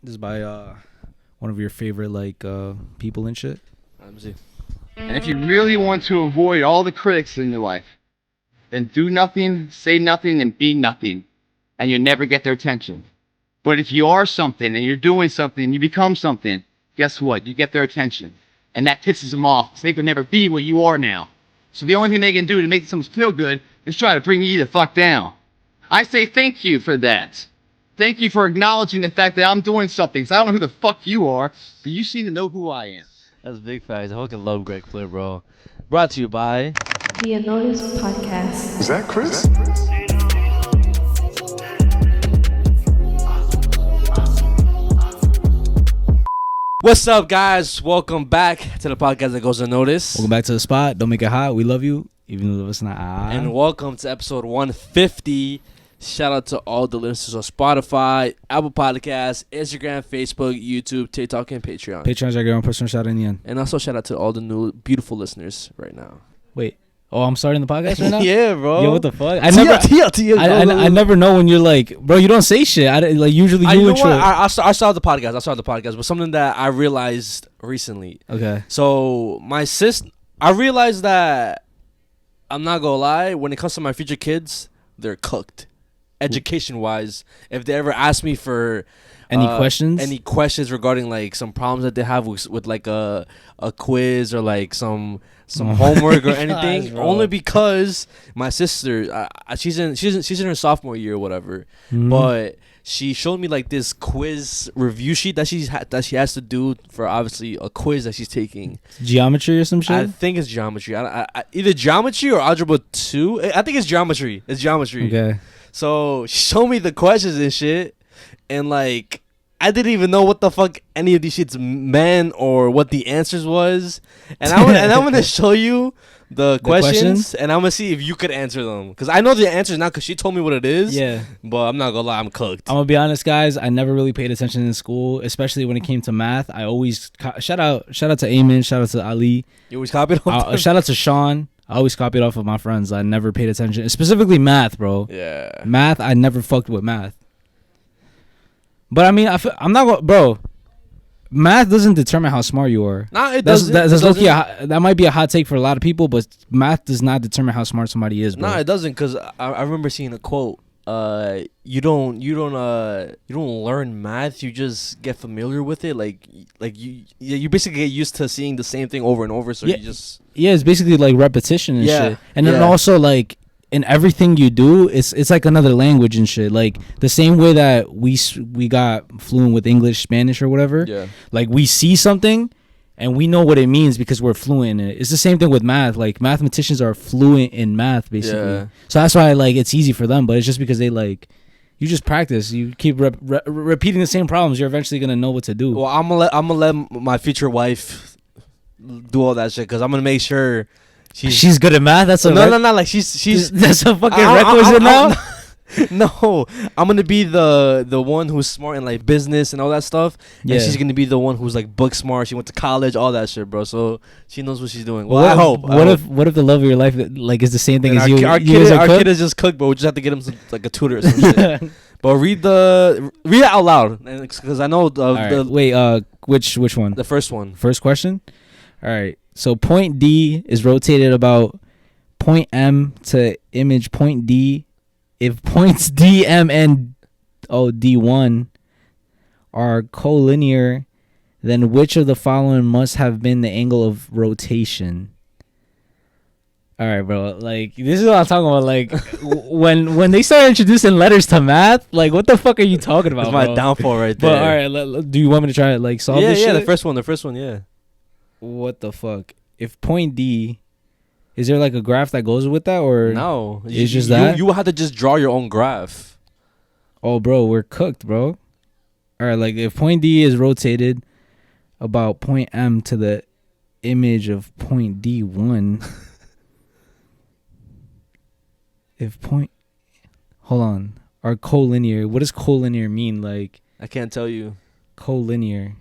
This is by one of your favorite people and shit. Let me see. And if you really want to avoid all the critics in your life, then do nothing, say nothing, and be nothing, and you'll never get their attention. But if you are something and you're doing something and you become something, guess what? You get their attention. And that pisses them off because they could never be what you are now. So the only thing they can do to make someone feel good is try to bring you the fuck down. I say thank you for that. Thank you for acknowledging the fact that I'm doing something. So I don't know who the fuck you are, but you seem to know who I am. That's big facts. I fucking love Greg Flip, bro. Brought to you by The Unnoticed Podcast. Is that Chris? What's up, guys? Welcome back to the podcast that goes unnoticed. Welcome back to the spot. Don't make it hot. We love you, even though it's not hot. And welcome to episode 150. Shout out to all the listeners on Spotify, Apple Podcasts, Instagram, Facebook, YouTube, TikTok, and Patreon. Patreon's our own personal shout out in the end. And also shout out to all the new beautiful listeners right now. Wait. Oh, I'm starting the podcast right now? Yeah, bro. Yo, what the fuck? I I never know when you're like, bro, you don't say shit. Usually you intro. I started the podcast. But something that I realized recently. Okay. So my I realized that, I'm not gonna lie, when it comes to my future kids, they're cooked. Education-wise, if they ever ask me for any questions regarding like some problems that they have with like a quiz or like some homework or anything, only because my sister, she's in her sophomore year or whatever, but she showed me like this quiz review sheet that she has to do for obviously a quiz that she's taking. Geometry or some shit? I think it's geometry. Either geometry or algebra 2. I think it's geometry. Okay. So she showed me the questions and shit, and like I didn't even know what the fuck any of these shits meant or what the answers was, and I'm gonna show you the questions, and I'm gonna see if you could answer them, because I know the answers now because she told me what it is. Yeah, but I'm not gonna lie, I'm cooked. I'm gonna be honest, guys. I never really paid attention in school, especially when it came to math. I always shout out to Eamon, shout out to Ali. You always copied off. Shout out to Sean. I always copied off of my friends. I never paid attention, specifically math, bro. Yeah, math. I never fucked with math. But I mean, I'm not going, bro. Math doesn't determine how smart you are. Nah, it doesn't. That's low-key that might be a hot take for a lot of people, but math does not determine how smart somebody is, bro. Nah, it doesn't, because I remember seeing a quote. You don't learn math. You just get familiar with it. Like you basically get used to seeing the same thing over and over. So it's basically like repetition and shit. And then also like in everything you do, it's like another language and shit. Like the same way that we got fluent with English, Spanish, or whatever. Yeah. Like we see something and we know what it means because we're fluent in it. It's the same thing with math. Like mathematicians are fluent in math, basically. Yeah. So that's why like it's easy for them. But it's just because they like, you just practice. You keep repeating the same problems. You're eventually gonna know what to do. Well, I'm gonna let my future wife do all that shit, because I'm gonna make sure she's good at math. That's no. Like she's that's a fucking requisite now. No, I'm gonna be the one who's smart in like business and all that stuff. Yeah. And she's gonna be the one who's like book smart. She went to college, all that shit, bro. So she knows what she's doing. Well, I hope. What if the love of your life like is the same thing as you? Our kid is just cooked, but we just have to get him like a tutor or some shit. But read it out loud, because I know wait, which one? The first one. First question. All right. So point D is rotated about point M to image point D. If points D, M, and D1 are collinear, then which of the following must have been the angle of rotation? All right, bro. Like, this is what I'm talking about. Like, when they start introducing letters to math, like, what the fuck are you talking about? That's my downfall right there. But all right, do you want me to try to like solve this shit? Yeah, the first one, yeah. What the fuck? If point D, is there like a graph that goes with that, or no? It's just that you have to just draw your own graph. Oh, bro, we're cooked, bro. All right, like if point D is rotated about point M to the image of point D1, hold on, are collinear. What does collinear mean? Like, I can't tell you. Collinear.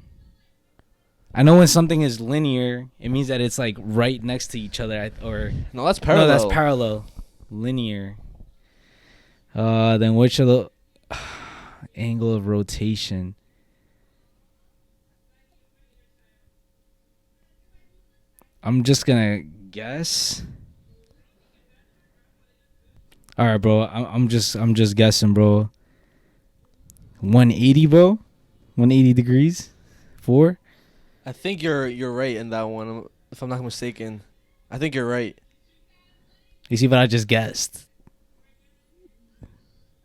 I know when something is linear, it means that it's like right next to each other, no, that's parallel. No, that's parallel. Linear. Then which of the angle of rotation? I'm just gonna guess. All right, bro. I'm just guessing, bro. 180, bro. 180 degrees. 4. I think you're right in that one. If I'm not mistaken, I think you're right. You see what I just guessed?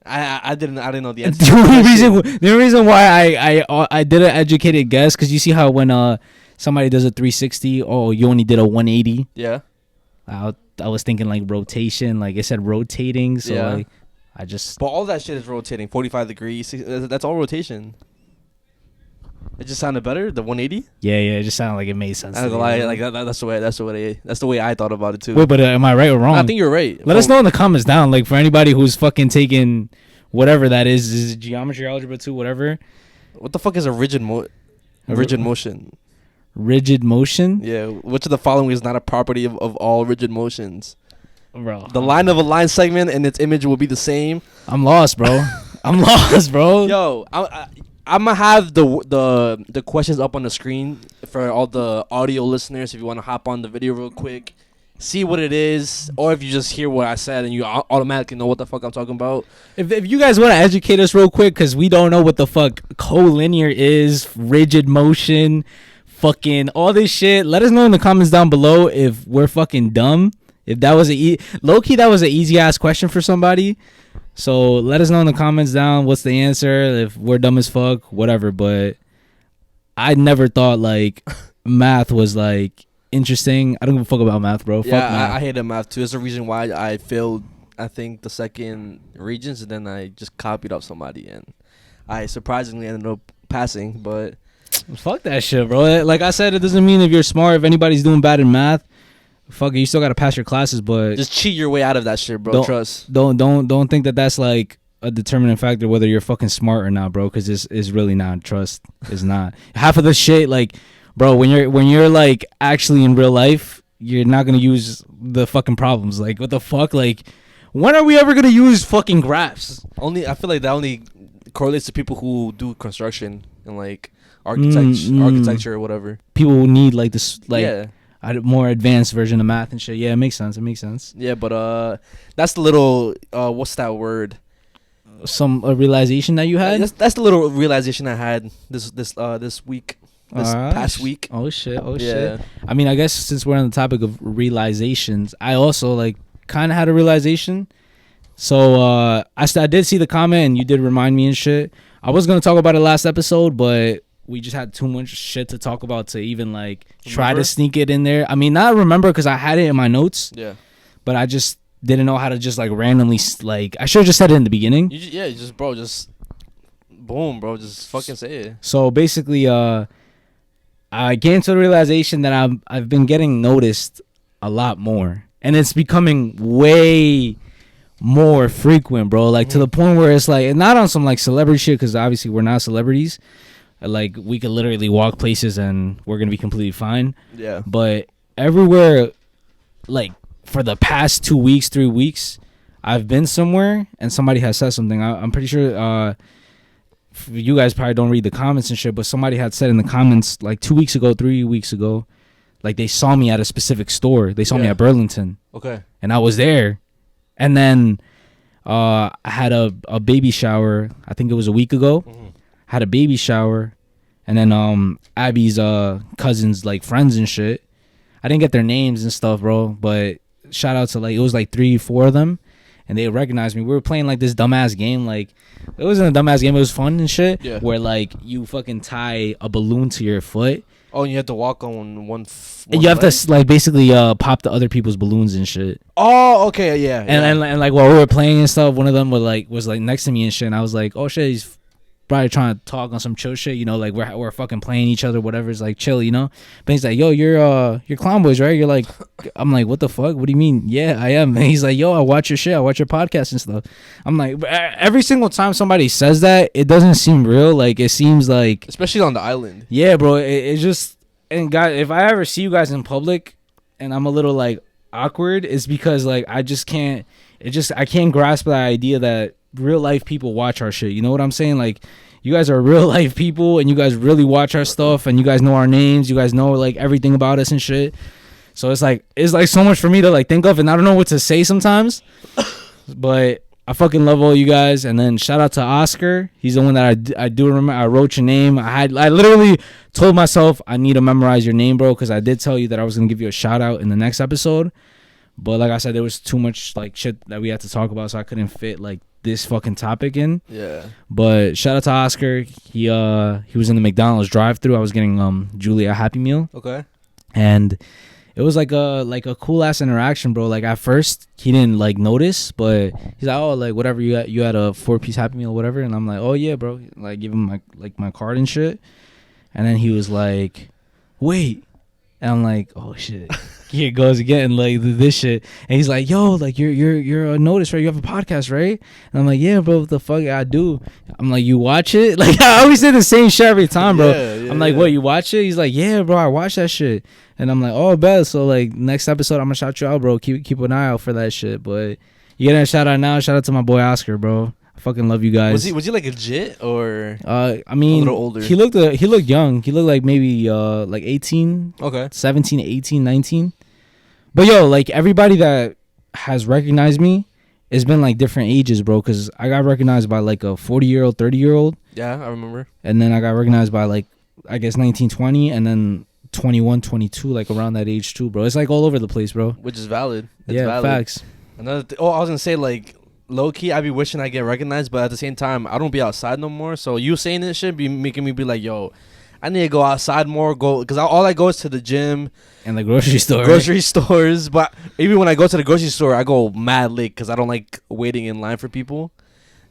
I didn't know the answer. The only reason why I did an educated guess, because you see how when somebody does a 360, oh, you only did a 180. Yeah. I was thinking like rotation, like it said rotating, so yeah. like I just. But all that shit is rotating, 45 degrees. That's all rotation. It just sounded better, the 180. Yeah, it just sounded like it made sense. That's the way I thought about it too. Wait, but am I right or wrong? No, I think you're right. Let us know in the comments down, like for anybody who's fucking taking whatever that is it geometry, algebra 2, whatever. What the fuck is a rigid motion? Rigid motion? Yeah, which of the following is not a property of all rigid motions? Bro, the line of a line segment and its image will be the same. I'm lost, bro. I'm lost, bro. Yo, I'm gonna have the questions up on the screen for all the audio listeners. If you want to hop on the video real quick, see what it is, or if you just hear what I said and you automatically know what the fuck I'm talking about. If you guys want to educate us real quick, because we don't know what the fuck collinear is, rigid motion, fucking all this shit, let us know in the comments down below if we're fucking dumb. If that was low-key, that was an easy ass question for somebody. So let us know in the comments down what's the answer, if we're dumb as fuck, whatever. But I never thought like math was like interesting. I don't give a fuck about math, bro. Yeah, fuck math. I hated math too. It's the reason why I failed, I think, the second Regents, and then I just copied off somebody, and I surprisingly ended up passing. But fuck that shit, bro. Like I said, it doesn't mean if you're smart, if anybody's doing bad in math, fuck it, you still gotta pass your classes. But just cheat your way out of that shit, bro. Trust. Don't think that that's like a determining factor whether you're fucking smart or not, bro. Because it's really not. Trust, it's not. Half of the shit, like, bro, when you're like actually in real life, you're not gonna use the fucking problems. Like, what the fuck? Like, when are we ever gonna use fucking graphs? I feel like that only correlates to people who do construction and like architecture or whatever. People who need like this, like. Yeah. A more advanced version of math and shit. Yeah, it makes sense. Yeah, but that's the little what's that word? A realization that you had. That's the little realization I had this week, past week. Oh shit. I mean, I guess since we're on the topic of realizations, I also like kind of had a realization. So I did see the comment and you did remind me and shit. I was gonna talk about it last episode, but we just had too much shit to talk about to even like try to sneak it in there. I mean, not remember because I had it in my notes. Yeah. But I just didn't know how to just like randomly like I should have just said it in the beginning. Just boom, bro, just fucking say it. So basically, I came to the realization that I've been getting noticed a lot more, and it's becoming way more frequent, bro. Like to the point where it's like not on some like celebrity shit because obviously we're not celebrities. Like we could literally walk places and we're gonna be completely fine. Yeah. But everywhere, like for the past 2 weeks, 3 weeks, I've been somewhere and somebody has said something. I'm pretty sure you guys probably don't read the comments and shit, but somebody had said in the comments like 2 weeks ago, 3 weeks ago, like they saw me at a specific store. They saw me at Burlington. Okay. And I was there, and then I had a baby shower. I think it was a week ago. Mm-hmm. Had a baby shower, and then Abby's cousins, like friends and shit. I didn't get their names and stuff, bro, but shout out to like it was like 3-4 of them, and they recognized me. We were playing like this dumbass game. Like it wasn't a dumbass game, it was fun and shit. Yeah. Where like you fucking tie a balloon to your foot. Oh, and you have to walk on one you have to like basically pop the other people's balloons and shit. Oh, okay, yeah. And like while we were playing and stuff, one of them was like next to me and shit, and I was like, oh shit, he's probably trying to talk on some chill shit, you know, like we're fucking playing each other, whatever. It's like chill, you know. But he's like, yo, you're Clown Boys, right? You're like, I'm like, what the fuck? What do you mean? Yeah, I am. And he's like, yo, I watch your shit, I watch your podcast and stuff. I'm like, every single time somebody says that, it doesn't seem real. Like it seems like, especially on the island. Yeah, bro. It just, and guys, if I ever see you guys in public and I'm a little like awkward, it's because like I just can't. I can't grasp the idea that real life people watch our shit. You know what I'm saying? Like, you guys are real life people and you guys really watch our stuff and you guys know our names. You guys know like everything about us and shit. So it's like so much for me to like think of, and I don't know what to say sometimes. But I fucking love all you guys. And then shout out to Oscar. He's the one that I do remember. I wrote your name. I literally told myself I need to memorize your name, bro, because I did tell you that I was gonna give you a shout out in the next episode. But like I said, there was too much like shit that we had to talk about, so I couldn't fit like this fucking topic in. Yeah. But shout out to Oscar. He was in the McDonald's drive-thru. I was getting Julia a Happy Meal. Okay. And it was like a cool ass interaction, bro. Like at first he didn't like notice, but he's like, oh, like whatever, you had a 4-piece Happy Meal, whatever. And I'm like, oh yeah, bro. Like give him my card and shit. And then he was like, wait. And I'm like, oh shit. Here it goes again, like this shit. And he's like, yo, like you're a Notice, right? You have a podcast, right? And I'm like, yeah, bro, what the fuck I do? I'm like, you watch it? Like I always say the same shit every time, bro. I'm like, what, you watch it? He's like, yeah, bro, I watch that shit. And I'm like, oh, bet. So like next episode I'm gonna shout you out, bro. Keep an eye out for that shit. But you getting a shout out now. Shout out to my boy Oscar, bro. I fucking love you guys. Was he like legit or I mean, a little older? He looked young. He looked like maybe like 18, okay, 17, 18, 19. But yo, like everybody that has recognized me, it's been like different ages, bro. Cause I got recognized by like a 40-year-old, 30-year-old. Yeah, I remember. And then I got recognized by like, I guess 19, 20, and then 21, 22, like around that age too, bro. It's like all over the place, bro. Which is valid. It's yeah, valid. Facts. Another I was gonna say, like, low key, I be wishing I get recognized, but at the same time, I don't be outside no more. So you saying this shit be making me be like, yo, I need to go outside more. Because all I go is to the gym and the grocery store. Grocery stores. But even when I go to the grocery store, I go mad late because I don't like waiting in line for people.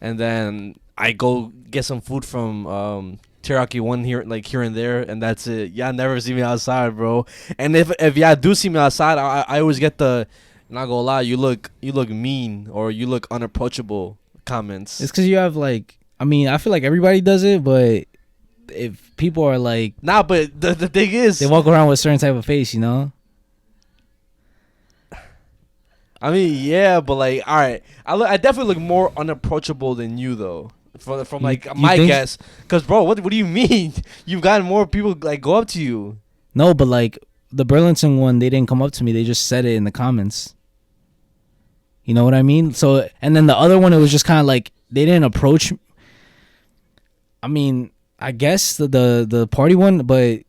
And then I go get some food from Teriyaki One here and there, and that's it. Y'all never see me outside, bro. And if y'all do see me outside, I always get the, not gonna lie, you look mean or you look unapproachable comments. It's because you have like, I mean, I feel like everybody does it, but if people are like, nah, but the thing is, they walk around with a certain type of face, you know. I mean, yeah, but like, all right, I definitely look more unapproachable than you though. From like my guess, because bro, what do you mean? You've gotten more people like go up to you. No, but like the Burlington one, they didn't come up to me. They just said it in the comments. You know what I mean? So, and then the other one, it was just kind of like they didn't approach. I mean, I guess the party one, but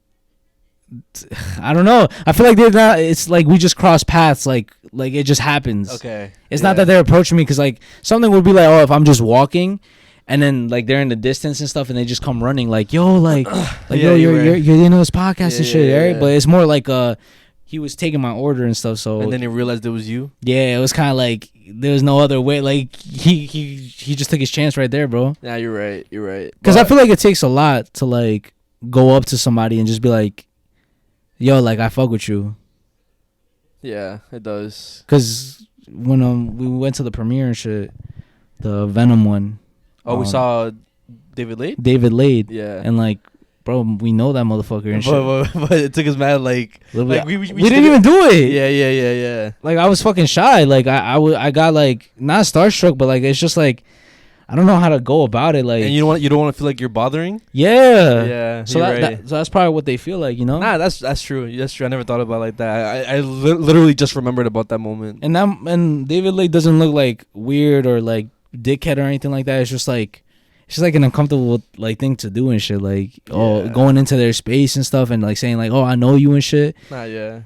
I don't know. I feel like they're not. It's like we just cross paths. Like it just happens. Okay. It's not that they're approaching me because like something would be like, oh, if I'm just walking. And then like they're in the distance and stuff, and they just come running like, yo, like yo, you're in this podcast and shit, right? But it's more like he was taking my order and stuff. So and then he realized it was you. Yeah, it was kind of like there was no other way. Like he just took his chance right there, bro. Yeah, you're right. Because I feel like it takes a lot to like go up to somebody and just be like, yo, like I fuck with you. Yeah, it does. Because when we went to the premiere and shit, the Venom one. Oh, we saw David Lade? David Lade. Yeah. And, like, bro, we know that motherfucker and shit. But it took us mad, like we didn't even do it. Yeah. Like, I was fucking shy. Like, I got, like, not starstruck, but, like, it's just, like, I don't know how to go about it. Like, and you don't want to feel like you're bothering? Yeah. Yeah. So so that's probably what they feel like, you know? Nah, that's true. That's true. I never thought about it like that. I literally just remembered about that moment. And David Lade doesn't look, like, weird or, like, dickhead or anything like that. It's just like an uncomfortable like thing to do and shit, like going into their space and stuff and like saying like, oh, I know you and shit. Nah, yeah.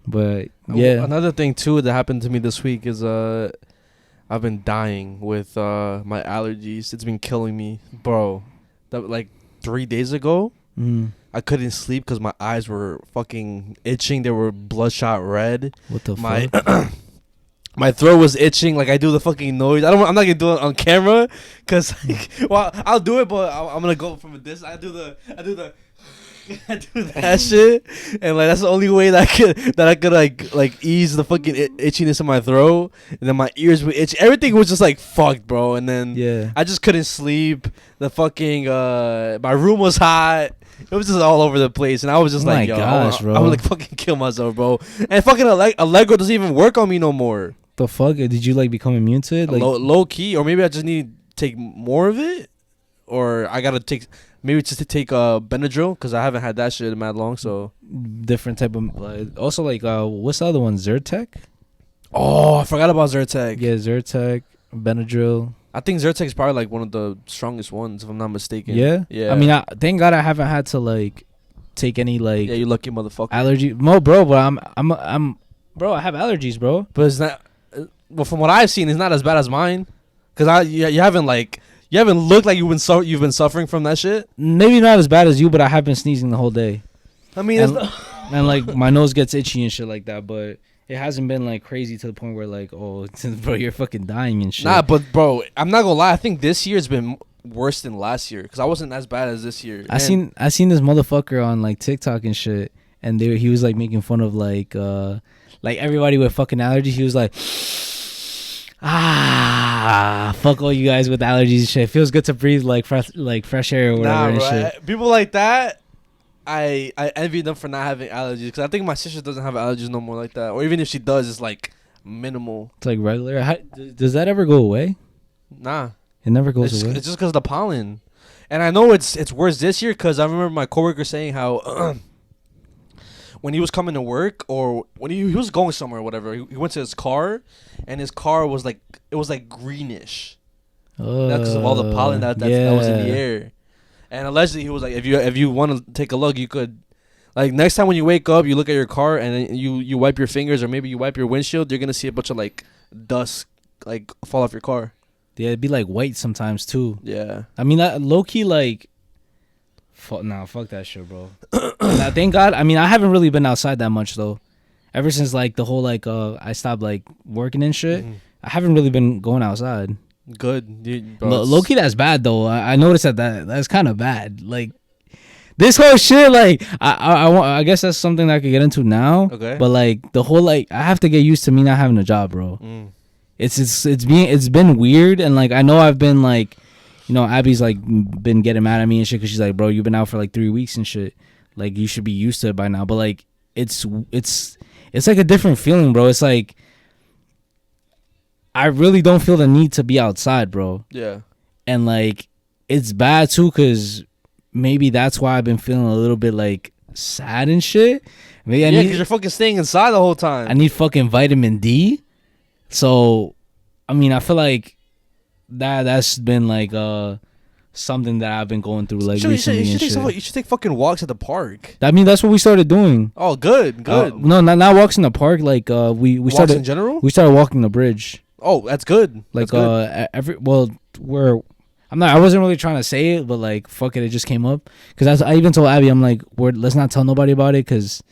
But yeah, another thing too that happened to me this week is I've been dying with my allergies. It's been killing me, bro. That like 3 days ago I couldn't sleep because my eyes were fucking itching. They were bloodshot red. What the fuck? My throat was itching, like I do the fucking noise. I'm not gonna do it on camera, cause like, well, I'll do it, but I'm gonna go from a distance. I do that shit, and like that's the only way that I could like ease the fucking itchiness in my throat. And then my ears would itch. Everything was just like fucked, bro. And then I just couldn't sleep. The fucking my room was hot. It was just all over the place, and I was just like, yo, gosh, bro. I would like fucking kill myself, bro. And fucking Allegro doesn't even work on me no more. The fuck? Did you like become immune to it? Like low key, or maybe I just need to take more of it, or I gotta take Maybe just to take Benadryl because I haven't had that shit in mad long. So different type of also like what's the other one? Zyrtec. Oh, I forgot about Zyrtec. Yeah, Zyrtec, Benadryl. I think Zyrtec is probably like one of the strongest ones, if I'm not mistaken. Yeah, yeah. I mean, thank God I haven't had to like take any like. Yeah, you lucky motherfucker. Allergy, bro. But I'm, bro. I have allergies, bro. But it's not. Well, from what I've seen, it's not as bad as mine. Cause you haven't looked like you've been suffering from that shit. Maybe not as bad as you, but I have been sneezing the whole day. I mean, and like my nose gets itchy and shit like that, but. It hasn't been like crazy to the point where like, oh, bro, you're fucking dying and shit. Nah, but bro, I'm not gonna lie. I think this year's been worse than last year because I wasn't as bad as this year. I seen this motherfucker on like TikTok and shit, and he was like making fun of like everybody with fucking allergies. He was like, fuck all you guys with allergies and shit. It feels good to breathe like fresh air or whatever and shit. People like that. I envy them for not having allergies because I think my sister doesn't have allergies no more like that, or even if she does, it's like minimal. It's like regular. Does that ever go away? Nah, it never goes away. It's just because of the pollen, and I know it's worse this year because I remember my coworker saying how when he was coming to work or when he was going somewhere or whatever, he went to his car, and his car was like greenish. That's because of all the pollen that was in the air. And allegedly, he was like, if you want to take a look, you could, like, next time when you wake up, you look at your car and then you wipe your fingers or maybe you wipe your windshield, you're gonna see a bunch of like dust like fall off your car. Yeah, it'd be like white sometimes too. Yeah, I mean, low key like, fuck that shit, bro. Thank God. I mean, I haven't really been outside that much though. Ever since like the whole like I stopped like working and shit, I haven't really been going outside. Good. Dude, low key, that's bad though. I noticed that's kind of bad. Like this whole shit, like I guess that's something that I could get into now. Okay. But like the whole like I have to get used to me not having a job, bro. It's been weird, and like I know I've been like, you know, Abby's like been getting mad at me and shit because she's like, bro, you've been out for like 3 weeks and shit. Like you should be used to it by now. But like it's like a different feeling, bro. It's like. I really don't feel the need to be outside, bro. Yeah. And, like, it's bad, too, because maybe that's why I've been feeling a little bit, like, sad and shit. Maybe because you're fucking staying inside the whole time. I need fucking vitamin D. So, I mean, I feel like that's been, like, something that I've been going through, like, recently you should take fucking walks at the park. I mean, that's what we started doing. Oh, good. No, not walks in the park. Like, we walks started... in general? We started walking the bridge. Oh, that's good. Like I wasn't really trying to say it, but like fuck it, it just came up because I even told Abby, I'm like, let's not tell nobody about it because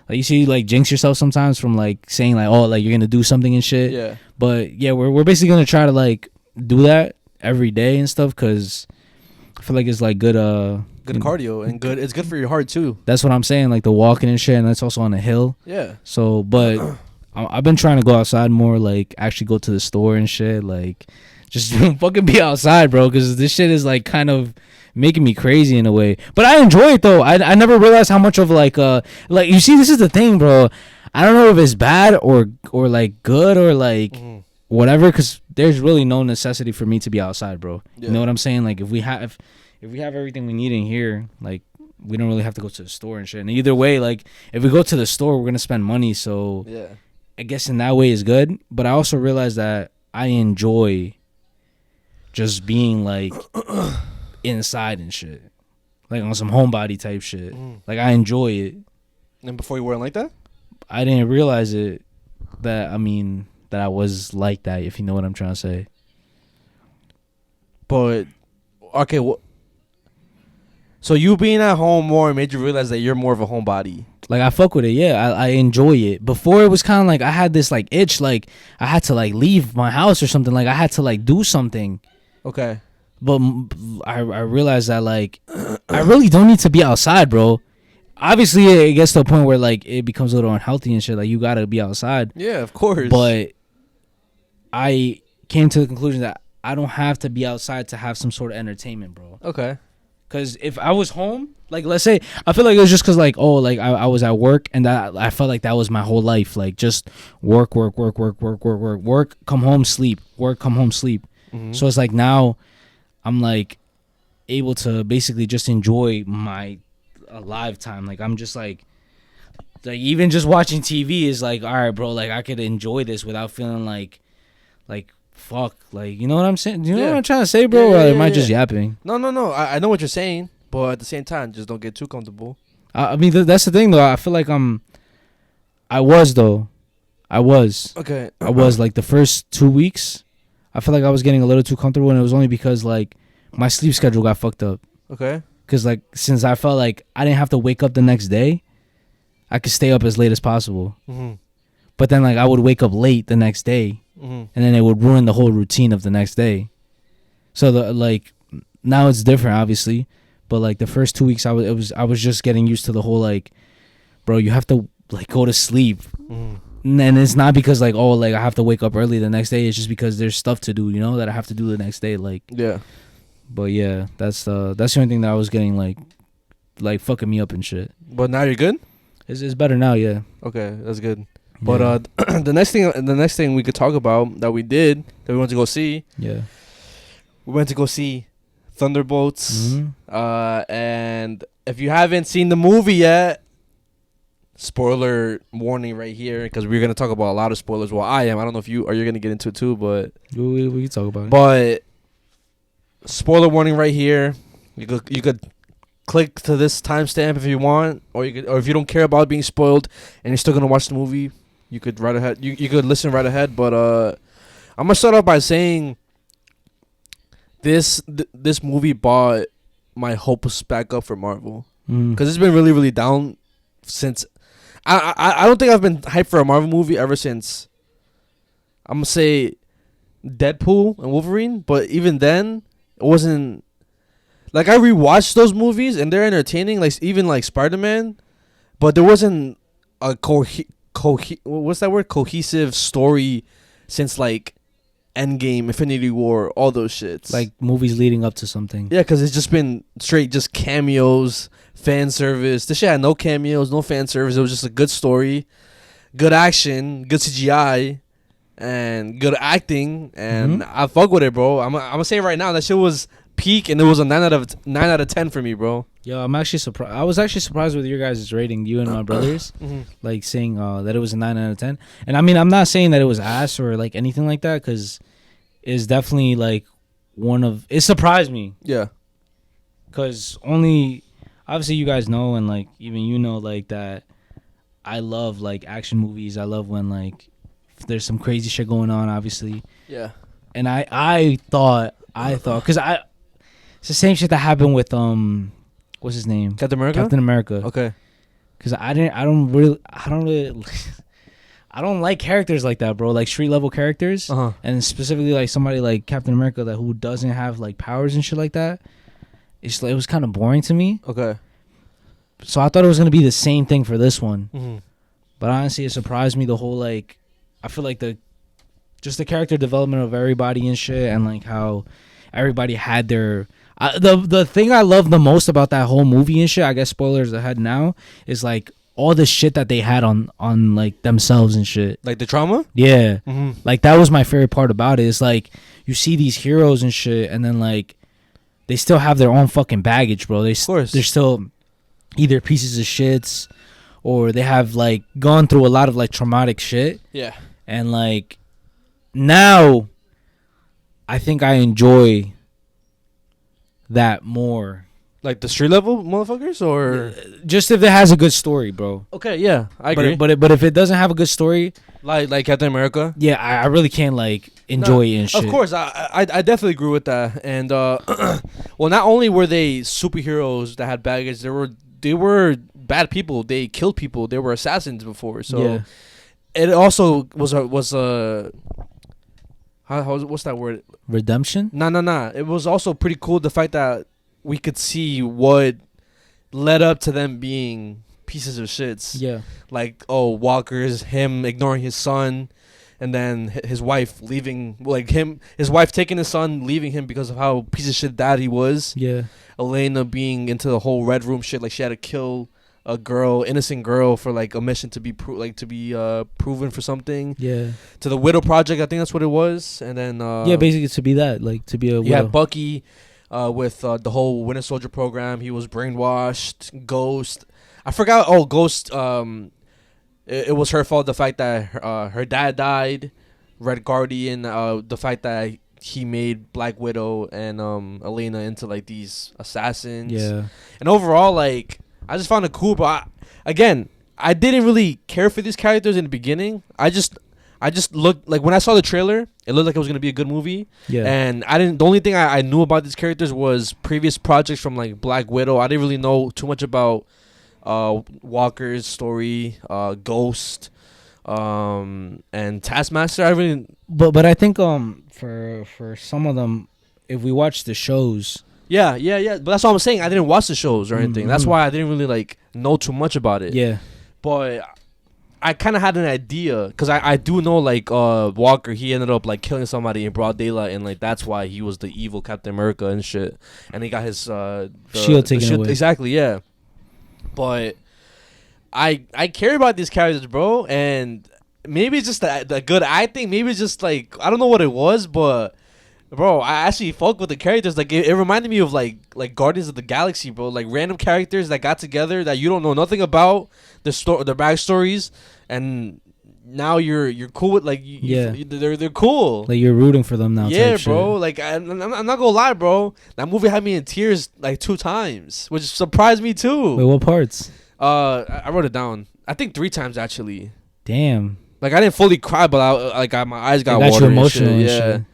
like you see like jinx yourself sometimes from like saying like, oh, like you're gonna do something and shit. Yeah. But yeah, we're basically gonna try to like do that every day and stuff because I feel like it's like good cardio and good. It's good for your heart too. That's what I'm saying, like the walking and shit, and that's also on a hill. Yeah. So, but. I've been trying to go outside more, like actually go to the store and shit, like just fucking be outside, bro, because this shit is like kind of making me crazy in a way. But I enjoy it though. I never realized how much of like you see, this is the thing, bro. I don't know if it's bad or like good or like whatever, because there's really no necessity for me to be outside, bro. Yeah. You know what I'm saying? Like if we have everything we need in here, like we don't really have to go to the store and shit. And either way, like if we go to the store, we're gonna spend money, so yeah. I guess in that way is good, but I also realize that I enjoy just being like inside and shit, like on some homebody type shit. Like I enjoy it. And before you weren't like that? I didn't realize it. That I was like that. If you know what I'm trying to say. But okay, so you being at home more made you realize that you're more of a homebody. Like I fuck with it, yeah. I enjoy it. Before it was kind of like I had this like itch, like I had to like leave my house or something. Like I had to like do something. Okay. But I realized that like I really don't need to be outside, bro. Obviously, it gets to a point where like it becomes a little unhealthy and shit. Like you gotta be outside. Yeah, of course. But I came to the conclusion that I don't have to be outside to have some sort of entertainment, bro. Okay. Because if I was home, like let's say, I feel like it was just because like, oh, like I was at work and that I felt like that was my whole life. Like just work, come home, sleep, work, come home, sleep. Mm-hmm. So it's like now I'm like, able to basically just enjoy my alive time. Like I'm just like even just watching TV is like, all right, bro, like I could enjoy this without feeling like fuck, like, you know what I'm saying? You know what I'm trying to say, bro? Or am I just yapping? No. I know what you're saying, but at the same time, just don't get too comfortable. I mean, that's the thing, though. I feel like I was Okay. I was like the first 2 weeks. I feel like I was getting a little too comfortable, and it was only because like my sleep schedule got fucked up. Okay. Because like since I felt like I didn't have to wake up the next day, I could stay up as late as possible. Mm-hmm. But then like I would wake up late the next day, and then it would ruin the whole routine of the next day. So now it's different, obviously. But like the first 2 weeks, I was just getting used to the whole like, bro, you have to like go to sleep. And it's not because like, oh, like I have to wake up early the next day. It's just because there's stuff to do, you know, that I have to do the next day. Like, yeah. But yeah, that's the only thing that I was getting like fucking me up and shit. But now you're good? It's better now, yeah. Okay, that's good. But the next thing we could talk about that we did, that we went to go see. Yeah. We went to go see Thunderbolts. And if you haven't seen the movie yet, spoiler warning right here, because we're gonna talk about a lot of spoilers. Well, I am. I don't know if you're gonna get into it too, but we can talk about it. But spoiler warning right here. You could click to this timestamp if you want, or if you don't care about being spoiled and you're still gonna watch the movie, you could right ahead. You could listen right ahead. But I'm gonna start off by saying this movie brought my hopes back up for Marvel, because it's been really, really down since. I don't think I've been hyped for a Marvel movie ever since, I'm gonna say, Deadpool and Wolverine. But even then, it wasn't like I rewatched those movies and they're entertaining, like even like Spider-Man, but there wasn't a what's that word? Cohesive story since like Endgame, Infinity War, all those shits. Like movies leading up to something. Yeah, because it's just been straight just cameos, fan service. This shit had no cameos, no fan service. It was just a good story, good action, good CGI, and good acting. And I fuck with it, bro. I'm gonna say right now, that shit was peak, and it was a 9 out of 10 for me, bro. Yo, I'm actually surprised. I was actually surprised with your guys' rating, you and my brothers, like saying that it was a 9 out of 10. And I mean, I'm not saying that it was ass or like anything like that, because it's definitely like it surprised me. Yeah. Because obviously you guys know, and like even you know, like that I love like action movies. I love when like there's some crazy shit going on, obviously. Yeah. And I thought, because it's the same shit that happened with what's his name? Captain America. Okay. Because I don't really I don't like characters like that, bro. Like street level characters, and specifically like somebody like Captain America who doesn't have like powers and shit like that. It was kind of boring to me. Okay. So I thought it was gonna be the same thing for this one, but honestly, it surprised me. The whole like, I feel like the character development of everybody and shit, and like how everybody had their. The thing I love the most about that whole movie and shit, I guess spoilers ahead now, is like all the shit that they had on like themselves and shit. Like the trauma? Yeah. Like that was my favorite part about it. Is like you see these heroes and shit, and then like they still have their own fucking baggage, bro. They're still either pieces of shits, or they have like gone through a lot of like traumatic shit. Yeah. And like now I think I enjoy that more. Like the street level motherfuckers, or just if it has a good story, bro. Okay, yeah, I agree. But if it doesn't have a good story, like Captain America, yeah, I really can't like enjoy it and shit. Of course, I definitely agree with that. And well, not only were they superheroes that had baggage, they were bad people. They killed people. They were assassins before. So yeah. It also was a what's that word? Redemption? No. It was also pretty cool, the fact that we could see what led up to them being pieces of shits. Yeah. Like, Walker's, him ignoring his son, and then his wife leaving, his wife taking his son, leaving him because of how piece of shit dad he was. Yeah. Elena being into the whole Red Room shit, like she had to kill a innocent girl for like a mission to be proven for something. Yeah. To the Widow Project, I think that's what it was. And then yeah, basically to be that, like to be a widow. Yeah, Bucky. with the whole Winter Soldier program. He was brainwashed. Ghost. I forgot. Oh, Ghost. It was her fault. The fact that her dad died. Red Guardian. The fact that he made Black Widow and Elena into like these assassins. Yeah. And overall, like, I just found it cool. But I didn't really care for these characters in the beginning. I just looked like when I saw the trailer, it looked like it was gonna be a good movie. Yeah. And the only thing I knew about these characters was previous projects from like Black Widow. I didn't really know too much about Walker's story, Ghost, and Taskmaster. I really. But I think for some of them, if we watch the shows. Yeah. But that's what I'm saying. I didn't watch the shows or anything. That's why I didn't really like know too much about it. Yeah. But I kind of had an idea because I do know like Walker. He ended up like killing somebody in broad daylight, and like that's why he was the evil Captain America and shit. And he got his shield taken away. Exactly. Yeah. But I care about these characters, bro, and maybe it's just the good acting. Maybe it's just like I don't know what it was, but. Bro, I actually fuck with the characters. Like it reminded me of like Guardians of the Galaxy, bro. Like random characters that got together that you don't know nothing about their backstories, and now you're cool with like they're cool. Like you're rooting for them now. Yeah, bro. Shit. Like I'm not gonna lie, bro. That movie had me in tears like 2 times, which surprised me too. Wait, what parts? I wrote it down. I think 3 times actually. Damn. Like I didn't fully cry, but my eyes got watery. You emotional and shit. Yeah. Shit.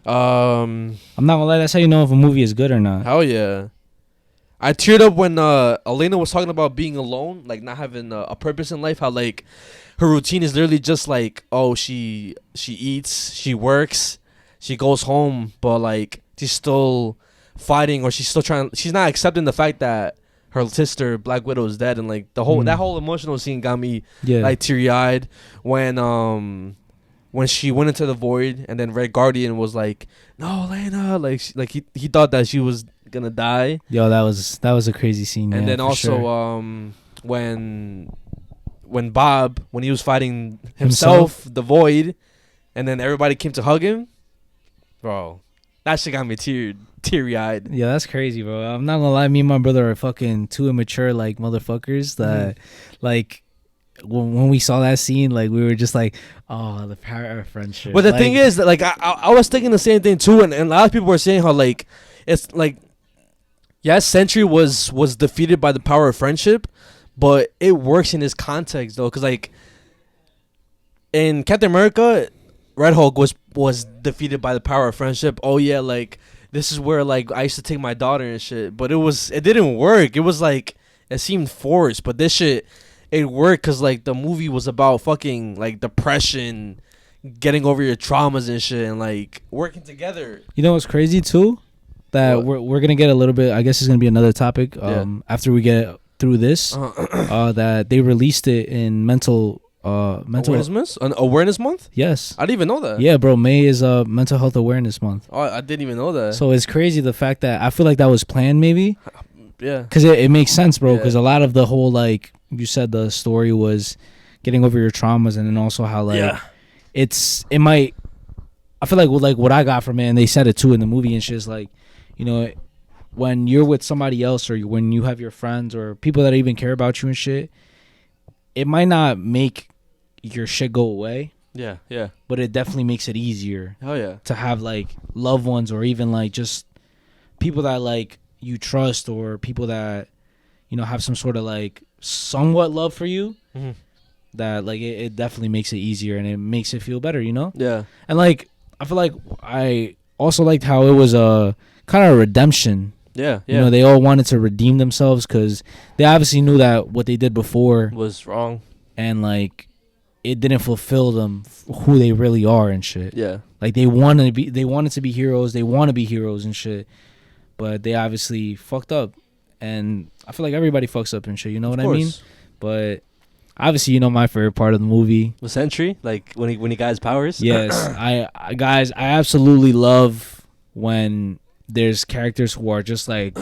I'm not gonna lie, that's how you know if a movie is good or not. Hell yeah. I teared up when Elena was talking about being alone, like not having a purpose in life. How like her routine is literally just like, oh, she eats, she works, she goes home, but like she's still fighting, or she's not accepting the fact that her sister Black Widow is dead, and like that whole emotional scene got me like teary eyed when she went into the void, and then Red Guardian was like, "No, Lena," like he thought that she was gonna die. Yo, that was a crazy scene. And then also when Bob, when he was fighting himself, the void, and then everybody came to hug him, bro, that shit got me teary eyed. Yeah, that's crazy, bro. I'm not gonna lie, me and my brother are fucking 2 immature like motherfuckers that like. When we saw that scene, like we were just like, oh, the power of friendship. But the thing is that like I was thinking the same thing too, and a lot of people were saying how like it's like, yes, Sentry was defeated by the power of friendship, but it works in this context though, because like in Captain America, Red Hulk was defeated by the power of friendship. Oh yeah, like this is where like I used to take my daughter and shit, but it didn't work. It was like it seemed forced, but this shit. It worked because like the movie was about fucking like depression, getting over your traumas and shit, and like working together. You know what's crazy too? That we're gonna get a little bit. I guess it's gonna be another topic. After we get through this, that they released it in mental awareness month. Yes, I didn't even know that. Yeah, bro. May is mental health awareness month. Oh, I didn't even know that. So it's crazy the fact that I feel like that was planned, maybe. Yeah. Because it makes sense, bro. Because a lot of the whole like. You said the story was getting over your traumas, and then also how like it might. I feel like what I got from it, and they said it too in the movie and shit, is like, you know, when you're with somebody else or when you have your friends or people that even care about you and shit, it might not make your shit go away. Yeah. But it definitely makes it easier. Oh yeah. To have like loved ones or even like just people that like you trust or people that you know have some sort of like. Somewhat love for you that like it definitely makes it easier and it makes it feel better, you know. And like I feel like I also liked how it was a kind of a redemption. You know, they all wanted to redeem themselves because they obviously knew that what they did before was wrong, and like it didn't fulfill them who they really are and shit. Like they wanted to be heroes, they want to be heroes and shit, but they obviously fucked up. And I feel like everybody fucks up and shit, you know what I mean? But obviously, you know my favorite part of the movie. The Sentry, like when he got his powers. Yes, I absolutely love when there's characters who are just like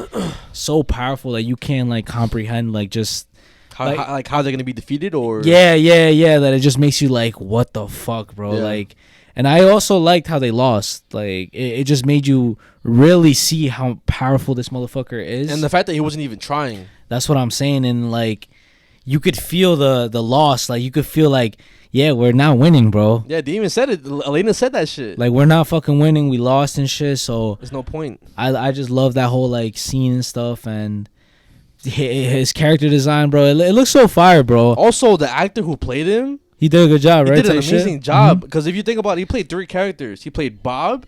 so powerful that you can't like comprehend like just how they're gonna be defeated or yeah that it just makes you like what the fuck, bro. Like And I also liked how they lost. Like it just made you really see how powerful this motherfucker is, and the fact that he wasn't even trying. That's what I'm saying. And like, you could feel the loss. Like you could feel like, yeah, we're not winning, bro. Yeah, they even said it. Elena said that shit. Like, we're not fucking winning. We lost and shit. So there's no point. I just love that whole like scene and stuff, and his character design, bro. It looks so fire, bro. Also, the actor who played him, he did a good job, right? He did an amazing job. Mm-hmm. Because if you think about it, he played 3 characters. He played Bob,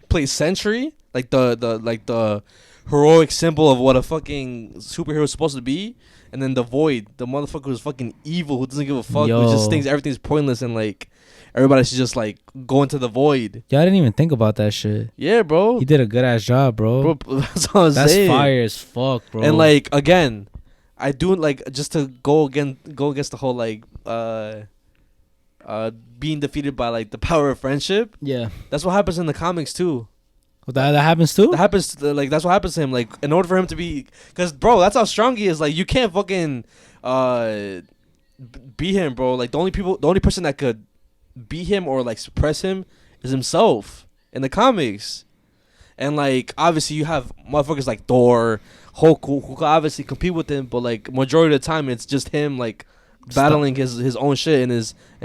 played Sentry, like the heroic symbol of what a fucking superhero is supposed to be. And then the Void, the motherfucker who's fucking evil, who doesn't give a fuck, who just thinks everything's pointless and like everybody should just like go into the void. Yeah, I didn't even think about that shit. Yeah, bro. He did a good ass job, bro. That's what I'm saying. That's fire as fuck, bro. And like again, I do like just to go against the whole like being defeated by like the power of friendship. Yeah, that's what happens in the comics too. That happens too. That happens like that's what happens to him. Like in order for him to be, because bro, that's how strong he is. Like you can't fucking beat him, bro. Like the only person that could beat him or like suppress him is himself in the comics. And like obviously you have motherfuckers like Thor, Hulk, who could obviously compete with him, but like majority of the time it's just him like battling his own shit in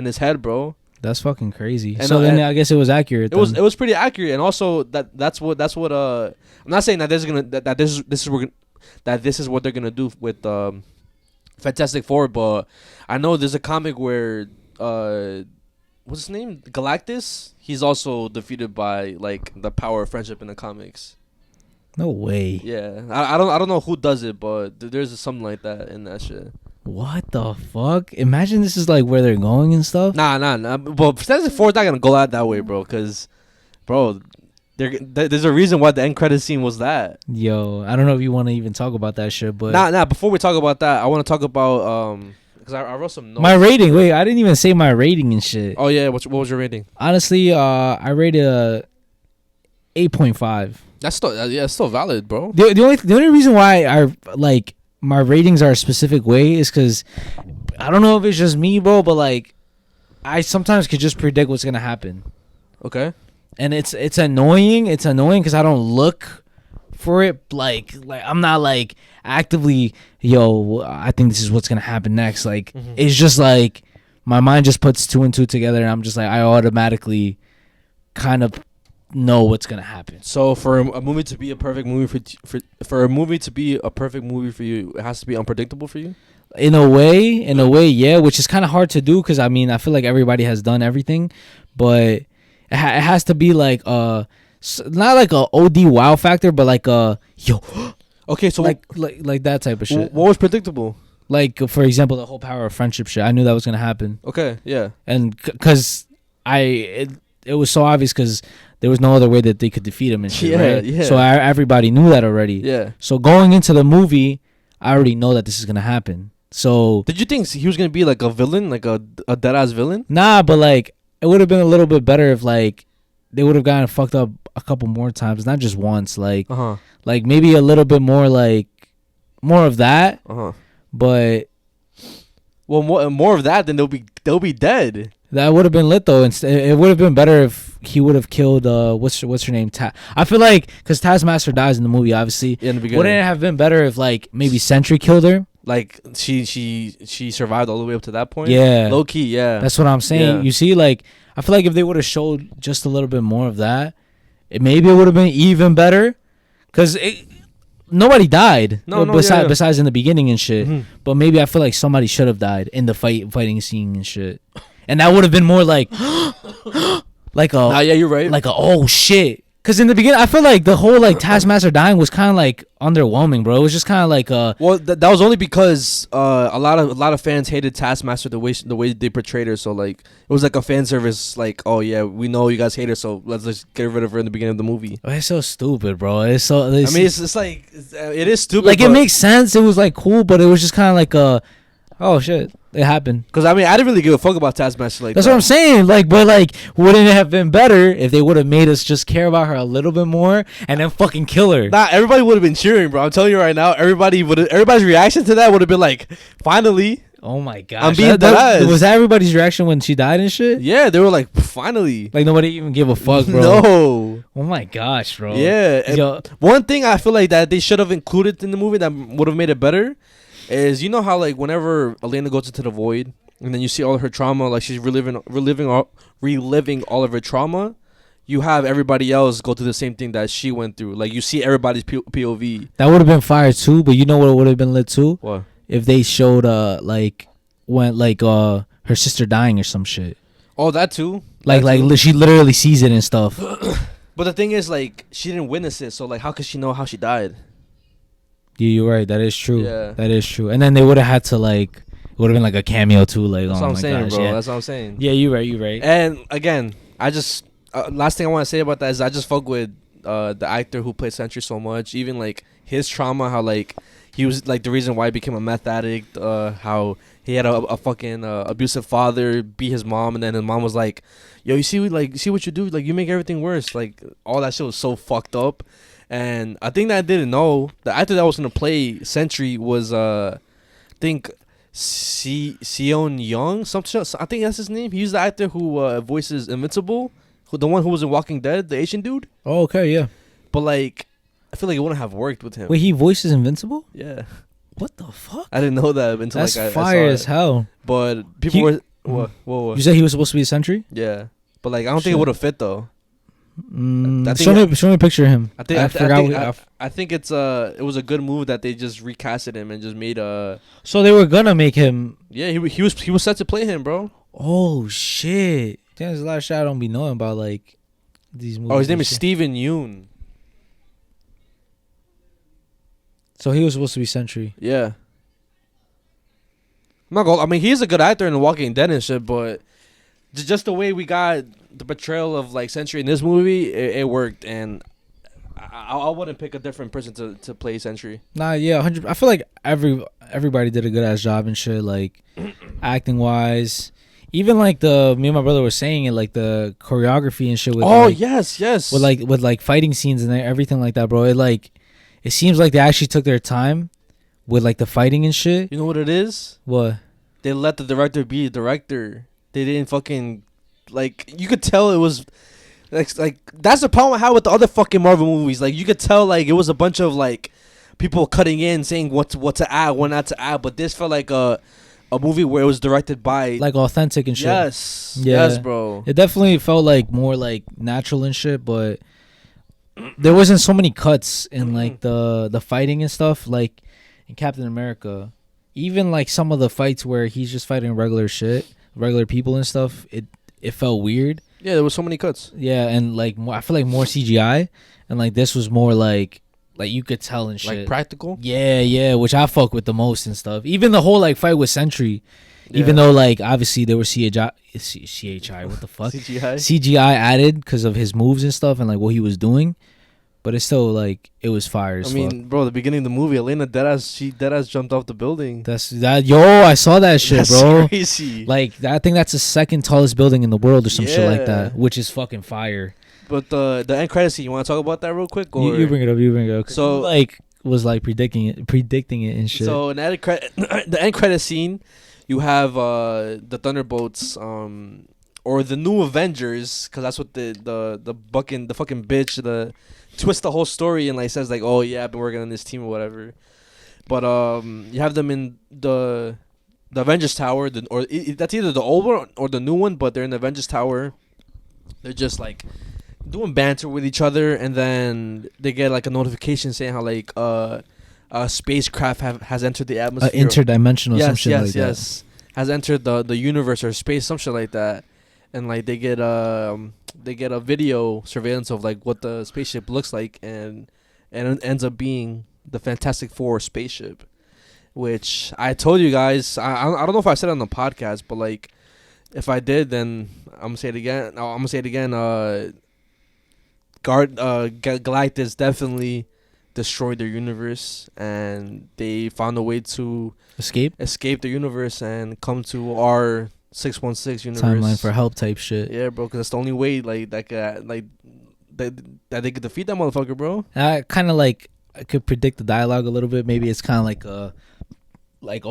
his head, bro. That's fucking crazy. And so then I guess it was accurate. It was pretty accurate, and also that's what I'm not saying that this is what they're gonna do with Fantastic Four, but I know there's a comic where what's his name, Galactus. He's also defeated by like the power of friendship in the comics. No way. Yeah, I don't know who does it, but there's something like that in that shit. What the fuck? Imagine this is like where they're going and stuff. Nah. But Fantastic Four is not gonna go out that way, bro. Cause, bro, there's a reason why the end credit scene was that. Yo, I don't know if you want to even talk about that shit, but nah. Before we talk about that, I want to talk about because I wrote some notes. My rating. Wait, I didn't even say my rating and shit. Oh yeah, what was your rating? Honestly, I rated a 8.5. That's still valid, bro. The only reason why I like my ratings are a specific way is because I don't know if it's just me, bro, but like I sometimes could just predict what's gonna happen. Okay. And it's annoying. It's annoying because I don't look for it. Like I'm not like actively, yo, I think this is what's gonna happen next. Like it's just like my mind just puts 2 and 2 together, and I'm just like I automatically kind of know what's gonna happen. So for a movie to be a perfect movie for a movie to be a perfect movie for you, it has to be unpredictable for you. In a way, yeah, which is kind of hard to do because I mean I feel like everybody has done everything, but it has to be like not like a OD wow factor, but like a yo. Okay, so like that type of shit. What was predictable? Like for example, the whole power of friendship shit. I knew that was gonna happen. Okay, yeah, and because it was so obvious because there was no other way that they could defeat him and shit, right? Yeah. So everybody knew that already. Yeah. So going into the movie, I already know that this is gonna happen. So did you think he was gonna be like a villain, like a dead ass villain? Nah, but like it would have been a little bit better if like they would have gotten fucked up a couple more times, not just once. Like, like maybe a little bit more, like more of that. But well, more of that, then they'll be dead. That would have been lit though. It would have been better if he would have killed what's her name? I feel like because Taskmaster dies in the movie, obviously. In the beginning. Wouldn't it have been better if like maybe Sentry killed her? Like she survived all the way up to that point. Yeah, low key. Yeah, that's what I'm saying. Yeah. You see, like I feel like if they would have showed just a little bit more of that, maybe it would have been even better. Cause nobody died. Besides in the beginning and shit. But maybe I feel like somebody should have died in the fighting scene and shit. And that would have been more like, like a. Yeah, you're right. Like a oh shit. Cause in the beginning, I feel like the whole like Taskmaster dying was kind of like underwhelming, bro. It was just kind of like Well, that was only because a lot of fans hated Taskmaster the way they portrayed her. So like it was like a fan service. Like, oh yeah, we know you guys hate her, so let's just get rid of her in the beginning of the movie. Oh, it's so stupid, bro. I mean, it's like it is stupid. Like it makes sense. It was like cool, but it was just kind of like oh shit. It happened. Because I mean, I didn't really give a fuck about Taskmaster like that's that. what I'm saying. Like, but like, wouldn't it have been better if they would have made us just care about her a little bit more and then fucking kill her? Nah, everybody would have been cheering, bro. I'm telling you right now, everybody's reaction to that would have been like, finally, Oh my gosh. I'm being dead. Was that everybody's reaction when she died and shit? Yeah, they were like, finally. Like nobody even gave a fuck, bro. No. Oh my gosh, bro. Yeah. Yo, one thing I feel like that they should have included in the movie that would have made it better is, you know how like whenever Elena goes into the void and then you see all of her trauma, like she's reliving all of her trauma, you have everybody else go through the same thing that she went through. Like you see everybody's POV. that would have been fire too, but you know what would have been lit too? What? If they showed like when like her sister dying or some shit. Oh, that too. Like That too. she literally sees it and stuff. But the thing is, like, she didn't witness it, so like, how could she know how she died? Yeah, you're right. That is true. Yeah. That is true. And then they would have had to like, it would have been like a cameo too. Like, That's oh what I'm my saying, gosh, bro. yeah. That's what I'm saying. Yeah, you're right. You're right. And again, I just last thing I want to say about that is I just fuck with the actor who played Sentry so much. Even like his trauma, how like he was like the reason why he became a meth addict. How he had a fucking abusive father beat his mom, and then his mom was like, "Yo, you see what you do? Like you make everything worse." Like all that shit was so fucked up. And I think that I didn't know the actor that was gonna play Sentry was I think Seon Young. I think that's his name. He's the actor who voices Invincible, the one who was in Walking Dead, the Asian dude. Oh, okay, yeah. But like, I feel like it wouldn't have worked with him. Wait, he voices Invincible? Yeah, What the fuck? I didn't know that until That's like I fire saw as it. hell. But people were what? You said he was supposed to be a sentry? Yeah, but like I don't think Shit. it would have fit though. I Show me a picture of him. I think it's it was a good move that they just recasted him and just made So they were gonna make him. yeah, he was set to play him, bro. Oh shit! Damn, there's a lot of shit I don't be knowing about like these movies. Oh, his name and is shit. Steven Yeun. So he was supposed to be sentry. Yeah. I mean, he's a good actor in The Walking Dead and shit, but just the way we got the portrayal of like Sentry in this movie, it worked, and I wouldn't pick a different person to play Sentry. Nah, yeah, 100. I feel like everybody did a good ass job and shit, like acting wise. Even like me and my brother were saying it, like the choreography and shit. With yes, with like fighting scenes and everything like that, bro. It seems like they actually took their time with like the fighting and shit. You know what it is? What? They let the director be a director. They didn't fucking like. You could tell it was like that's the problem I had with the other fucking Marvel movies. Like you could tell like it was a bunch of like people cutting in saying what to add, what not to add. But this felt like a movie where it was directed by like authentic and shit. Yes, bro. It definitely felt like more like natural and shit, but there wasn't so many cuts in like the fighting and stuff like in Captain America. Even like some of the fights where he's just fighting regular people and stuff, it felt weird. Yeah, there was so many cuts. Yeah, and like I feel like more CGI, and like this was more like you could tell and shit. Like practical? Yeah, which I fuck with the most and stuff. Even the whole like fight with Sentry, even though like obviously there was CHI, what the fuck? CGI added because of his moves and stuff and like what he was doing. But it's still like it was fire as fuck. Bro, the beginning of the movie, Elena deadass jumped off the building. I saw that shit, That's bro. Crazy. Like I think that's the second tallest building in the world or some shit like that, which is fucking fire. But the end credit scene, you want to talk about that real quick? Or? You bring it up. So like was like predicting it and shit. So in the end credit scene, you have the Thunderbolts, or the new Avengers, because that's what the fucking bitch twist the whole story and like says like, oh yeah, I've been working on this team or whatever. But you have them in the Avengers Tower, that's either the old one or the new one, but they're in the Avengers Tower. They're just like doing banter with each other, and then they get like a notification saying how like a spacecraft has entered the atmosphere. Interdimensional, some shit like that. Yes, has entered the universe or space, some shit like that, and like they get a video surveillance of like what the spaceship looks like, and it ends up being the Fantastic Four spaceship, which I told you guys. I don't know if I said it on the podcast, but like if I did, then I'm gonna say it again. Galactus definitely destroyed their universe, and they found a way to escape the universe and come to our 616 universe. Timeline for help type shit. Yeah, bro, because that's the only way that they could defeat that motherfucker, bro. I kind of like I could predict the dialogue a little bit. Maybe it's kind of like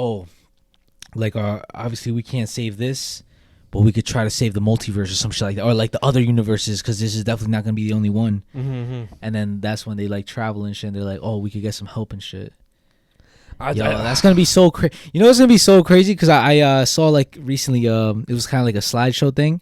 like obviously we can't save this, but we could try to save the multiverse or some shit like that, or like the other universes, because this is definitely not gonna be the only one. And then that's when they like travel and shit, and they're like, oh, we could get some help and shit. That's gonna be so crazy. You know, it's gonna be so crazy because I saw like recently, it was kind of like a slideshow thing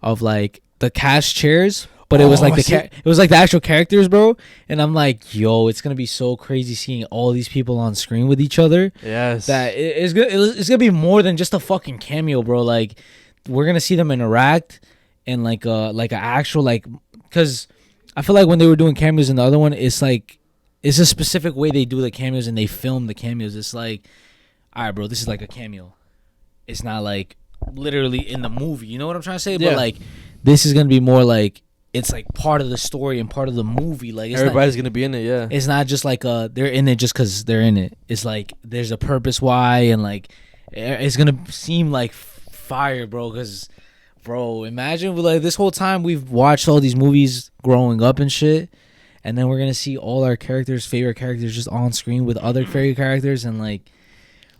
of like the cast chairs, but it was like it was like the actual characters, bro. And I'm like, yo, it's gonna be so crazy seeing all these people on screen with each other. Yes, that it's gonna be more than just a fucking cameo, bro. Like, we're gonna see them interact and like an actual like, because I feel like when they were doing cameos in the other one, it's like it's a specific way they do the cameos and they film the cameos. It's like, all right, bro, this is like a cameo. It's not like literally in the movie. You know what I'm trying to say? Yeah. But like, this is gonna be more like it's like part of the story and part of the movie. Like, it's everybody's gonna be in it. Yeah, it's not just like they're in it just because they're in it. It's like there's a purpose why, and like it's gonna seem like fire, bro. Because, bro, imagine like this whole time we've watched all these movies growing up and shit, and then we're gonna see all our favorite characters just on screen with other favorite characters, and like,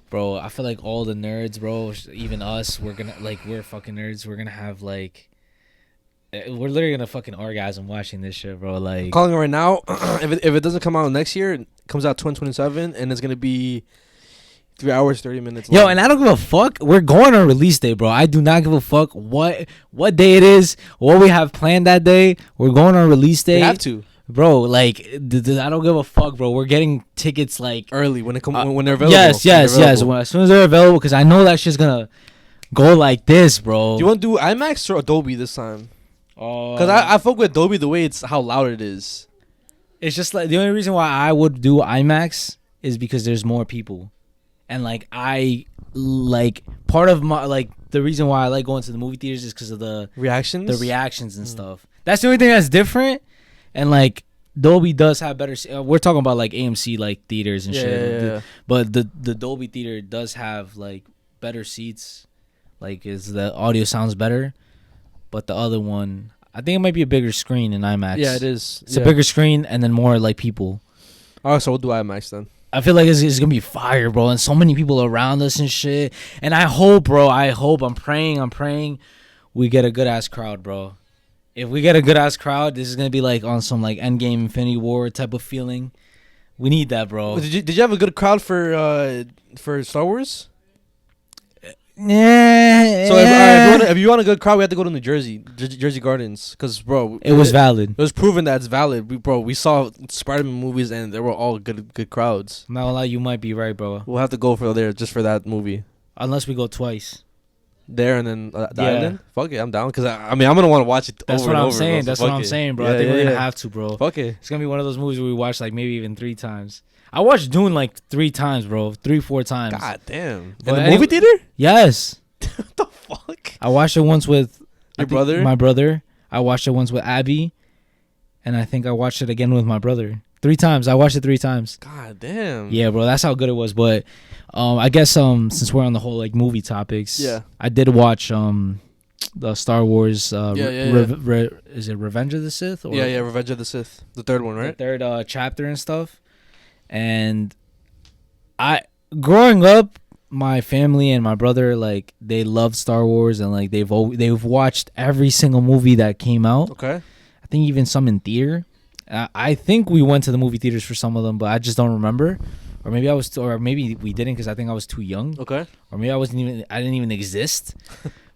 bro, I feel like all the nerds, bro, even us, we're fucking nerds. We're gonna have like, we're literally gonna fucking orgasm watching this shit, bro. Like, I'm calling it right now. if it doesn't come out next year, it comes out 2027, and it's gonna be 3 hours 30 minutes long. Yo, and I don't give a fuck. We're going on release day, bro. I do not give a fuck what day it is, what we have planned that day. We're going on release day. We have to, bro. Like, I don't give a fuck, bro. We're getting tickets like early when they're available. Yes. As soon as they're available, because I know that shit's gonna go like this, bro. Do you want to do IMAX or Adobe this time? Because I fuck with Adobe the way it's how loud it is. It's just like the only reason why I would do IMAX is because there's more people. And like part of my like the reason why I like going to the movie theaters is because of the reactions and stuff. That's the only thing that's different. And like Dolby does have better. We're talking about like AMC like theaters and shit. Yeah. But the Dolby theater does have like better seats. Like, is the audio sounds better. But the other one, I think it might be a bigger screen in IMAX. Yeah, it is. It's a bigger screen and then more like people. All right, so we'll do IMAX then. I feel like it's gonna be fire, bro, and so many people around us and shit. And I hope, bro. I'm praying we get a good ass crowd, bro. If we get a good ass crowd, this is gonna be like on some like Endgame, Infinity War type of feeling. We need that, bro. Did you have a good crowd for Star Wars? Yeah. So if you want a good crowd, we have to go to New Jersey Gardens, because bro, it was valid. It was proven that it's valid. We saw Spider-Man movies and they were all good crowds. I'm not gonna lie, you might be right, bro. We'll have to go for there just for that movie. Unless we go twice. There and then the island. Fuck it, I'm down, because I mean I'm gonna want to watch it. That's over what and I'm over, saying. bro, That's what I'm saying, bro. I think we're gonna have to, bro. Fuck it. It's gonna be one of those movies where we watch like maybe even 3 times. I watched Dune like 3 times, bro. 3-4 times. God damn. In the movie theater? Yes. What the fuck? I watched it once with your brother. My brother. I watched it once with Abby, and I think I watched it again with my brother. 3 times. I watched it 3 times. God damn. Yeah, bro. That's how good it was. But I guess since we're on the whole like movie topics, I did watch the Star Wars. Is it Revenge of the Sith? Or Revenge of the Sith. The third one, right? The third chapter and stuff. And growing up, my family and my brother, like, they loved Star Wars, and like they've watched every single movie that came out. Okay. I think even some in theater. I think we went to the movie theaters for some of them, but I just don't remember. Or maybe maybe we didn't, because I think I was too young. Okay. Or maybe I didn't even exist.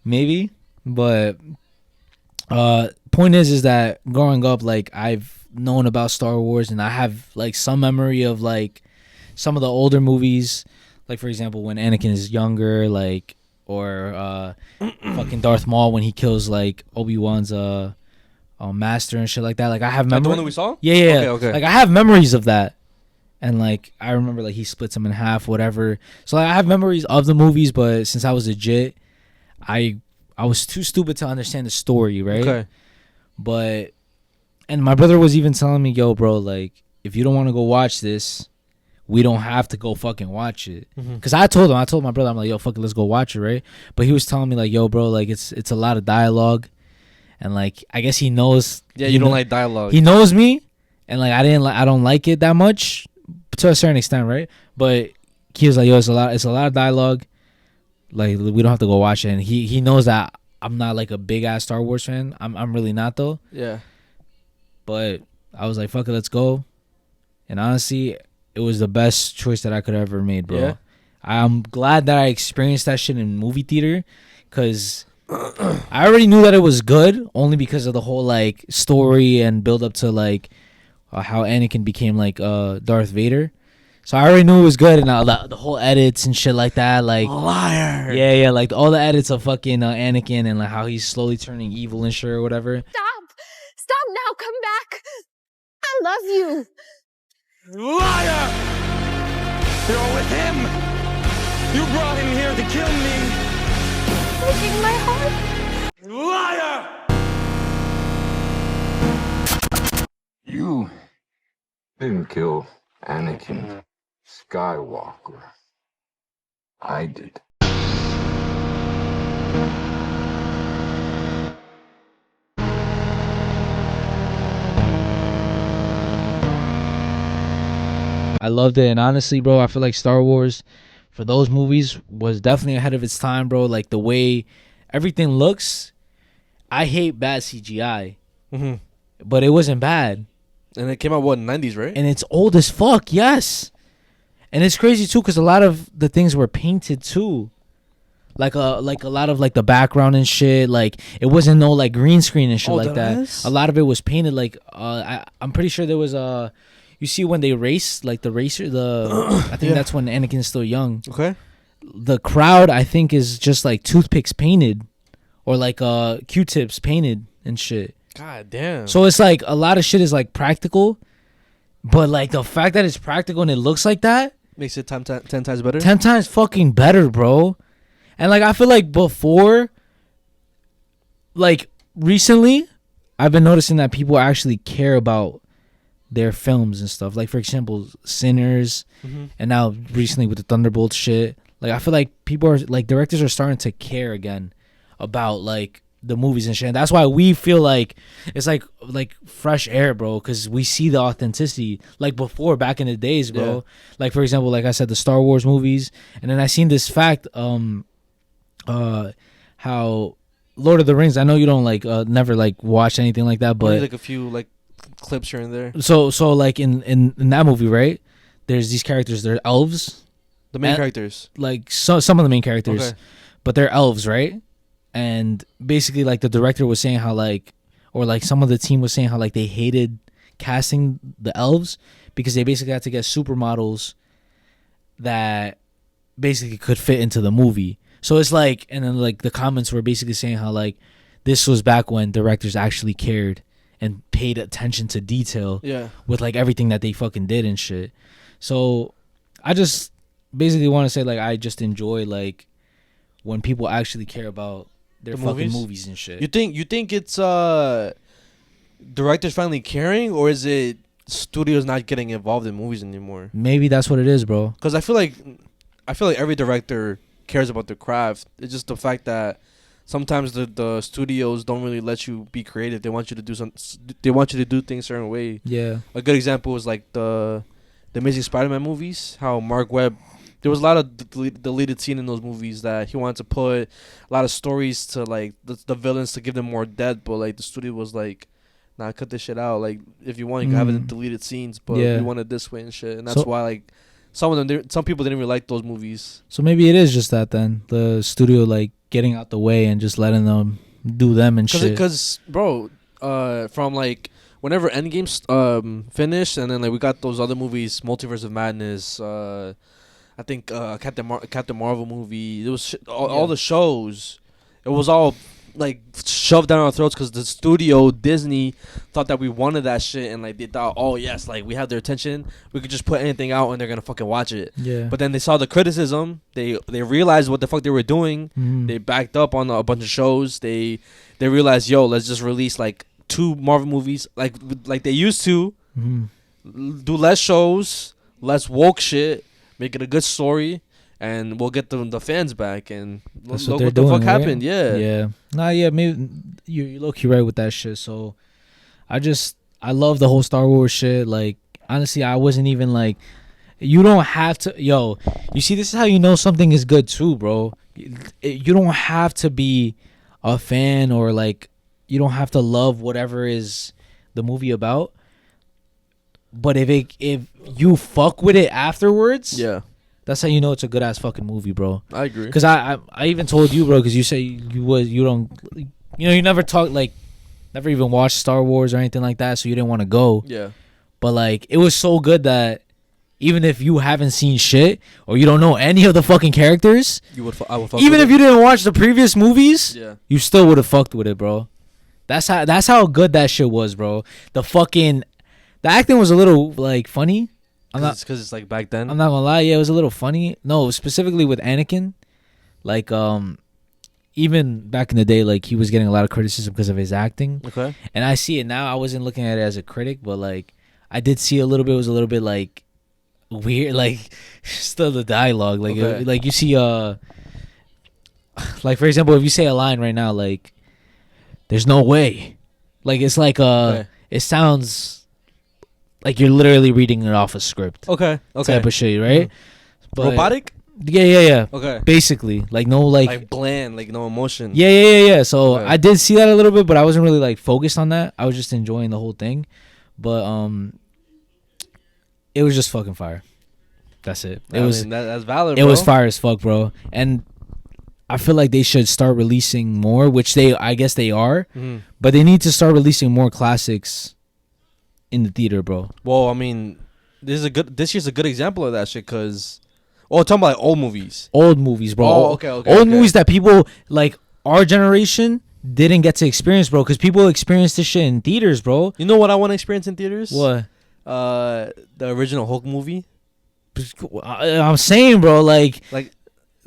Maybe. But point is that growing up, like, I've known about Star Wars, and I have like some memory of like some of the older movies. Like, for example, when Anakin is younger, like, or fucking Darth Maul when he kills like Obi-Wan's master and shit like that. Like, I have memories. The one that we saw? Yeah. Okay. Like, I have memories of that, and like I remember like he splits him in half, whatever. So like, I have memories of the movies, but since I was a jit, I was too stupid to understand the story, right? Okay. But and my brother was even telling me, yo, bro, like, if you don't want to go watch this, we don't have to go fucking watch it. Because I told my brother, I'm like, yo, fuck it, let's go watch it, right? But he was telling me, like, yo, bro, like, it's a lot of dialogue. And, like, I guess he knows. Yeah, you don't like dialogue. He knows me. And, like, I don't like it that much to a certain extent, right? But he was like, yo, it's a lot of dialogue. Like we don't have to go watch it. And he knows that I'm not like a big ass Star Wars fan. I'm really not though. Yeah. But I was like, fuck it, let's go. And honestly, it was the best choice that I could have ever made, bro. Yeah. I'm glad that I experienced that shit in movie theater, because I already knew that it was good only because of the whole like story and build up to like how Anakin became like Darth Vader. So I already knew it was good, and the whole edits and shit like that, like liar. Yeah, like all the edits of fucking Anakin and like how he's slowly turning evil and shit or whatever. Stop now, come back. I love you. Liar! You're with him. You brought him here to kill me. Breaking my heart. Liar! You didn't kill Anakin Skywalker. I did. I loved it, and honestly, bro, I feel like Star Wars, for those movies, was definitely ahead of its time, bro. Like the way everything looks, I hate bad CGI, but it wasn't bad. And it came out in the 90s, right? And it's old as fuck, yes. And it's crazy too, because a lot of the things were painted too, like a lot of like the background and shit. Like it wasn't no like green screen and shit like that. Is? A lot of it was painted. Like I'm pretty sure there was you see when they race, like the racer, I think that's when Anakin's still young. Okay. The crowd, I think, is just like toothpicks painted, or like Q-tips painted and shit. God damn. So it's like a lot of shit is like practical, but like the fact that it's practical and it looks like that makes it 10 times better. 10 times fucking better, bro. And like I feel like before, like recently, I've been noticing that people actually care about their films and stuff. Like for example, Sinners, and now recently with the Thunderbolts shit. Like I feel like people are like directors are starting to care again about like the movies and shit. And that's why we feel like it's like fresh air, bro, because we see the authenticity like before, back in the days, bro. Yeah. Like for example, like I said, the Star Wars movies, and then I seen this fact how Lord of the Rings, I know you don't like never like watch anything like that, but only like a few like clips here and there. So like in that movie, right, there's these characters, they're elves, The main characters, like some of the main characters, okay, but they're elves, right? And basically like the director was saying how like, or like some of the team was saying how like they hated casting the elves because they basically had to get supermodels that basically could fit into the movie. So it's like, and then like the comments were basically saying how like this was back when directors actually cared and paid attention to detail, with like everything that they fucking did and shit. So I just basically want to say like I just enjoy like when people actually care about their fucking movies and shit. You think it's directors finally caring, or is it studios not getting involved in movies anymore? Maybe that's what it is, bro. Because I feel like every director cares about their craft. It's just the fact that sometimes the studios don't really let you be creative. They want you to do They want you to do things a certain way. Yeah. A good example is like the Amazing Spider-Man movies. How Mark Webb, there was a lot of deleted scene in those movies that he wanted to put a lot of stories to like the villains to give them more depth, but like the studio was like, nah, cut this shit out. Like if you want, you can have it in deleted scenes, but we want it this way and shit. And that's why like some people didn't really like those movies. So maybe it is just that then, the studio like getting out the way and just letting them do them and shit. Because bro, from like whenever Endgame finished, and then like we got those other movies, Multiverse of Madness, I think Captain Marvel movie. It was all the shows. It was all like shoved down our throats because the studio Disney thought that we wanted that shit, and like they thought, oh yes, like we have their attention, we could just put anything out and they're gonna fucking watch it. Yeah. But then they saw the criticism. They realized what the fuck they were doing. They backed up on a bunch of shows. They realized, yo, let's just release like 2 Marvel movies like they used to. Do less shows, less woke shit, make it a good story, and we'll get the fans back. And that's look what the fuck right? happened. Yeah. Nah, yeah, maybe you're low-key right with that shit. So I love the whole Star Wars shit. Like honestly, I wasn't even like, You don't have to, yo. You see, this is how you know something is good too, bro. You don't have to be a fan or like you don't have to love whatever is the movie about. But if you fuck with it afterwards, Yeah. that's how you know it's a good ass fucking movie, bro. I agree. Because I even told you, bro, because you say you don't, you never talk like, never even watched Star Wars or anything like that, so you didn't want to go. Yeah. But like, it was so good that even if you haven't seen shit or you don't know any of the fucking characters, I would fuck even with if you didn't watch the previous movies, Yeah. you still would have fucked with it, bro. That's how good that shit was, bro. The acting was a little like funny. Because it's like back then. I'm not gonna lie, yeah, it was a little funny. No, specifically with Anakin, like even back in the day, like he was getting a lot of criticism because of his acting. Okay. And I see it now. I wasn't looking at it as a critic, but like I did see a little bit. It was a little bit like weird, like still the dialogue, like Okay. like you see like for example, if you say a line right now, like there's no way, like it's like Okay. it sounds like you're literally reading it off a script. Okay. Type of shit, right? But, Robotic? Yeah. Okay. Basically, like no, like bland, like no emotion. yeah. So Okay. I did see that a little bit, but I wasn't really like focused on that. I was just enjoying the whole thing, but it was just fucking fire. That's it. That's valid. It bro. was fire as fuck, bro. And I feel like they should start releasing more, which I guess they are, but they need to start releasing more classics in the theater, bro. Well, I mean, this year's a good example of that shit, cause talking about like old movies. Old movies, bro. Oh, okay. Old movies that people like our generation didn't get to experience, bro, because people experienced this shit in theaters, bro. You know what I want to experience in theaters? What? The original Hulk movie. I'm saying, bro, like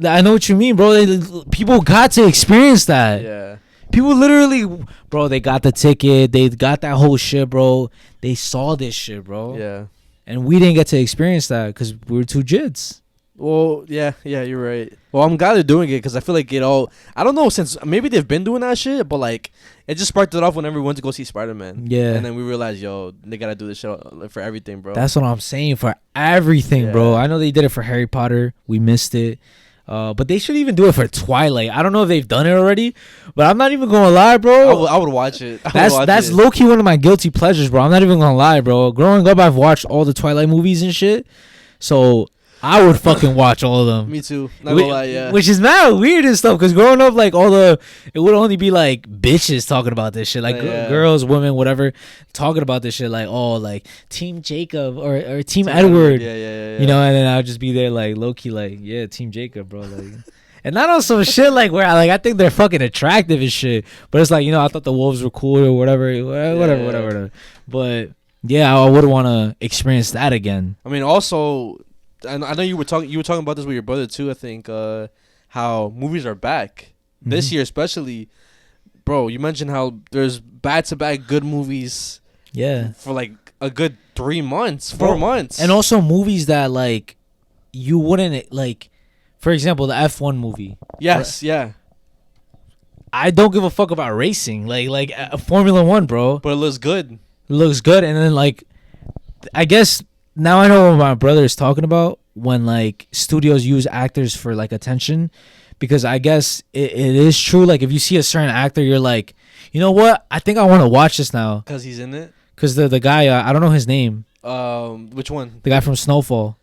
I know what you mean, bro. People got to experience that. Yeah. People literally, bro, they got the ticket. They got that whole shit, bro. They saw this shit, bro. Yeah. And we didn't get to experience that because we were too jids. Well, yeah, you're right. Well, I'm glad they're doing it because I feel like I don't know, since maybe they've been doing that shit, but like it just sparked it off whenever we went to go see Spider-Man. Yeah. And then we realized, they gotta do this shit for everything, bro. That's what I'm saying, for everything, bro. I know they did it for Harry Potter. We missed it. But they should even do it for Twilight. I don't know if they've done it already, but I'm not even gonna lie, bro. I would watch it. That's low key one of my guilty pleasures, bro. I'm not even gonna lie, bro. Growing up, I've watched all the Twilight movies and shit, so I would fucking watch all of them. Me too. Not gonna lie, yeah. Which is mad weird and stuff, because growing up, like it would only be like bitches talking about this shit, like girls, women, whatever, talking about this shit, like like Team Jacob or Team Edward. Yeah. You know, and then I would just be there like low key, like Team Jacob, bro, like. And not on some shit like where I think they're fucking attractive and shit, but it's like, I thought the wolves were cool or whatever. But yeah, I would want to experience that again. I mean, also, I know you were talking about this with your brother too. I think how movies are back this year, especially, bro. You mentioned how there's back-to-back good movies. Yeah, for like a good 3 months, 4 months, and also movies that like you wouldn't like. For example, the F1 movie. Yes, yeah. I don't give a fuck about racing, like Formula 1, bro. But it looks good. It looks good, and then like, I guess now I know what my brother is talking about when like studios use actors for like attention, because I guess it is true. Like if you see a certain actor, you're like, you know what? I think I want to watch this now. Because he's in it. Because the guy, I don't know his name. Which one? The guy from Snowfall.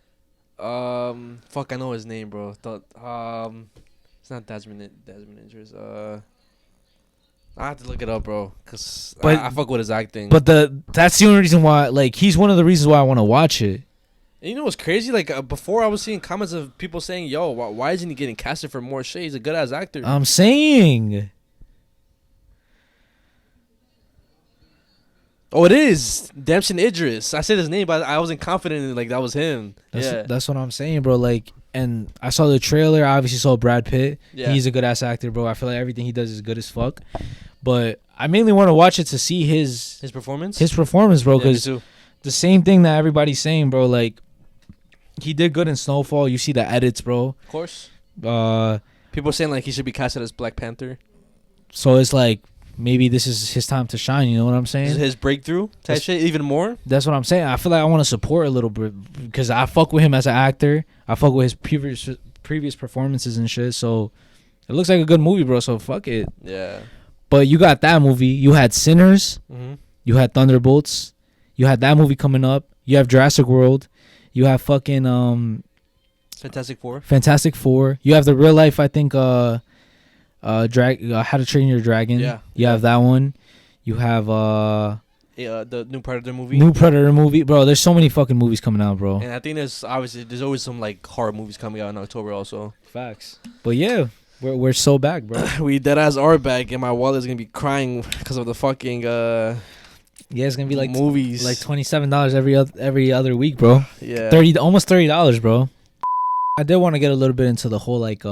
Fuck, I know his name, bro. It's not Desmond Idris. I have to look it up, bro, cause I fuck with his acting. But that's the only reason why, like, he's one of the reasons why I want to watch it. And you know what's crazy? Like before, I was seeing comments of people saying, "Yo, why isn't he getting casted for more shit? He's a good ass actor." I'm saying. Oh, it is Damson Idris. I said his name, but I wasn't confident in like that was him. That's what I'm saying, bro. Like, and I saw the trailer. I obviously saw Brad Pitt. Yeah. He's a good ass actor, bro. I feel like everything he does is good as fuck. But I mainly want to watch it to see his performance. His performance, bro. Because me too. The same thing that everybody's saying, bro. Like, he did good in Snowfall. You see the edits, bro. Of course. People are saying like he should be casted as Black Panther. So it's like, maybe this is his time to shine. You know what I'm saying? This is his breakthrough type shit, even more. That's what I'm saying. I feel like I want to support a little bit because I fuck with him as an actor. I fuck with his previous performances and shit. So it looks like a good movie, bro. So fuck it. Yeah. But you got that movie. You had Sinners. Mm-hmm. You had Thunderbolts. You had that movie coming up. You have Jurassic World. You have fucking Fantastic Four. You have the real life, I think, How to Train Your Dragon. Yeah. You have that one. You have the new Predator movie. Bro, there's so many fucking movies coming out, bro. And I think there's always some like horror movies coming out in October also. Facts. But yeah, we're so back, bro. We deadass are back, and my wallet's gonna be crying because of the fucking yeah, it's gonna be like movies, like $27 every other week, bro. Yeah, almost $30, bro. I did want to get a little bit into the whole like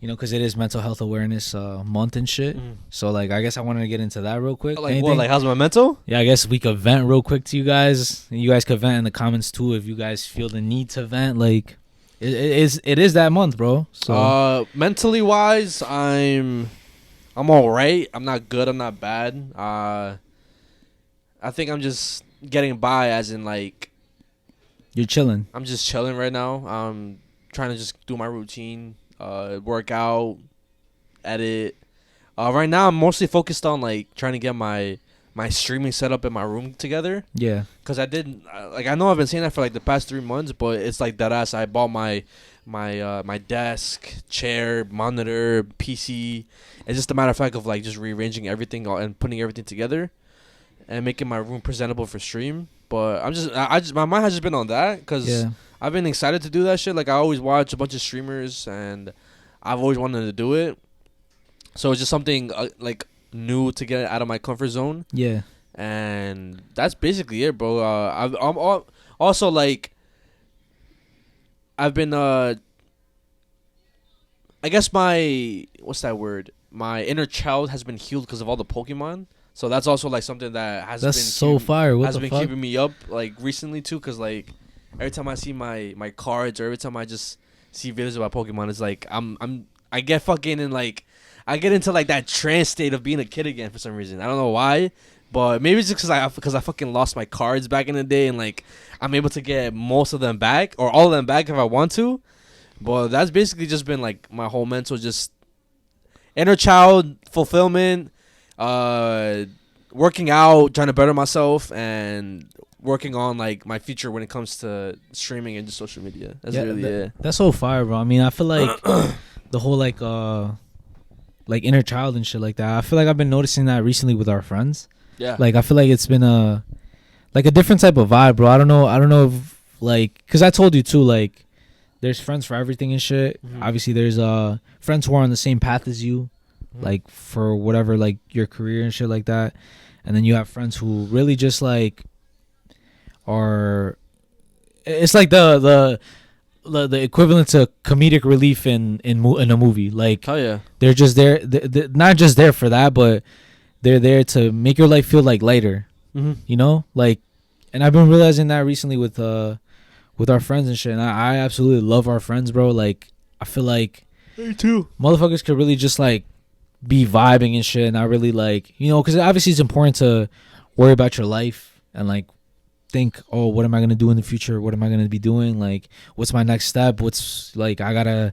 because it is Mental Health Awareness Month and shit. So like, I guess I wanted to get into that real quick. Like anything? What? Like how's my mental? Yeah, I guess we could vent real quick to you guys. And you guys could vent in the comments too if you guys feel the need to vent. Like, it is that month, bro. So mentally wise, I'm all right. I'm not good. I'm not bad. I think I'm just getting by, as in like. You're chilling. I'm just chilling right now. I'm trying to just do my routine, work out, edit. Right now, I'm mostly focused on like trying to get my streaming setup in my room together. Yeah. Cause I didn't I know I've been saying that for like the past 3 months, but it's like that ass. I bought my desk, chair, monitor, PC. It's just a matter of fact of like just rearranging everything and putting everything together, and making my room presentable for stream. But I just my mind has just been on that because I've been excited to do that shit. Like I always watch a bunch of streamers and I've always wanted to do it. So it's just something like new to get out of my comfort zone. Yeah. And that's basically it, bro. I'm also like I've been I guess my my inner child has been healed because of all the Pokemon. So that's also like something that has been keeping me up like recently too, because like every time I see my cards or every time I just see videos about Pokemon, it's like I get fucking in like I get into like that trance state of being a kid again for some reason. I don't know why, but maybe it's just because I fucking lost my cards back in the day, and like I'm able to get most of them back or all of them back if I want to. But that's basically just been like my whole mental just inner child fulfillment. Working out, trying to better myself, and working on like my future when it comes to streaming and just social media. That's really it. That's so fire, bro. I mean, I feel like the whole like inner child and shit like that. I feel like I've been noticing that recently with our friends. Yeah. Like I feel like it's been a different type of vibe, bro. I don't know if like, cause I told you too, like there's friends for everything and shit. Mm-hmm. Obviously there's friends who are on the same path as you. Like for whatever like your career and shit like that, and then you have friends who really just like are, it's like the equivalent to comedic relief in a movie. Like, oh yeah, they're just there, they're not just there for that, but they're there to make your life feel like lighter. You know, like, and I've been realizing that recently with our friends and shit, and I absolutely love our friends, bro. Like I feel like me too, motherfuckers could really just like be vibing and shit, and I really like, you know, because obviously it's important to worry about your life and like think, oh, what am I gonna do in the future? What am I gonna be doing? Like, what's my next step? What's like, I gotta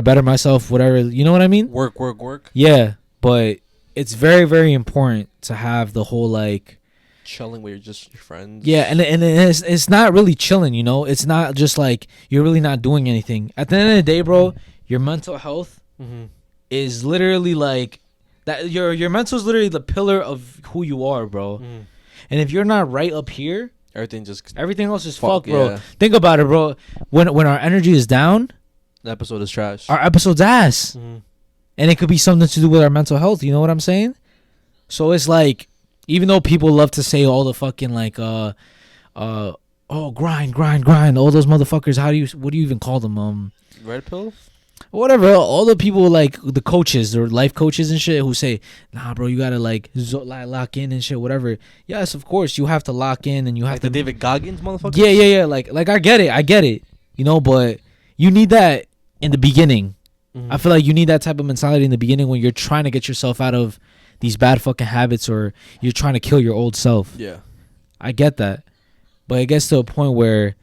better myself. Whatever, you know what I mean? Work. Yeah, but it's very, very important to have the whole like chilling with just your friends. Yeah, and it's not really chilling, you know. It's not just like you're really not doing anything. At the end of the day, bro, your mental health. Is literally like that. Your mental is literally the pillar of who you are, bro. And if you're not right up here, everything else is fucked, bro. Yeah. Think about it, bro. When our energy is down, the episode is trash. Our episode's ass, and it could be something to do with our mental health. You know what I'm saying? So it's like, even though people love to say all the fucking like, grind, all those motherfuckers. What do you even call them? Red pill. Whatever, all the people like the coaches or life coaches and shit who say, nah, bro, you gotta like lock in and shit, whatever. Yes, of course, you have to lock in and you have like to. The David Goggins motherfucker. Yeah. Like I get it, you know, but you need that in the beginning. I feel like you need that type of mentality in the beginning when you're trying to get yourself out of these bad fucking habits or you're trying to kill your old self. Yeah. I get that. But it gets to a point where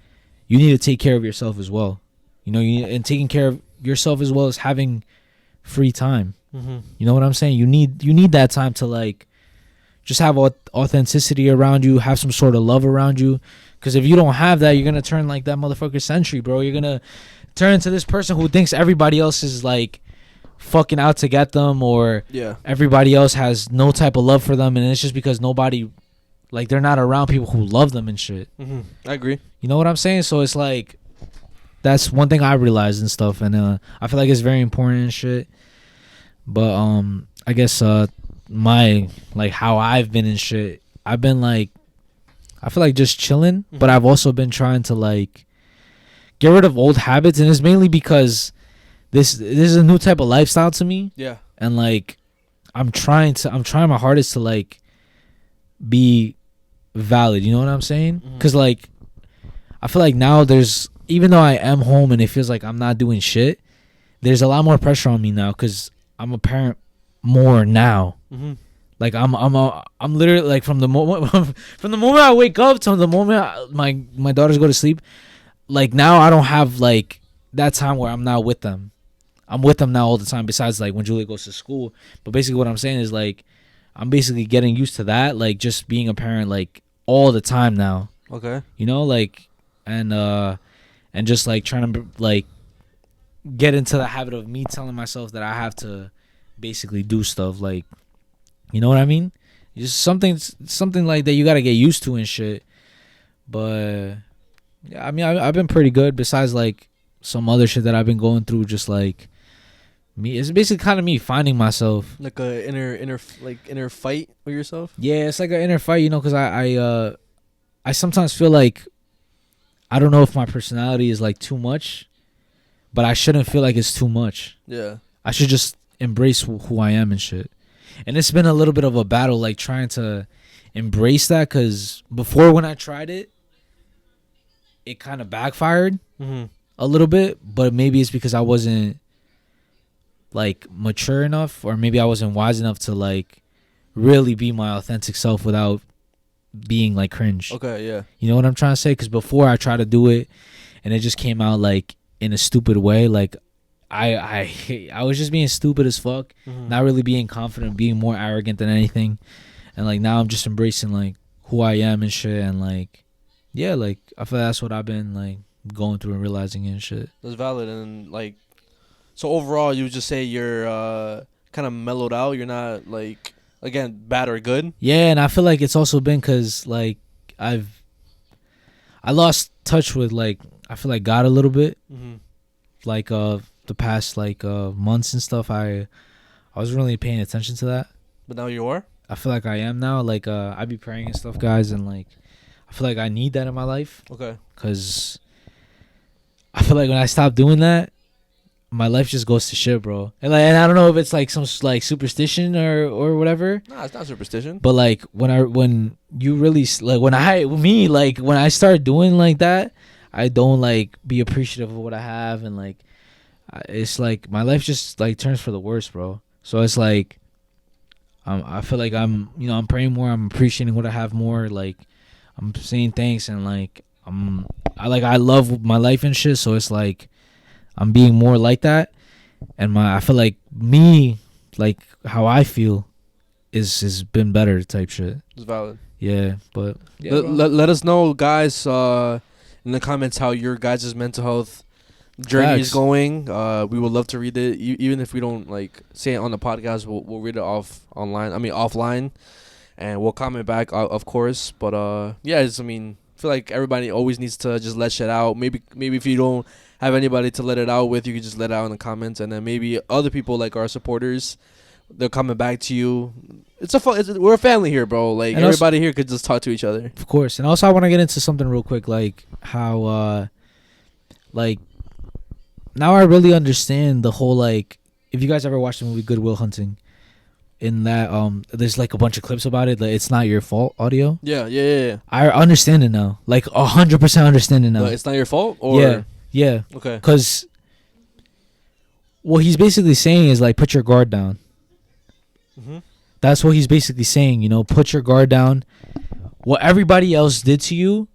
you need to take care of yourself as well. You know, and taking care of yourself as well as having free time. You know what I'm saying? You need that time to like just have authenticity around you, have some sort of love around you. Because if you don't have that, you're going to turn like that motherfucker Sentry, bro. You're going to turn into this person who thinks everybody else is like fucking out to get them, or everybody else has no type of love for them, and it's just because nobody, like, they're not around people who love them and shit. I agree. You know what I'm saying? So it's like, that's one thing I realized and stuff, and I feel like it's very important and shit. But I guess my, like, how I've been and shit, I've been like, I feel like just chilling, but I've also been trying to like get rid of old habits, and it's mainly because this is a new type of lifestyle to me. Yeah. And like I'm trying my hardest to like be valid, you know what I'm saying? Cuz like I feel like now there's, even though I am home and it feels like I'm not doing shit, there's a lot more pressure on me now cuz I'm a parent more now. Like I'm literally like from the moment I wake up to the moment my daughters go to sleep, like now I don't have like that time where I'm not with them. I'm with them now all the time, besides like when Julia goes to school. But basically what I'm saying is like I'm basically getting used to that, like just being a parent like all the time now. Okay. You know, like and just like trying to like get into the habit of me telling myself that I have to basically do stuff, like, you know what I mean? Just something like that you got to get used to and shit. But yeah, I mean, I've been pretty good, besides like some other shit that I've been going through. Just like me, it's basically kind of me finding myself, like a inner fight with yourself. Yeah, it's like an inner fight, you know, because I sometimes feel like I don't know if my personality is like too much, but I shouldn't feel like it's too much. Yeah, I should just embrace who I am and shit. And it's been a little bit of a battle, like trying to embrace that, because before when I tried it, it kind of backfired a little bit. But maybe it's because I wasn't like mature enough, or maybe I wasn't wise enough to like really be my authentic self without being like cringe. Okay, yeah. You know what I'm trying to say? Because before I tried to do it, and it just came out like in a stupid way, like I was just being stupid as fuck, not really being confident, being more arrogant than anything. And like now I'm just embracing like who I am and shit, and like yeah, like I feel that's what I've been like going through and realizing and shit. That's valid. And like, so overall you would just say you're kind of mellowed out, you're not like, again, bad or good? Yeah, and I feel like it's also been because like I lost touch with like, I feel like God a little bit. Like the past like months and stuff, I wasn't really paying attention to that. But now you are? I feel like I am now. Like I be praying and stuff, guys, and like I feel like I need that in my life. Okay. Cause I feel like when I stop doing that, my life just goes to shit, bro. And like, and I don't know if it's like some like superstition or whatever. Nah, it's not superstition. But like when you really like when I start doing like that, I don't like be appreciative of what I have, and like it's like my life just like turns for the worse, bro. So it's like I feel like I'm praying more, I'm appreciating what I have more, like I'm saying thanks, and like I love my life and shit. So it's like I'm being more like that, and I feel like me, like how I feel is been better type shit. It's valid. Yeah, but yeah, let us know, guys, in the comments how your guys' mental health journey is going. We would love to read it, even if we don't like say it on the podcast. We'll read it offline, and we'll comment back, of course. But yeah, I feel like everybody always needs to just let shit out. Maybe if you don't have anybody to let it out with, you can just let it out in the comments, and then maybe other people like our supporters, they're coming back to you. We're a family here, bro. Like, and everybody here could just talk to each other. Of course. And also I want to get into something real quick, like how like now I really understand the whole, like, if you guys ever watched the movie Good Will Hunting, in that there's like a bunch of clips about it, like It's Not Your Fault audio. Yeah. I understand it now. Like 100% understand it now. It's not your fault? Or yeah. Okay. Because what he's basically saying is like, put your guard down. Mm-hmm. That's what he's basically saying. You know, put your guard down. What everybody else did to you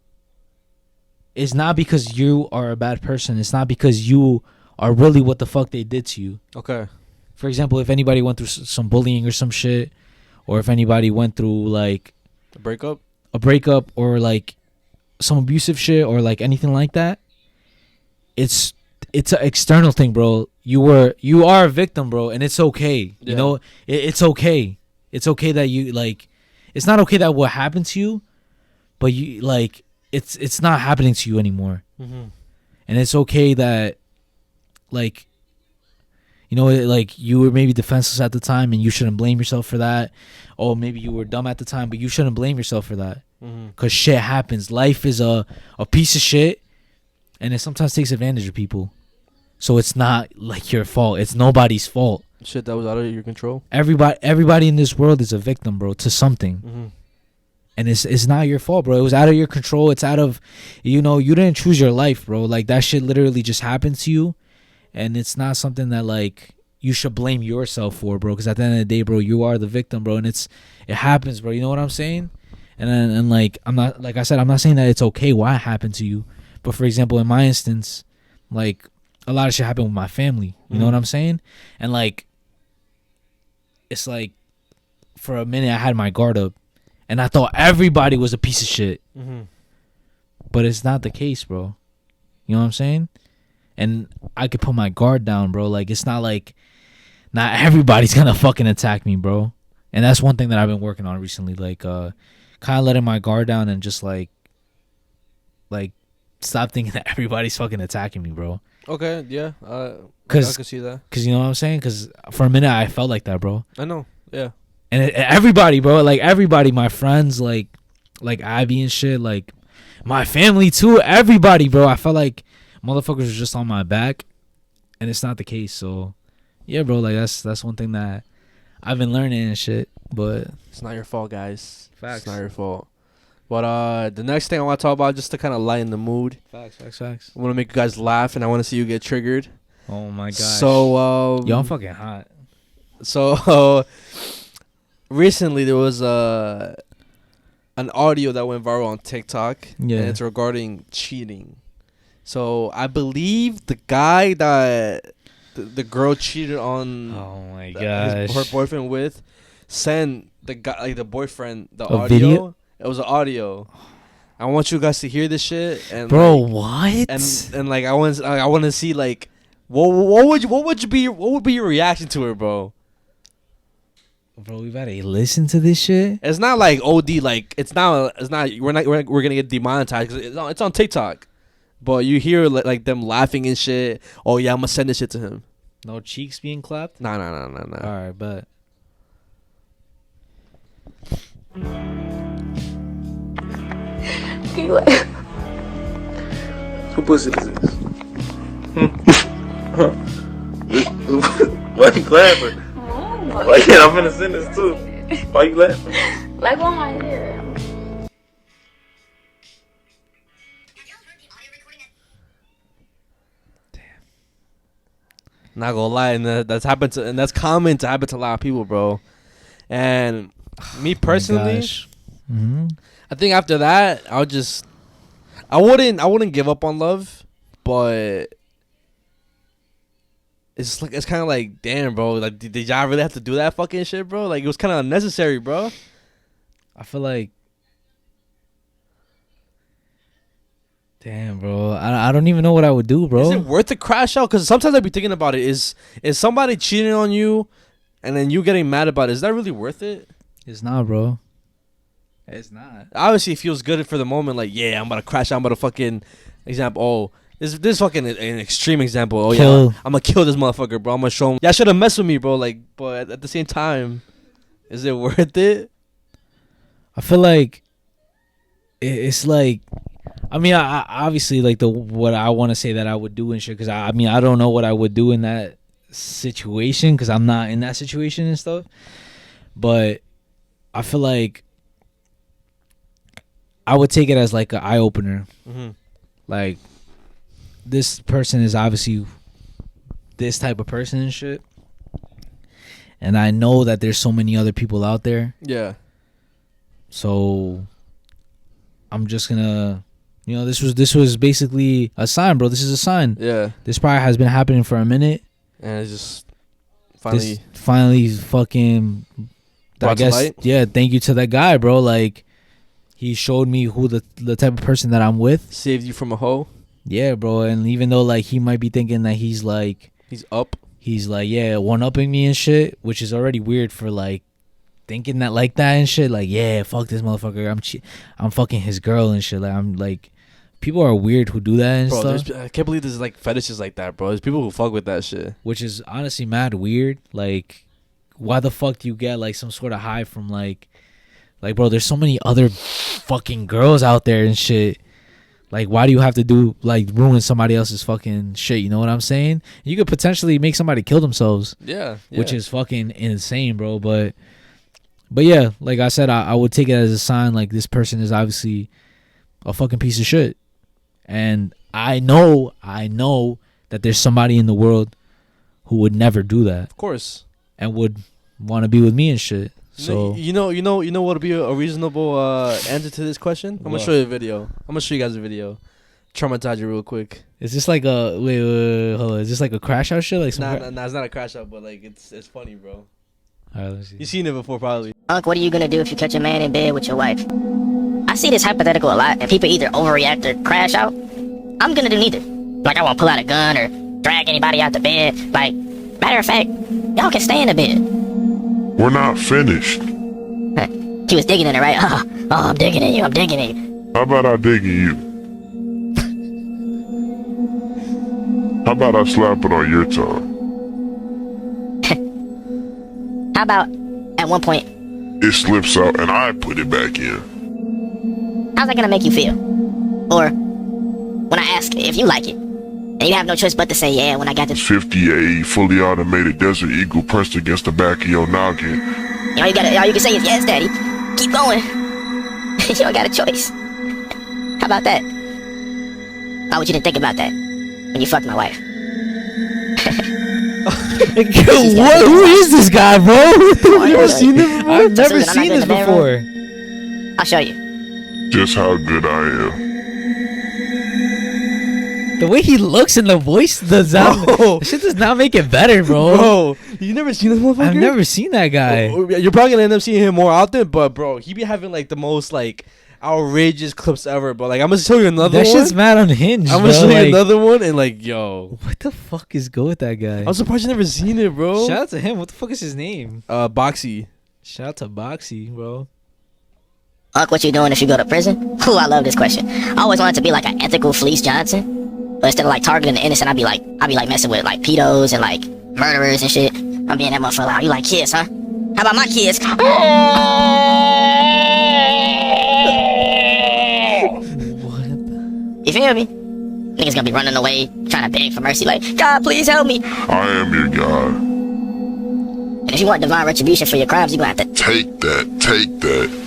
is not because you are a bad person. It's not because you are really what the fuck they did to you. Okay. For example, if anybody went through some bullying or some shit, or if anybody went through like A breakup, or like some abusive shit or like anything like that, it's an external thing, bro. You are a victim, bro, and it's okay. Yeah. You know, it's okay. It's okay that you like. It's not okay that what happened to you, but you like it's not happening to you anymore. Mm-hmm. And it's okay that like, you know, like you were maybe defenseless at the time and you shouldn't blame yourself for that. Or maybe you were dumb at the time, but you shouldn't blame yourself for that. Because shit happens. Life is a piece of shit, and it sometimes takes advantage of people. So it's not like your fault. It's nobody's fault. Shit that was out of your control. Everybody in this world is a victim, bro, to something. Mm-hmm. And it's not your fault, bro. It was out of your control. It's out of, you know, you didn't choose your life, bro. Like, that shit literally just happened to you. And it's not something that, like, you should blame yourself for, bro. Because at the end of the day, bro, you are the victim, bro. And it happens, bro. You know what I'm saying? And like, I'm not, like I said, I'm not saying that it's okay why it happened to you. But for example, in my instance, like, a lot of shit happened with my family. You know what I'm saying? And like, it's like, for a minute, I had my guard up. And I thought everybody was a piece of shit. Mm-hmm. But it's not the case, bro. You know what I'm saying? And I could put my guard down, bro. Like, it's not like, not everybody's gonna fucking attack me, bro. And that's one thing that I've been working on recently. Like, kind of letting my guard down and just like, stop thinking that everybody's fucking attacking me, bro. Okay, yeah. I can see that. Because you know what I'm saying? Because for a minute, I felt like that, bro. I know, yeah. And everybody, bro, like everybody, my friends, like Abby and shit, like my family too, everybody, bro. I felt like motherfuckers were just on my back, and it's not the case. So, yeah, bro, like that's one thing that I've been learning and shit. But it's not your fault, guys. Facts. It's not your fault. But the next thing I want to talk about, just to kind of lighten the mood. Facts. I want to make you guys laugh, and I want to see you get triggered. Oh my gosh. So, yo, I'm fucking hot. So, recently there was an audio that went viral on TikTok. Yeah. And it's regarding cheating. So I believe the guy that the girl cheated on. Oh my gosh. Her boyfriend with sent the guy, like the boyfriend, the audio. Video? It was an audio. I want you guys to hear this shit, and bro, like, what? And like I want to see like what would be your reaction to it, bro? Bro, we better listen to this shit. It's not like OD, like it's not we're gonna get demonetized because it's on TikTok, but you hear like them laughing and shit. Oh yeah, I'm gonna send this shit to him. No cheeks being clapped? Nah. All right, but Who pussy is this? Why you laughing? Why can't I'm finna send this too? Why you laughing? Like on my hair. Not gonna lie, and that's happened to, and that's common to happen to a lot of people, bro. And me personally, I think after that, I wouldn't give up on love, but it's kind of like, damn, bro, like did y'all really have to do that fucking shit, bro? Like it was kind of unnecessary, bro. I feel like, damn, bro, I don't even know what I would do, bro. Is it worth the crash out? Because sometimes I'd be thinking about it. Is somebody cheating on you, and then you getting mad about it? Is that really worth it? It's not, bro. It's not. Obviously, it feels good for the moment. Like, yeah, I'm about to crash out. I'm about to fucking example. Oh, this fucking an extreme example. Oh yeah, I'm gonna kill this motherfucker, bro. I'm gonna show him. Y'all should have messed with me, bro. Like, but at the same time, is it worth it? I feel like it's like, I mean, I obviously like what I want to say that I would do and shit. Because I mean, I don't know what I would do in that situation because I'm not in that situation and stuff. But I feel like I would take it as like an eye opener. Mm-hmm. Like, this person is obviously this type of person and shit. And I know that there's so many other people out there. Yeah. So I'm just gonna, this was basically a sign, bro. This is a sign. Yeah. This probably has been happening for a minute. And it's just finally fucking, I guess, yeah, thank you to that guy, bro. Like, he showed me who the type of person that I'm with. Saved you from a hoe. Yeah, bro. And even though, like, he might be thinking that he's like, he's like, yeah, one-upping me and shit, which is already weird for, like, thinking that like that and shit. Like, yeah, fuck this motherfucker. I'm fucking his girl and shit. Like, I'm like, people are weird who do that and stuff. I can't believe there's, like, fetishes like that, bro. There's people who fuck with that shit. Which is honestly mad weird. Like, why the fuck do you get, like, some sort of high from, like, bro, there's so many other fucking girls out there and shit. Like, why do you have to ruin somebody else's fucking shit? You know what I'm saying? You could potentially make somebody kill themselves. Yeah. Which is fucking insane, bro. But yeah, like I said, I would take it as a sign, like, this person is obviously a fucking piece of shit. And I know that there's somebody in the world who would never do that. Of course. And would want to be with me and shit. So you know what would be a reasonable answer to this question? I'm gonna show you a video. I'm gonna show you guys a video. Traumatize you real quick. Is this like a wait, hold on. Is this like a crash out shit? Like nah, it's not a crash out, but like it's funny, bro. Alright, let's see. You've seen it before, probably. Unc, what are you gonna do if you catch a man in bed with your wife? I see this hypothetical a lot, and people either overreact or crash out. I'm gonna do neither. Like, I won't pull out a gun or drag anybody out the bed. Like, matter of fact, y'all can stay in the bed. We're not finished. He was digging in it, right? Oh, I'm digging in you. I'm digging in you. How about I dig in you? How about I slap it on your tongue? How about, at one point, it slips out and I put it back in? How's that gonna make you feel? Or, when I ask if you like it, and you have no choice but to say yeah when I got this 58 fully automated Desert Eagle pressed against the back of your noggin. All you can say is yes, daddy. Keep going. You don't got a choice. How about that? How would you didn't think about that when you fucked my wife? What? Who is this guy, bro? You ever seen this before? I've never seen this before. I'll show you. Just how good I am. The way he looks and the voice does that shit does not make it better, bro. Bro, you never seen this motherfucker? I've never seen that guy. You're probably gonna end up seeing him more often, but bro, he be having like the most like outrageous clips ever, bro. Like, I'm gonna show you another one. That shit's mad unhinged. I'm gonna show you another one, and like, yo, what the fuck is good with that guy? I'm surprised you never seen it, bro. Shout out to him. What the fuck is his name? Boxy. Shout out to Boxy, bro. Unc, what you doing if you go to prison? Ooh, I love this question. I always wanted to be like an ethical Fleece Johnson. But instead of like targeting the innocent, I'd be like messing with like pedos and like murderers and shit. I'm being that motherfucker like, you like kids, huh? How about my kids? What? You feel me? Niggas gonna be running away, trying to beg for mercy like, God, please help me. I am your God. And if you want divine retribution for your crimes, you gonna have to take that.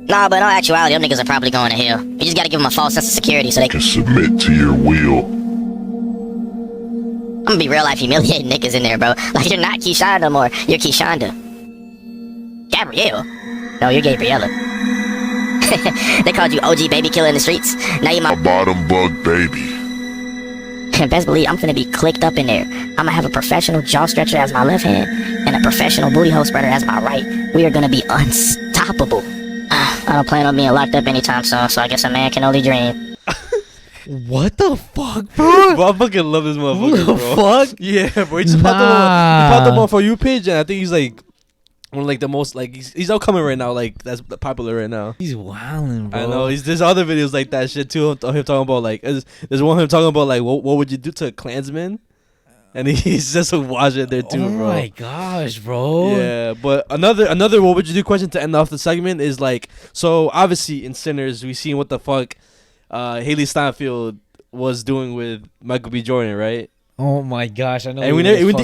Nah, but in all actuality, them niggas are probably going to hell. You just gotta give them a false sense of security so they can submit to your will. I'm gonna be real life humiliating niggas in there, bro. Like, you're not Keyshawn no more. You're Keyshonda. Gabrielle? No, you're Gabriella. They called you OG baby killer in the streets. Now you're my bottom bug baby. Best believe I'm finna be clicked up in there. I'm gonna have a professional jaw stretcher as my left hand and a professional booty hole spreader as my right. We are gonna be unstoppable. I don't plan on being locked up anytime soon, so I guess a man can only dream. What the fuck, bro? Bro, I fucking love this motherfucker, What the bro. fuck? Yeah, bro. He just popped up on For You page, and I think he's like one of like the most like he's upcoming right now. Like, that's popular right now. He's wilding, bro. I know. There's other videos like that shit too. Of him talking about like there's one of him talking about like what would you do to a Klansman? And he's just watching it there too, bro. Oh my gosh, bro. Yeah, but another what would you do question to end off the segment is like, so obviously in Sinners we seen what the fuck Haley Steinfeld was doing with Michael B. Jordan, right? Oh my gosh, I know. And we didn't even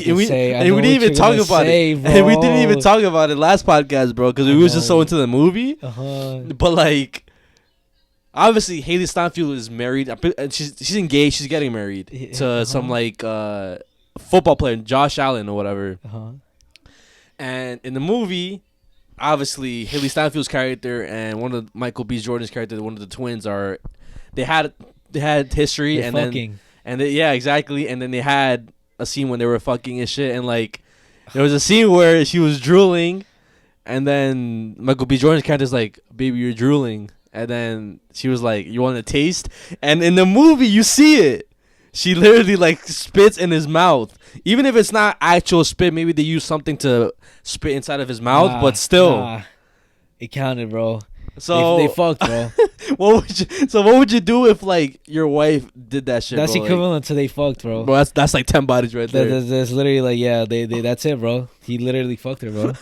talk about it. And we didn't even talk about it last podcast, bro, because we was just so into the movie. But like, obviously Haley Steinfeld is married. She's engaged. She's getting married to some like football player, Josh Allen or whatever. Uh-huh. And in the movie, obviously Haley Steinfeld's character and one of Michael B. Jordan's character, one of the twins, they had history. They're and fucking. Yeah, exactly. And then they had a scene when they were fucking and shit, and like there was a scene where she was drooling, and then Michael B. Jordan's character's like, "Baby, you're drooling," and then she was like, "You want to taste?" And in the movie, you see it. She literally like spits in his mouth. Even if it's not actual spit, maybe they use something to spit inside of his mouth, but still. It counted, bro. So they fucked, bro. What would you do if like your wife did that shit? That's bro? equivalent to they fucked, bro. Bro, that's like 10 bodies right there. That's literally like, yeah, they that's it, bro. He literally fucked her, bro.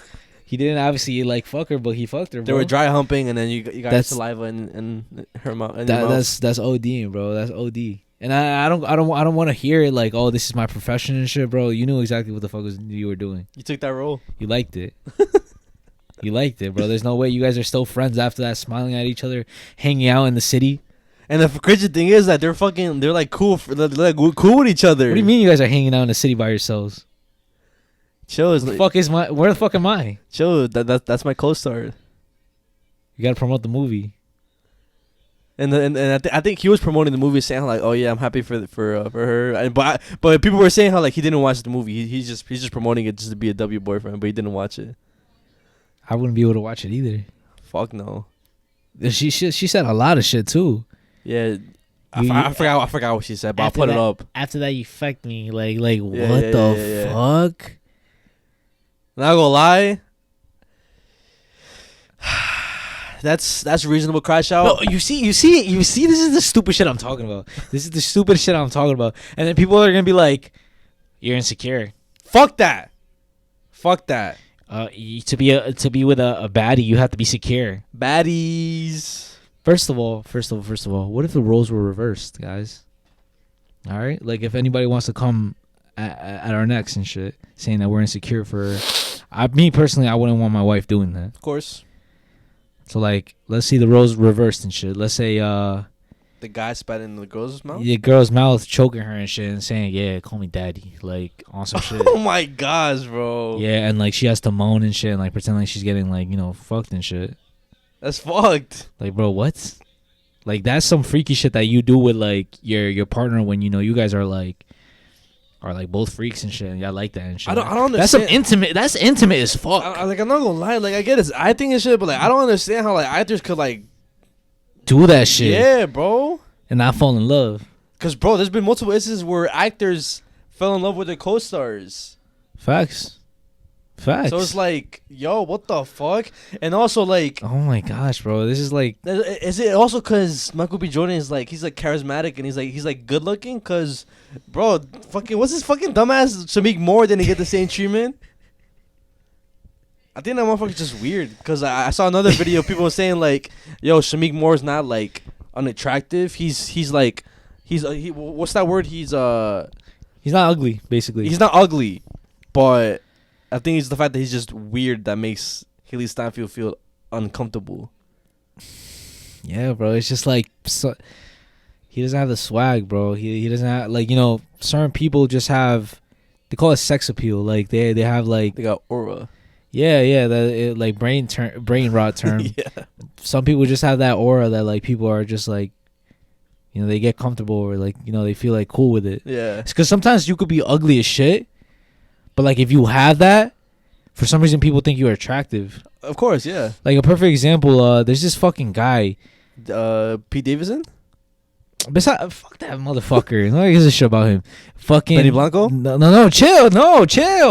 He didn't obviously like fuck her, but he fucked her, bro. They were dry humping, and then you got saliva in her mouth. That's ODing, bro. That's OD. And I don't want to hear it like, oh, this is my profession and shit, bro. You knew exactly what the fuck you were doing. You took that role. You liked it. You liked it, bro. There's no way you guys are still friends after that, smiling at each other, hanging out in the city. And the crazy thing is that they're like cool. They're like cool with each other. What do you mean you guys are hanging out in the city by yourselves? Chill. Where the fuck am I? Chill. That's my co-star. You gotta promote the movie. And I think he was promoting the movie, saying like, "Oh yeah, I'm happy for her." But people were saying how like he didn't watch the movie. He's just promoting it just to be a W boyfriend, but he didn't watch it. I wouldn't be able to watch it either. Fuck no. She said a lot of shit too. Yeah, I forgot what she said, but I'll put it up. After that, you fucked me. Like what the fuck? Not gonna lie. That's reasonable crash out. No, you see. This is the stupid shit I'm talking about. This is the stupid shit I'm talking about. And then people are gonna be like, "You're insecure." Fuck that. To be with a baddie, you have to be secure. Baddies. First of all, what if the roles were reversed, guys? All right, like if anybody wants to come at our necks and shit, saying that we're insecure for, me personally, I wouldn't want my wife doing that. Of course. So like, let's see the roles reversed and shit. Let's say the guy spat in the girl's mouth. The girl's mouth, choking her and shit, and saying, "Yeah, call me daddy," like on some shit. Oh my gosh, bro. Yeah, and like she has to moan and shit, and like pretend like she's getting like fucked and shit. That's fucked. Like, bro, what? Like that's some freaky shit that you do with like your partner when you guys are like both freaks and shit, and y'all like that and shit. I don't understand. That's some intimate. That's intimate as fuck. I'm not gonna lie. Like I get it. I think it's shit, but like I don't understand how like actors could like do that shit. Yeah, bro. And not fall in love. Cause bro, there's been multiple instances where actors fell in love with their co-stars. Facts. So it's like, yo, what the fuck? And also like, oh my gosh, bro, this is like, is it also cause Michael B. Jordan is like, he's like charismatic and he's like good looking? Cause, bro, fucking what's this fucking dumbass Shamik Moore didn't get the same treatment? I think that motherfucker's just weird. Cause I saw another video of people saying like, yo, Shamik Moore's not like unattractive. He's what's that word? He's not ugly, basically. He's not ugly, but I think it's the fact that he's just weird that makes Haley Steinfeld feel uncomfortable. Yeah, bro. It's just like he doesn't have the swag, bro. He doesn't have like certain people just have, they call it sex appeal. Like they have like, they got aura. Yeah, like brain rot term. Yeah. Some people just have that aura that like people are just like, they get comfortable or like they feel like cool with it. Yeah. It's because sometimes you could be ugly as shit. But like if you have that, for some reason people think you're attractive. Of course, yeah. Like a perfect example, there's this fucking guy, Pete Davidson. Besides, fuck that motherfucker. Nobody gives a shit about him. Fucking Benny Blanco. No, chill.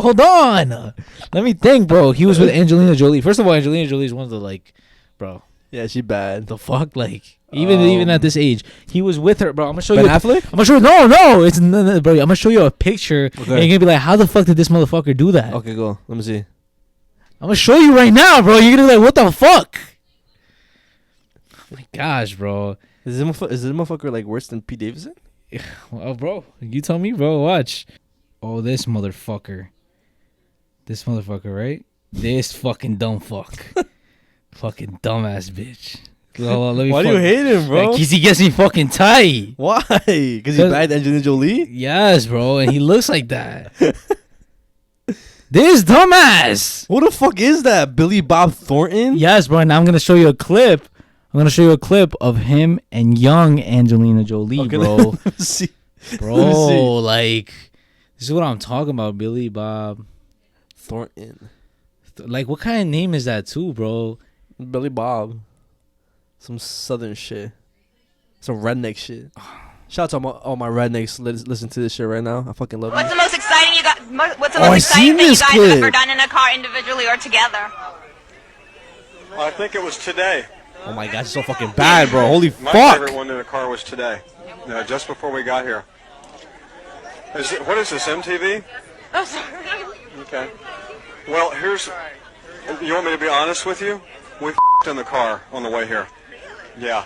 Hold on. Let me think, bro. He was with Angelina Jolie. First of all, Angelina Jolie is one of the like, bro. Yeah, she bad. The fuck, like even at this age, he was with her, bro. I'm gonna show you. Ben Affleck? I'm gonna show you. No, it's bro. I'm gonna show you a picture, and you're gonna be like, how the fuck did this motherfucker do that? Okay, go. Let me see. I'm gonna show you right now, bro. You're gonna be like, what the fuck? Oh my gosh, bro. Is this motherfucker like worse than Pete Davidson? Well, bro, you tell me, bro. Watch. Oh, this motherfucker, right? This fucking dumb fuck. Fucking dumbass bitch. Why do you hate him, bro? Because he gets me fucking tight. Why? Because he bagged Angelina Jolie? Yes, bro, and he looks like that. This dumbass. Who the fuck is that? Billy Bob Thornton? Yes, bro, and I'm going to show you a clip. I'm going to show you a clip of him and young Angelina Jolie, bro. Let me see. Bro, like, this is what I'm talking about, Billy Bob Thornton. Like, what kind of name is that, too, bro? Billy Bob. Some southern shit. Some redneck shit. Shout out to all my rednecks listen to this shit right now. I fucking love What's you. the most exciting What's the most exciting thing you guys have ever done in a car individually or together? I think it was today. Oh my gosh, it's so fucking bad, bro. Holy My fuck. favorite one in the car was today. Just before we got here. What is this, MTV? Oh, sorry. Okay. Well, you want me to be honest with you? We f***ed in the car on the way here. Yeah.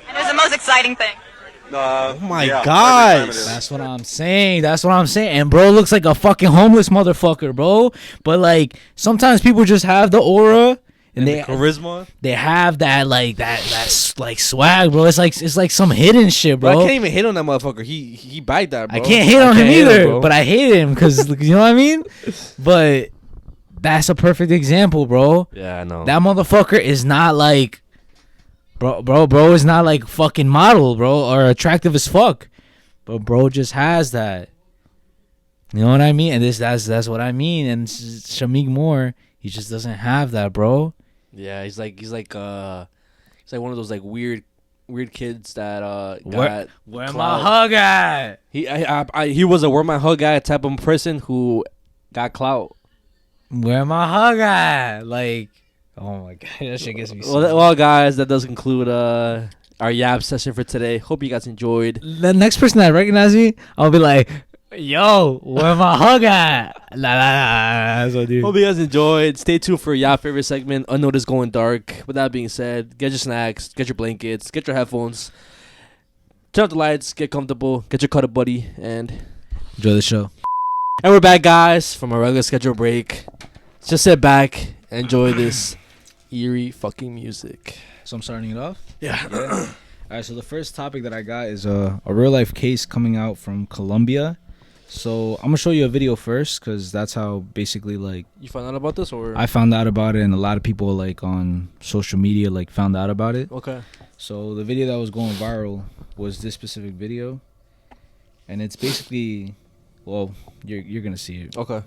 And it was the most exciting thing. Oh my God. That's what I'm saying. And bro looks like a fucking homeless motherfucker, bro. But like sometimes people just have the aura and the charisma. They have that like like swag, bro. It's like some hidden shit, bro. I can't even hit on that motherfucker. He bagged that, bro. I can't hit on him either, but I hate him because you know what I mean? But that's a perfect example, bro. Yeah, I know. That motherfucker is not like Bro is not like fucking model, bro, or attractive as fuck. But bro just has that. You know what I mean? And that's what I mean. And Shamik Moore, he just doesn't have that, bro. Yeah, he's like one of those like weird kids that got where clout. my hug at? He was a where my hug at type of person who got clout. Where my hug at? Like, oh my god, that shit gets me so well, guys, that does conclude our yap session for today. Hope you guys enjoyed. The next person that recognizes me, I'll be like, yo, where my hug at? That's what I do. Hope you guys enjoyed. Stay tuned for your favorite segment, Unnoticed Going Dark. With that being said, get your snacks, get your blankets, get your headphones, turn off the lights, get comfortable, get your cuddle buddy, and enjoy the show. And we're back, guys, from our regular schedule break. Just sit back and enjoy this eerie fucking music. So I'm starting it off? Yeah. All right, so the first topic that I got is a real life case coming out from Colombia. So I'm going to show you a video first because that's how basically like... You found out about this or? I found out about it and a lot of people like on social media like found out about it. Okay. So the video that was going viral was this specific video. And it's basically... Well, you're going to see it. Okay.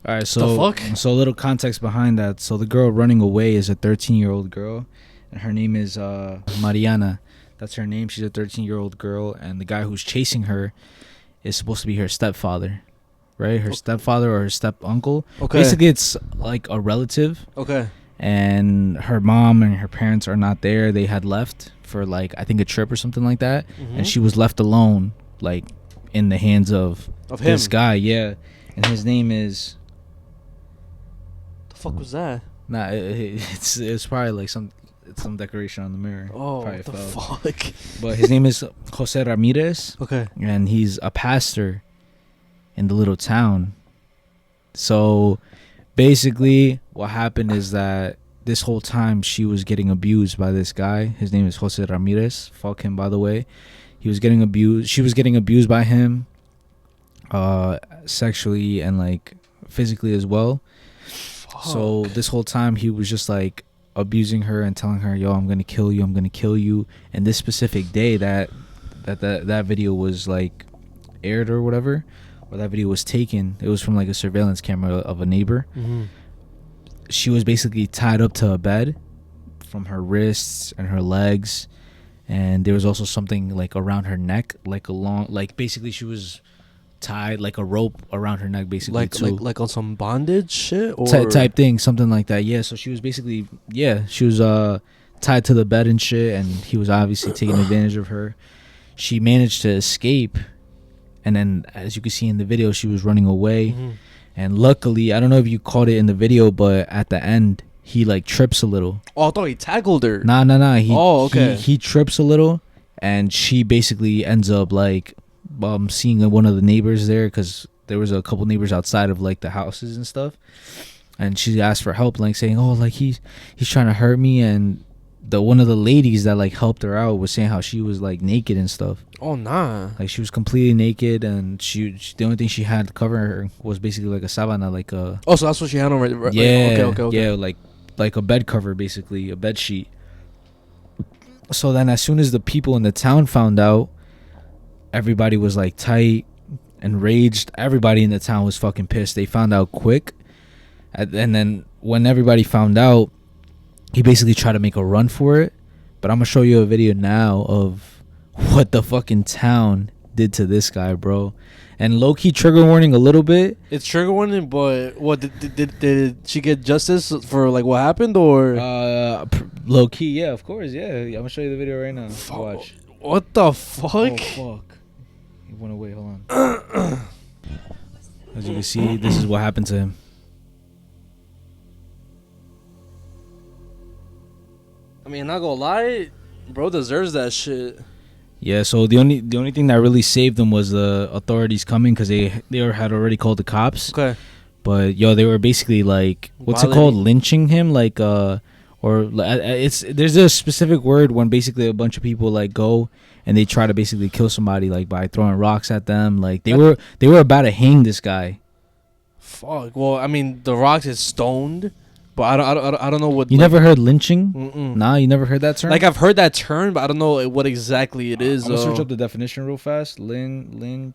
All right, so a little context behind that. So the girl running away is a 13-year-old girl, and her name is Mariana. That's her name. She's a 13-year-old girl, and the guy who's chasing her is supposed to be her stepfather, right? Her stepfather or her step-uncle. Okay. Basically, it's like a relative. Okay. And her mom and her parents are not there. They had left for, like, I think a trip or something like that. Mm-hmm. And she was left alone, like, in the hands of this him. guy. Yeah. And his name is... The fuck was that? Nah, it's probably like some decoration on the mirror. Oh, probably what the fell. fuck? But his name is Jose Ramirez. Okay. And he's a pastor in the little town. So basically what happened is that this whole time she was getting abused by this guy. His name is Jose Ramirez. Fuck him, by the way. He was getting abused. She was getting abused by him sexually and like physically as well. So this whole time he was just like abusing her and telling her, yo, I'm gonna kill you. And this specific day that video was like aired or whatever, or that video was taken, it was from like a surveillance camera of a neighbor. Mm-hmm. She was basically tied up to a bed from her wrists and her legs, and there was also something like around her neck, like a long, like basically she was tied like a rope around her neck, basically, like on some bondage shit or type thing, something like that. Yeah, so she was basically she was tied to the bed and shit, and he was obviously taking advantage of her. she managed to escape, and then as you can see in the video, she was running away. And luckily, I don't know if you caught it in the video, but at the end he like trips a little. Oh, I thought he tackled her. Nah. He trips a little, and she basically ends up like seeing one of the neighbors there, because there was a couple neighbors outside of like the houses and stuff, and she asked for help, like saying, oh, like he's trying to hurt me. And one of the ladies that like helped her out was saying how she was like naked and stuff. Oh nah. Like she was completely naked, and she the only thing she had to cover her was basically like a sabana, like a. Oh, so that's what she had on. Right? Yeah. Okay. Yeah, like a bed cover, basically a bed sheet. So then, as soon as the people in the town found out, everybody was like tight, enraged. Everybody in the town was fucking pissed. They found out quick, and then when everybody found out, he basically tried to make a run for it. But I'm gonna show you a video now of what the fucking town did to this guy, bro. And low-key trigger warning a little bit. It's trigger warning, but what did she get justice for like what happened, or low-key? Yeah, of course. Yeah, I'm gonna show you the video right now. Watch. What the fuck? Oh, fuck. You wanna wait? Hold on. As you can see, this is what happened to him. I mean, not gonna lie, bro deserves that shit. Yeah, so the only thing that really saved them was the authorities coming, because they had already called the cops. Okay. But they were basically like, what's it called, lynching him, like or there's a specific word when basically a bunch of people like go and they try to basically kill somebody, like by throwing rocks at them. Like they were about to hang this guy. Fuck. Well, I mean, the rocks is stoned. But I don't know what. You never heard lynching? Mm-mm. Nah, you never heard that term? Like, I've heard that term, but I don't know what exactly it is. I'm gonna search up the definition real fast. Lynching.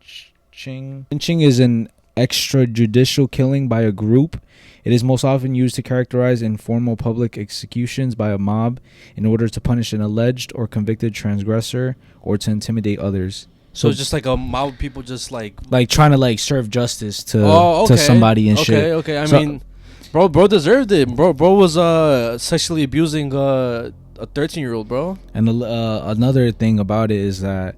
Lynching is an extrajudicial killing by a group. It is most often used to characterize informal public executions by a mob in order to punish an alleged or convicted transgressor or to intimidate others. So it's just like a mob of people just like trying to like serve justice to somebody and shit. Okay. I mean, Bro deserved it. Bro was sexually abusing a 13-year-old, bro. And another thing about it is that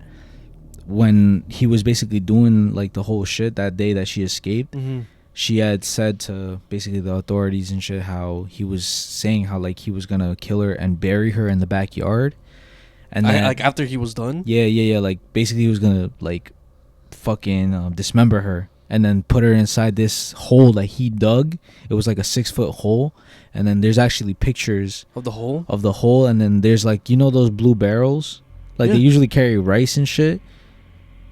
when he was basically doing like the whole shit that day that she escaped, she had said to basically the authorities and shit how he was saying how like he was gonna kill her and bury her in the backyard. And then, like after he was done? Yeah. Like basically he was gonna like fucking dismember her. And then put her inside this hole that he dug. It was like a 6-foot hole. And then there's actually pictures of the hole. And then there's like, you know those blue barrels? Like they usually carry rice and shit.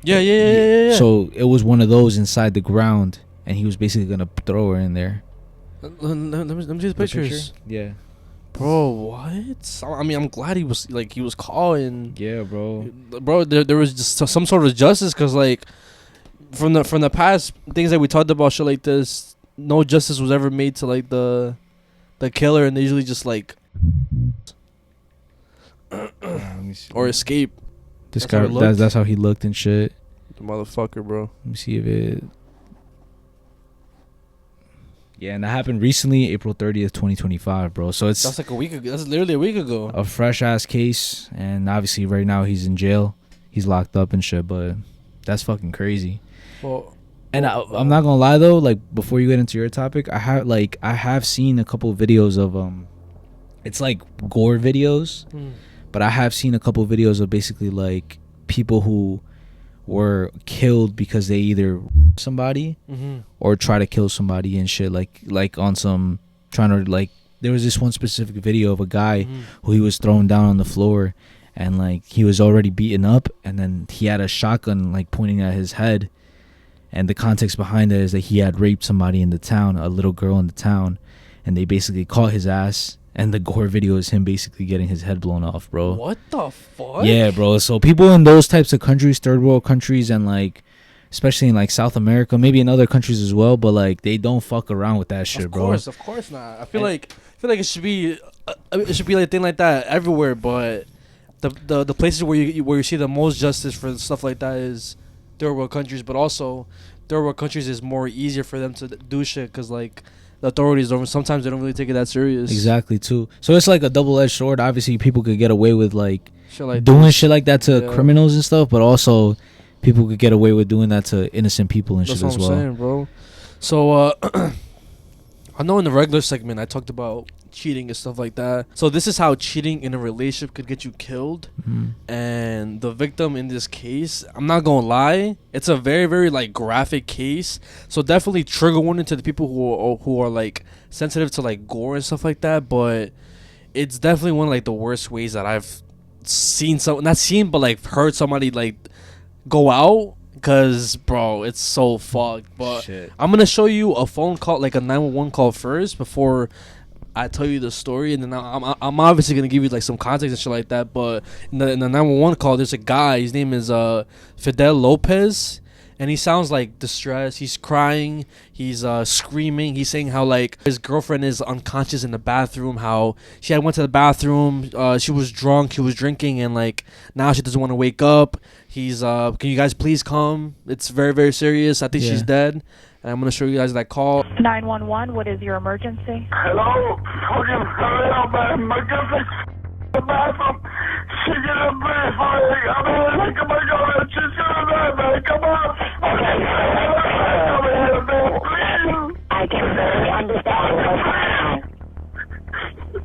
Yeah. So it was one of those inside the ground. And he was basically going to throw her in there. Let me see the pictures. Yeah. Bro, what? I mean, I'm glad he was caught. And yeah, bro. Bro, there was just some sort of justice, because like, from the past things that we talked about, shit like this, no justice was ever made to like the killer, and they usually just like or escape. This guy, that's how he looked and shit. The motherfucker, bro. Let me see if it. Yeah, and that happened recently, April 30th, 2025, bro. So that's like a week ago. That's literally a week ago. A fresh ass case, and obviously right now he's in jail. He's locked up and shit, but that's fucking crazy. Well, and I'm not gonna lie though, like before you get into your topic, I have seen a couple of videos of it's like gore videos, but I have seen a couple of videos of basically like people who were killed because they either somebody or try to kill somebody and shit, like on some trying to like. There was this one specific video of a guy who he was thrown down on the floor, and like he was already beaten up, and then he had a shotgun like pointing at his head. And the context behind it is that he had raped somebody in the town, a little girl in the town, and they basically caught his ass. And the gore video is him basically getting his head blown off, bro. What the fuck? Yeah, bro. So people in those types of countries, third world countries, and like, especially in like South America, maybe in other countries as well, but like they don't fuck around with that shit, bro. Of course not. I feel like it should be like a thing like that everywhere, but the places where you see the most justice for stuff like that is third world countries, but also third world countries is more easier for them to do shit, because like the authorities don't. Sometimes they don't really take it that serious. Exactly too. So it's like a double-edged sword. Obviously, people could get away with like Shit like doing this. shit like that to criminals and stuff, but also people could get away with doing that to innocent people and That's shit what as I'm well. saying, bro. So I know in the regular segment I talked about cheating and stuff like that. So this is how cheating in a relationship could get you killed. And the victim in this case, I'm not gonna lie, it's a very, very like graphic case. So definitely trigger warning to the people who are like sensitive to like gore and stuff like that. But it's definitely one of like the worst ways that I've seen but like heard somebody like go out. Cause bro, it's so fucked. But Shit. I'm gonna show you a phone call, like a 911 call first, before I tell you the story, and then I'm obviously gonna give you like some context and shit like that. But in the 911 call, there's a guy. His name is Fidel Lopez, and he sounds like distressed. He's crying. He's screaming. He's saying how like his girlfriend is unconscious in the bathroom. How she had went to the bathroom. She was drunk. She was drinking, and like now she doesn't want to wake up. He's can you guys please come? It's very, very serious. I think she's dead. And I'm gonna show you guys that call. 911. What is your emergency? Hello? Fucking hurry up, man. My girlfriend's in the bathroom. She gonna breathe for me. I'm here. Like, oh my God, she's gonna die, man. Come on. Okay. Come here, man. Please. I can barely understand what's going on.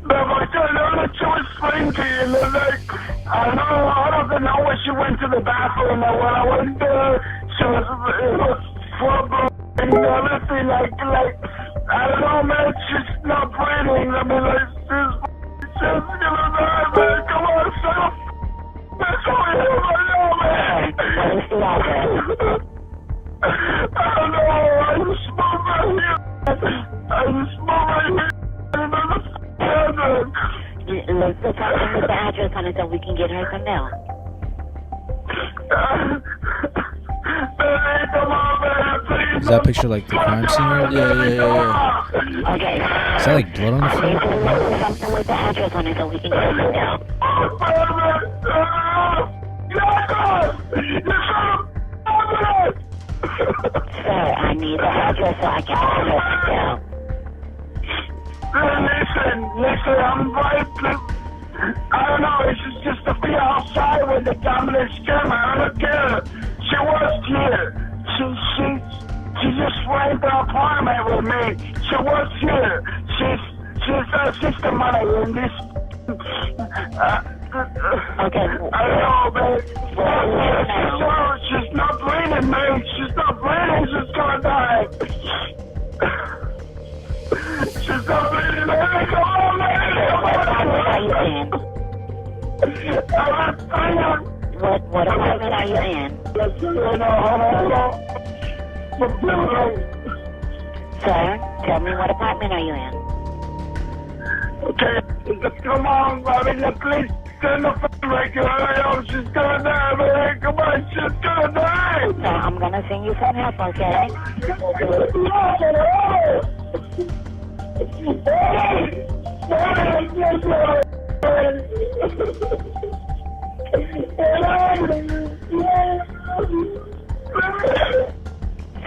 No, my God, I know she was explain to you. Like, I don't know when she went to the bathroom. And when I went there, it was full and everything, like, I don't know, man, she's not breathing. I mean, like, she's gonna die, man. Come on, son. That's what we have right now, man. I don't know, I just smoke right here. Let's look up with the address on it so we can get her some milk. Is that picture like the crime scene? Yeah. Okay. Is that like blood on the floor? Something with the address on it so we can get some milk. Sir, I need the address so I can put it down. Listen, I'm right. I don't know, it's just to be outside with the dominant scammer. I don't care. She was here. She just went to the apartment with me. She was here. She's assistant manager in this. Okay. I don't know, man. She's not breathing, man. She's not breathing. She's gonna die. She's not breathing, man. Come on, man. What apartment are you in? Sir, tell me what apartment are you in? Okay, come on, Robin, please send the phone right. She's gonna die, man. Come on, she's gonna die. So I'm gonna send you some help, okay?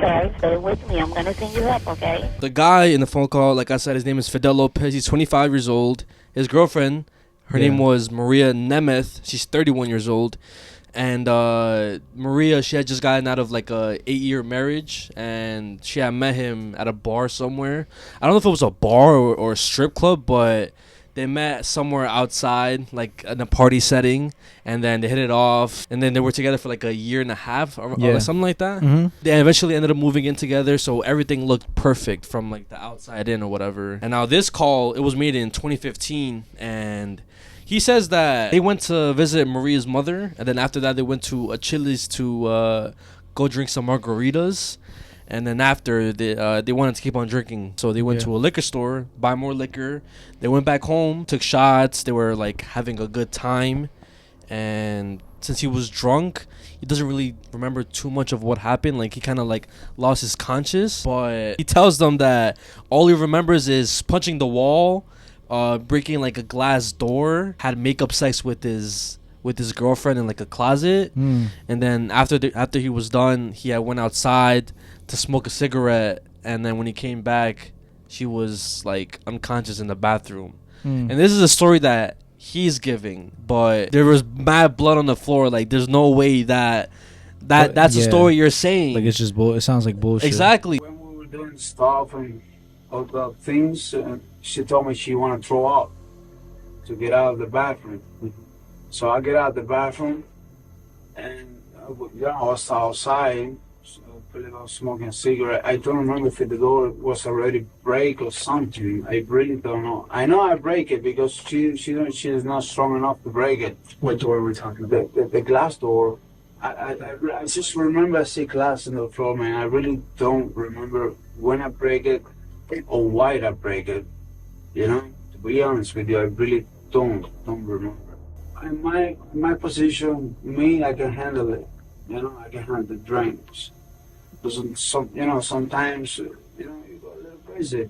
Sir, stay with me. I'm gonna send you help, okay? The guy in the phone call, like I said, his name is Fidel Lopez. He's 25 years old. His girlfriend, her name was Maria Nemeth. She's 31 years old. And Maria, she had just gotten out of like a 8-year marriage, and she had met him at a bar somewhere. I don't know if it was a bar or a strip club, but they met somewhere outside, like in a party setting, and then they hit it off, and then they were together for like a year and a half or something like that. They eventually ended up moving in together, so everything looked perfect from like the outside in or whatever. And now this call, it was made in 2015, and he says that they went to visit Maria's mother, and then after that they went to a Chili's to go drink some margaritas. And then after, they wanted to keep on drinking. So they went to a liquor store, buy more liquor. They went back home, took shots. They were, like, having a good time. And since he was drunk, he doesn't really remember too much of what happened. Like, he kind of, like, lost his conscience. But he tells them that all he remembers is punching the wall, breaking, like, a glass door, had makeup sex with his girlfriend in, like, a closet. And then after he was done, he went outside to smoke a cigarette, and then when he came back, she was like unconscious in the bathroom. And this is a story that he's giving, but there was mad blood on the floor. Like, there's no way that's a story you're saying. Like, it's just it sounds like bullshit. Exactly. When we were doing stuff and other things, she told me she wanted to throw up to get out of the bathroom. So I get out of the bathroom, and I was outside, I was smoking a cigarette. I don't remember if the door was already break or something. I really don't know. I know I break it because she is not strong enough to break it. What door are we talking about? The glass door. I just remember I see glass in the floor, man. I really don't remember when I break it or why I break it. You know, to be honest with you, I really don't remember. In my position, I can handle it. You know, I can handle the drinks. But sometimes, you go a little crazy.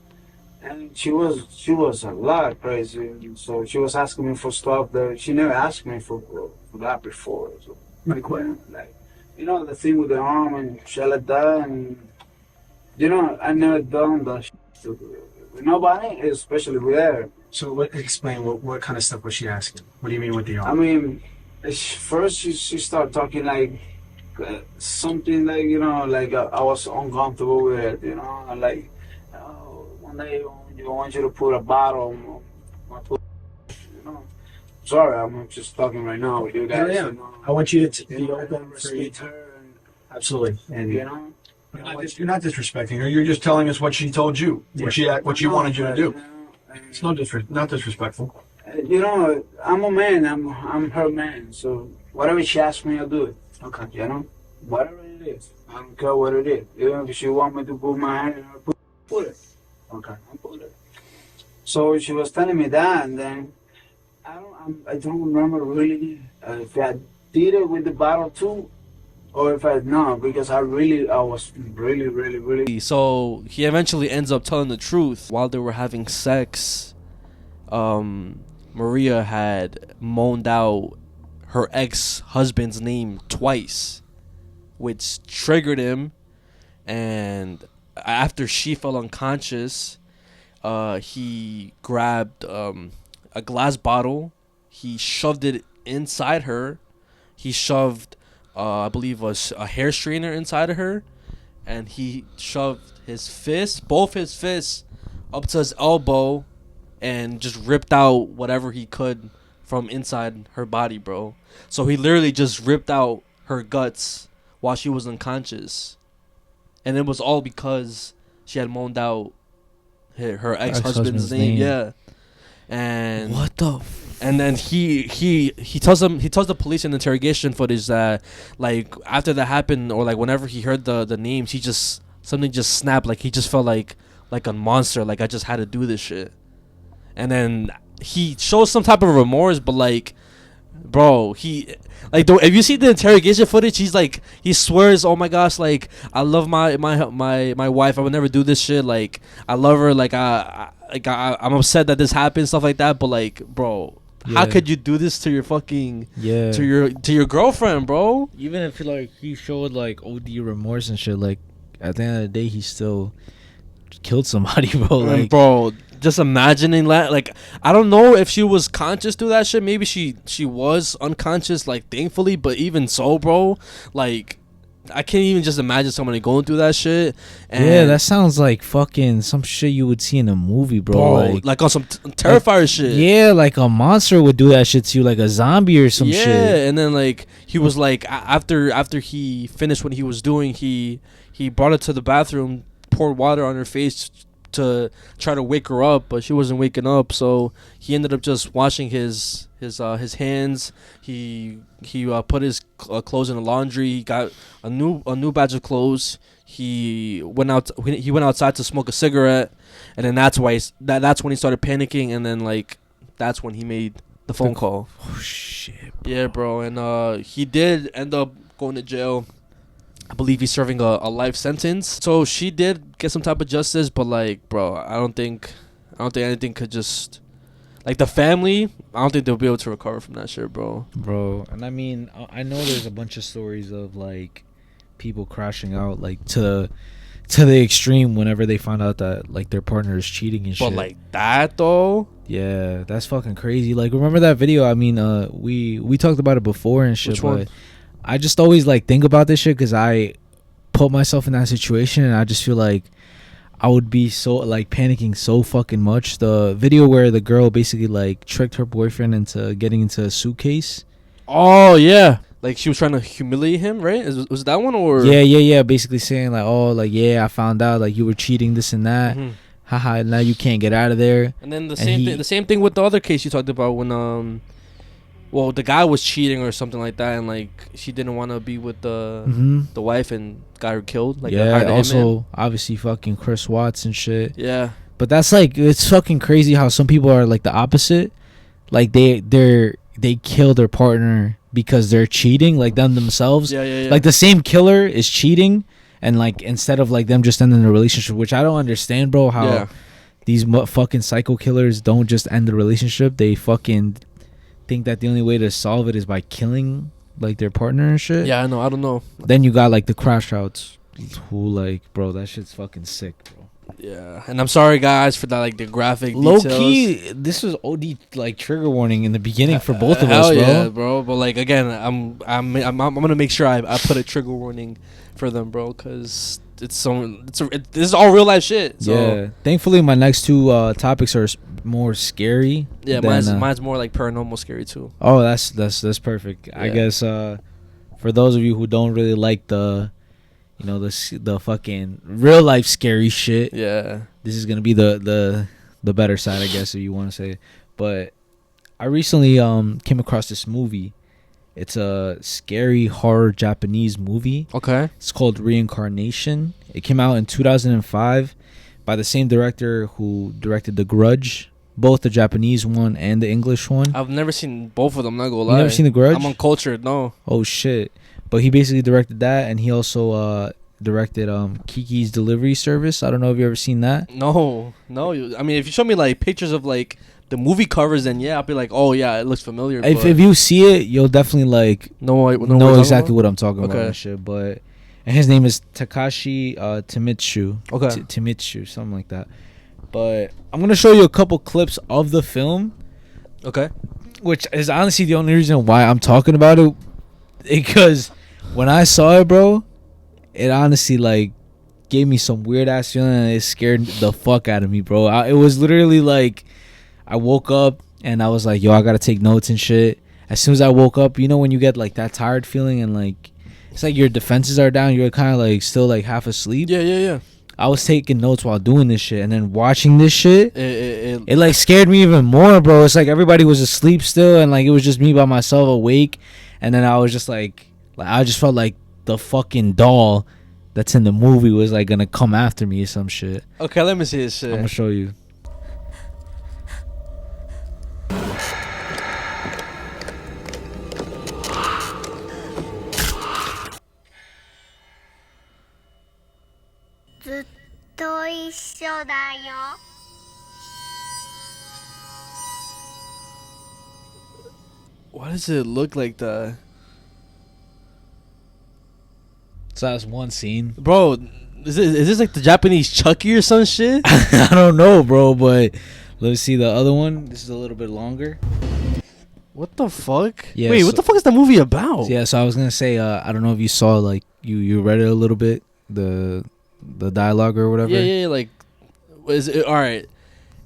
And she was a lot crazy. So she was asking me for stuff that she never asked me for that before. So, like what? Like, the thing with the arm and shit like that. And, I never done that shit with nobody, especially with her. So explain what kind of stuff was she asking? What do you mean with the arm? I mean, first she started talking like something like, like I was uncomfortable with it, like, one day I want you to put a bottle on my sorry, I'm just talking right now with you guys. Yeah. I want you to be open for you. Absolutely. And you're not disrespecting her. You're just telling us what she told you, what she wanted you to do. It's not disrespectful. I'm a man. I'm her man. So whatever she asks me, I'll do it. Okay. Whatever it is. I don't care what it is. Even if she want me to put my hand in her, put it. Okay. I put it. So she was telling me that, and then I don't remember really if I did it with the bottle too, or if I not, because I was really. So he eventually ends up telling the truth. While they were having sex, Maria had moaned out her ex-husband's name twice, which triggered him. And after she fell unconscious, he grabbed a glass bottle. He shoved it inside her. He shoved, I believe, a hair straightener inside of her. And he shoved both his fists, up to his elbow, and just ripped out whatever he could from inside her body, bro. So he literally just ripped out her guts while she was unconscious. And it was all because she had moaned out her ex-husband's name. Yeah. And what the and then he tells the police in interrogation footage that, like, after that happened, or like whenever he heard the names, something just snapped. Like, he just felt like a monster. Like, I just had to do this shit. And then he shows some type of remorse, but like, bro, if you see the interrogation footage, he swears, oh my gosh, like, I love my wife, I would never do this shit, like, I love her, like, I'm upset that this happened, stuff like that. But like, bro, how could you do this to your fucking to your girlfriend, bro? Even if he showed like OD remorse and shit, like, at the end of the day, he still killed somebody, bro. Like, bro, just imagining that. Like, I don't know if she was conscious through that shit. Maybe she was unconscious, like, thankfully. But even so, bro, like, I can't even just imagine somebody going through that shit. And that sounds like fucking some shit you would see in a movie, bro. Like on some Terrifier shit. Yeah, like a monster would do that shit to you, like a zombie or some shit. Yeah, and then like he was like, after he finished what he was doing, he brought her to the bathroom, poured water on her face to try to wake her up, but she wasn't waking up. So he ended up just washing his hands. He put his clothes in the laundry. He got a new batch of clothes. He went outside to smoke a cigarette, and then that's when he started panicking, and then like that's when he made the phone call. Oh shit, bro. Yeah, bro. And he did end up going to jail. I believe he's serving a life sentence. So she did get some type of justice, but like, bro, I don't think anything could just, like, the family, I don't think they'll be able to recover from that shit, bro. Bro, and I mean, I know there's a bunch of stories of like people crashing out like to to the extreme whenever they find out that like their partner is cheating and shit. But like that though. Yeah, that's fucking crazy. Like, remember that video? I mean, we talked about it before and shit. Which one? But I just always like think about this shit because I put myself in that situation and I just feel like I would be so like panicking so fucking much. The video where the girl basically like tricked her boyfriend into getting into a suitcase. Oh yeah, like she was trying to humiliate him, right? Was that one or? Yeah. Basically saying like, oh, like I found out like you were cheating, this and that. Mhm. Haha, now you can't get out of there. And then the same thing with the other case you talked about when well, the guy was cheating or something like that, and like she didn't want to be with the wife and got her killed. Like also obviously fucking Chris Watts and shit. Yeah, but that's like it's fucking crazy how some people are like the opposite. Like they kill their partner because they're cheating, like them themselves. Yeah. Like the same killer is cheating. And like instead of like them just ending the relationship, which I don't understand, bro, how these fucking psycho killers don't just end the relationship. They fucking think that the only way to solve it is by killing like their partner and shit. Yeah, I know. I don't know. Then you got like the crash outs, who like, bro, that shit's fucking sick, bro. Yeah, and I'm sorry guys for that, like the graphic low details. key. This was OD like trigger warning in the beginning for both of us, bro. Yeah, bro. But like again, I'm gonna make sure I put a trigger warning for them, bro, because this is all real life shit. So. Yeah, thankfully my next two topics are more scary. Yeah, mine's more like paranormal scary too. Oh, that's perfect. Yeah. I guess for those of you who don't really like the the fucking real life scary shit, yeah, this is gonna be the better side, I guess, if you want to say. But I recently came across this movie. It's a scary horror Japanese movie. Okay. It's called Reincarnation. It came out in 2005 by the same director who directed The Grudge, both the Japanese one and the English one. I've never seen both of them, not gonna lie. You never seen The Grudge? I'm uncultured, no. Oh shit. But he basically directed that, and he also directed Kiki's Delivery Service. I don't know if you ever seen that. No. I mean, if you show me like pictures of like the movie covers, then yeah, I'll be like, oh yeah, it looks familiar. If you see it, you'll definitely like know exactly what I'm talking about and shit. But and his name is Takashi Timitsu. Okay. Timitsu, something like that. But I'm gonna show you a couple clips of the film. Okay. Which is honestly the only reason why I'm talking about it, because when I saw it, bro, it honestly like gave me some weird ass feeling, and it scared the fuck out of me, bro. It was literally like I woke up and I was like, yo, I gotta take notes and shit. As soon as I woke up, you know when you get like that tired feeling and like it's like your defenses are down, you're kind of like still like half asleep. Yeah. I was taking notes while doing this shit, and then watching this shit, it like scared me even more, bro. It's like everybody was asleep still, and like it was just me by myself awake, and then I was just like I just felt like the fucking doll that's in the movie was like gonna come after me or some shit. Okay, let me see this shit. I'm gonna show you. Why does it look like that? So that's one scene, bro. Is this like the Japanese Chucky or some shit? I don't know, bro, but let's see the other one. This is a little bit longer. What the fuck? Yeah, wait, what the fuck is the movie about? Yeah, so I was gonna say, I don't know if you saw like you read it a little bit, the dialogue or whatever. Yeah, like, is it all right?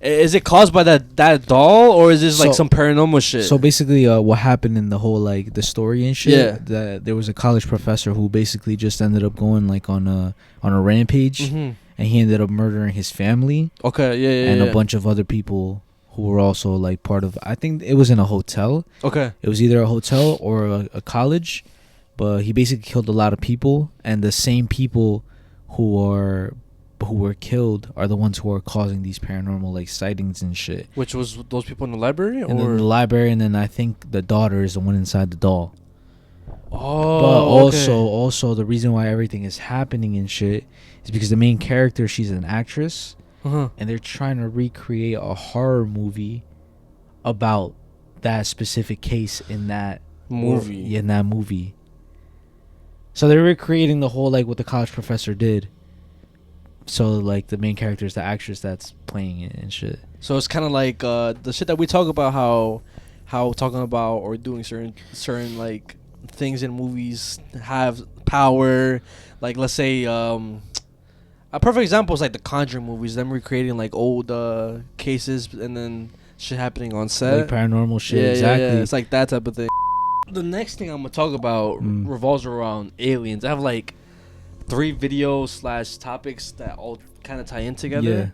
Is it caused by that doll, or is this like some paranormal shit? So basically, what happened in the whole like the story and shit? Yeah. That there was a college professor who basically just ended up going like on a rampage, and he ended up murdering his family. Okay, yeah, and a bunch of other people who were also like part of. I think it was in a hotel. Okay. It was either a hotel or a college, but he basically killed a lot of people, and the same people who were killed are the ones who are causing these paranormal like sightings and shit. Which was those people in the library, and then the library, and then I think the daughter is the one inside the doll. Oh, but also the reason why everything is happening and shit is because the main character, she's an actress, and they're trying to recreate a horror movie about that specific case in that movie. In that movie. So they're recreating the whole like what the college professor did. So like the main character is the actress that's playing it and shit. So it's kind of like the shit that we talk about, how talking about or doing certain like things in movies have power. Like let's say a perfect example is like the Conjuring movies, them recreating like old cases and then shit happening on set, like paranormal shit. Yeah, exactly. Yeah. It's like that type of thing. The next thing I'm gonna talk about revolves around aliens. I have like 3 videos / topics that all kind of tie in together. Yeah.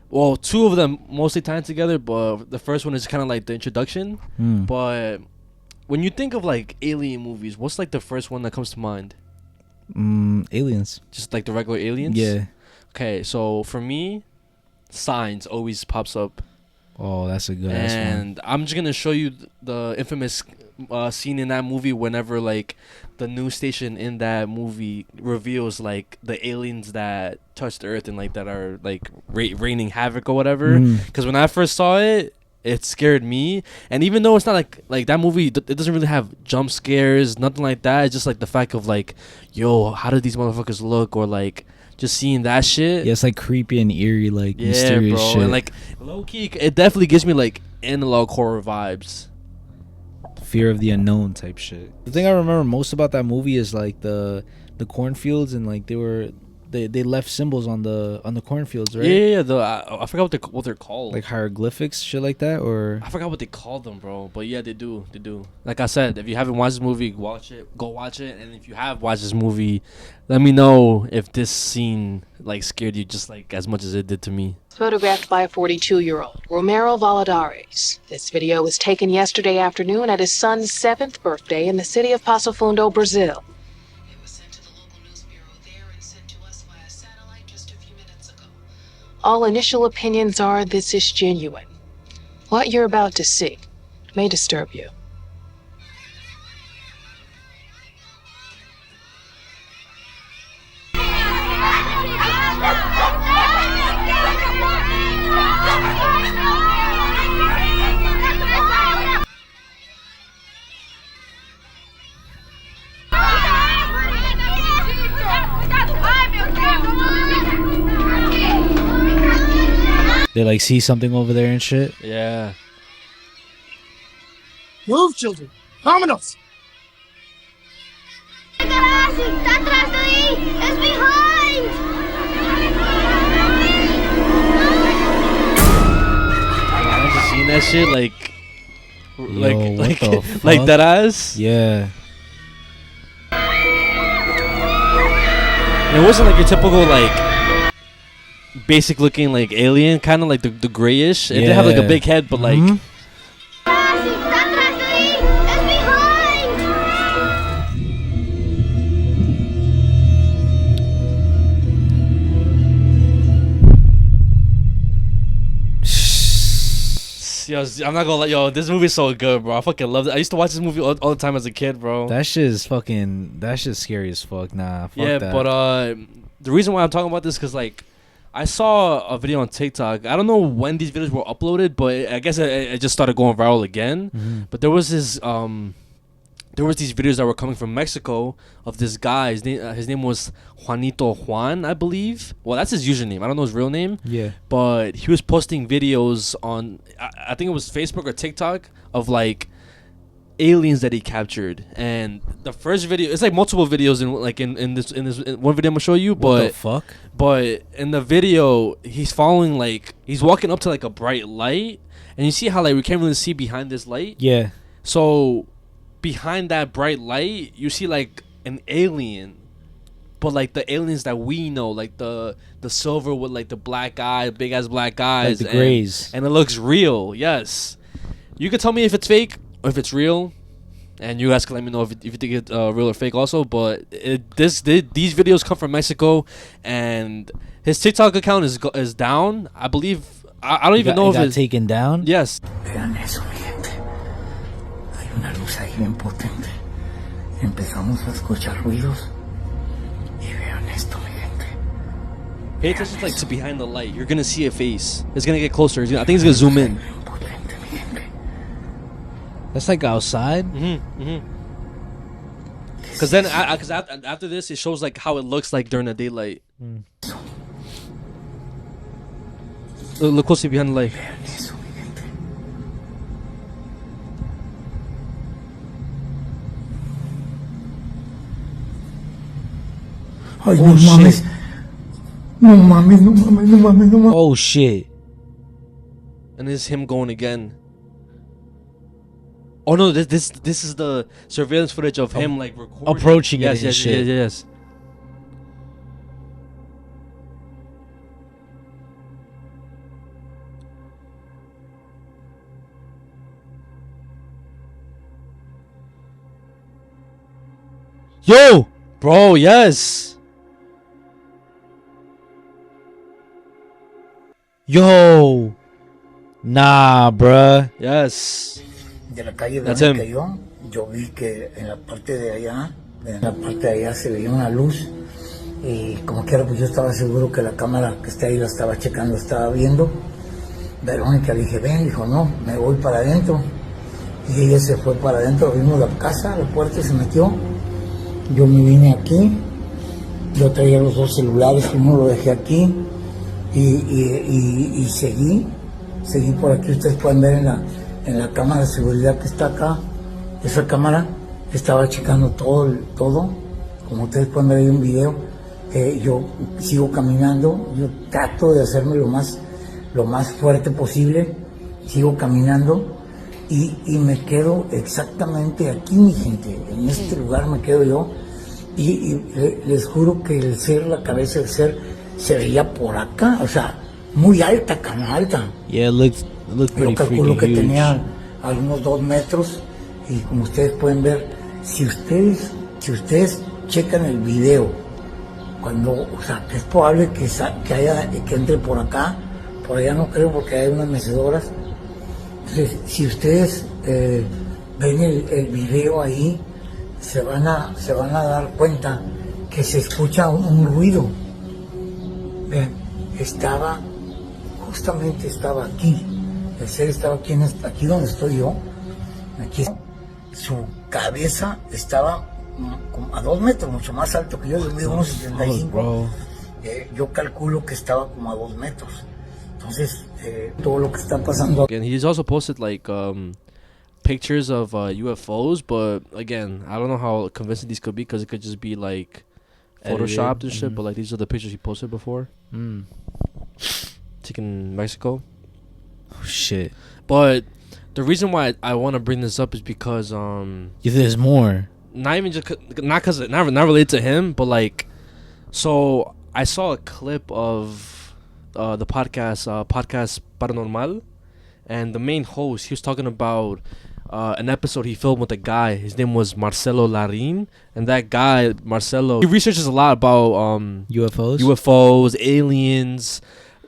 Well, 2 of them mostly tie in together, but the first one is kind of like the introduction. But when you think of like alien movies, what's like the first one that comes to mind? Aliens. Just like the regular aliens? Yeah. Okay, so for me, Signs always pops up. Oh, that's a good ass one. And I'm just gonna show you the infamous scene in that movie whenever like the news station in that movie reveals like the aliens that touched the earth and like that are like raining havoc or whatever. Because when I first saw it, it scared me. And even though it's not like that movie, it doesn't really have jump scares, nothing like that. It's just like the fact of like, yo, how did these motherfuckers look, or like just seeing that shit. Yeah, it's like creepy and eerie, like mysterious bro. shit. And like low key, it definitely gives me like analog horror vibes. Fear of the unknown type shit. The thing I remember most about that movie is like the cornfields, and like they left symbols on the cornfields, right? Yeah. I forgot what they're called. Like hieroglyphics, shit like that, or I forgot what they called them, bro. But yeah, they do. Like I said, if you haven't watched this movie, go watch it. And if you have watched this movie, let me know if this scene like scared you just like as much as it did to me. Photographed by a 42-year-old, Romero Valadares. This video was taken yesterday afternoon at his son's 7th birthday in the city of Passo Fundo, Brazil. It was sent to the local news bureau there and sent to us via satellite just a few minutes ago. All initial opinions are this is genuine. What you're about to see may disturb you. they like see something over there and shit. Yeah. Move, children. Vámonos. I just seen that shit Yo, like that ass. Yeah. It wasn't like your typical like basic looking like alien, kind of like the grayish. It did have like a big head, but like. Yo, I'm not gonna let this movie's so good, bro. I fucking love it. I used to watch this movie all the time as a kid, bro. That shit's scary as fuck. Nah, fuck yeah, that. But the reason why I'm talking about this because like I saw a video on TikTok. I don't know when these videos were uploaded, but I guess it just started going viral again. But there was these videos that were coming from Mexico of this guy. His name was Juanito Juan, I believe. Well, that's his username. I don't know his real name. Yeah. But he was posting videos on, I think it was Facebook or TikTok, of like aliens that he captured. And the first video, it's like multiple videos in this one video I'm gonna show you. But what the fuck? But in the video, he's following he's walking up to like a bright light, and you see how like we can't really see behind this light. Yeah. So behind that bright light, you see like an alien, but like the aliens that we know, like the silver with like the black eye, big ass black eyes, like the grays, and it looks real. Yes, you can tell me if it's fake or if it's real, and you guys can let me know if you think it's real or fake also. But these videos come from Mexico, and his TikTok account is down. I believe I don't even know if it's taken down. Yes. Una luz ahí bien potente. Empezamos a escuchar ruidos y vean esto, mi gente. Pay attention to behind the light. You're gonna see a face. It's gonna get closer. I think it's gonna zoom in. That's like outside. Because then, after this, it shows like how it looks like during the daylight. Look closely behind the light. Ay, no mames. No mames, no mames, no mames, no mames. Oh shit. And this is him going again. Oh no, this is the surveillance footage of him like recording. Approaching it and yes, shit. Yes. Yo! Bro, yes! Yo! Nah, bruh. Yes. De la calle That's donde him. yo vi que en la parte de allá se veía una luz y como quiera pues yo estaba seguro que la cámara que está ahí la estaba checando, estaba viendo. Verónica le dije, ven, dijo, no, me voy para adentro. Y ella se fue para adentro, vimos la casa, la puerta se metió. Yo me vine aquí, yo traía los dos celulares, uno lo dejé aquí y seguí por aquí. Ustedes pueden ver en la cámara de seguridad que está acá, esa cámara estaba checando todo, como ustedes pueden ver ahí un video. Yo sigo caminando, yo trato de hacerme lo más fuerte posible, sigo caminando y me quedo exactamente aquí, mi gente, en este lugar me quedo yo y les juro que el ser, la cabeza del ser se veía por acá, o sea, muy alta, cama alta. Yeah, it looked pretty yo calculo que huge. tenía algunos 2 metros y como ustedes pueden ver, si ustedes checan el video, cuando, o sea, que es probable que entre por acá, por allá no creo porque hay unas mecedoras. Entonces, si ustedes ven el video ahí, se van a dar cuenta que se escucha un ruido. Ven, justamente estaba aquí, el ser estaba aquí donde estoy yo, aquí, su cabeza estaba como a 2 metros, mucho más alto que yo mido unos 75, yo calculo que estaba como a 2 metros, entonces todo lo que está pasando. And he's also posted like pictures of UFOs, but again, I don't know how convincing these could be because it could just be like photoshopped and shit, but like these are the pictures he posted before. Taken in Mexico. Oh, shit. But the reason why I want to bring this up is because there's more. Not even just not related to him, but like, so I saw a clip of the podcast Paranormal, and the main host, he was talking about an episode he filmed with a guy. His name was Marcelo Larin, and that guy Marcelo, he researches a lot about UFOs, aliens,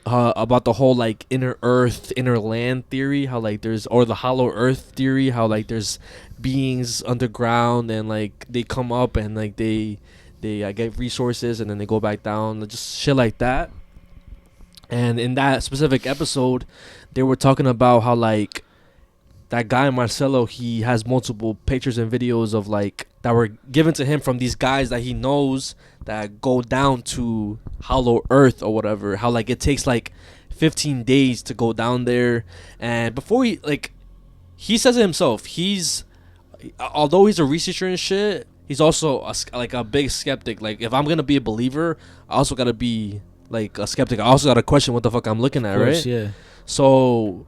about the whole like inner earth, inner land theory, how like there's, or the hollow earth theory, how like there's beings underground and like they come up and like they get resources and then they go back down, just shit like that. And in that specific episode, they were talking about how like that guy Marcelo, he has multiple pictures and videos of like that were given to him from these guys that he knows that go down to hollow earth or whatever, how like it takes like 15 days to go down there. And before he says it himself, although he's a researcher and shit, he's also a big skeptic. Like, if I'm gonna be a believer, I also gotta be like a skeptic. I also gotta question what the fuck I'm looking at, right? Yeah. So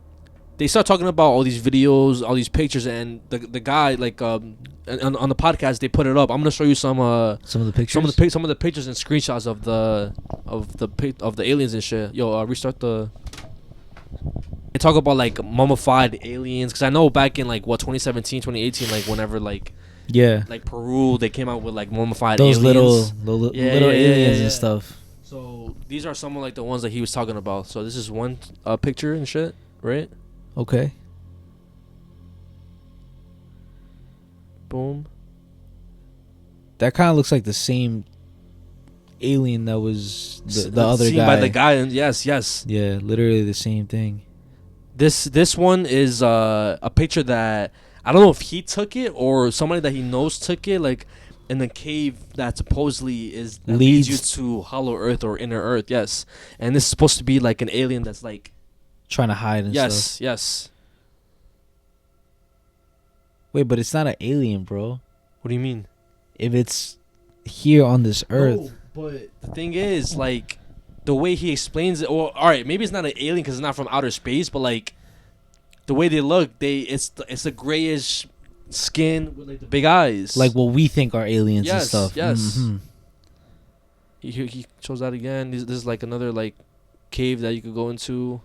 they start talking about all these videos, all these pictures, and the guy like on the podcast they put it up. I'm gonna show you some of the pictures, some of the pictures and screenshots of the aliens and shit. Yo, restart the. They talk about like mummified aliens, because I know back in like 2017, 2018, like whenever like Peru, they came out with like mummified those aliens. little aliens and stuff. So these are some of like the ones that he was talking about. So this is one picture and shit, right? Okay. Boom. That kind of looks like the same alien that was the other guy. By the guy, and yes. Yeah, literally the same thing. This one is a picture that I don't know if he took it or somebody that he knows took it, like in the cave that supposedly leads you to hollow earth or inner earth. Yes, and this is supposed to be like an alien that's like trying to hide and stuff. Yes. Wait, but it's not an alien, bro. What do you mean? If it's here on this earth. No, but the thing is, like, the way he explains it, or all right, maybe it's not an alien because it's not from outer space, but like the way they look, it's a grayish skin with like the big eyes, like what we think are aliens and stuff. Yes. Mm-hmm. He shows that again. This is like another like cave that you could go into.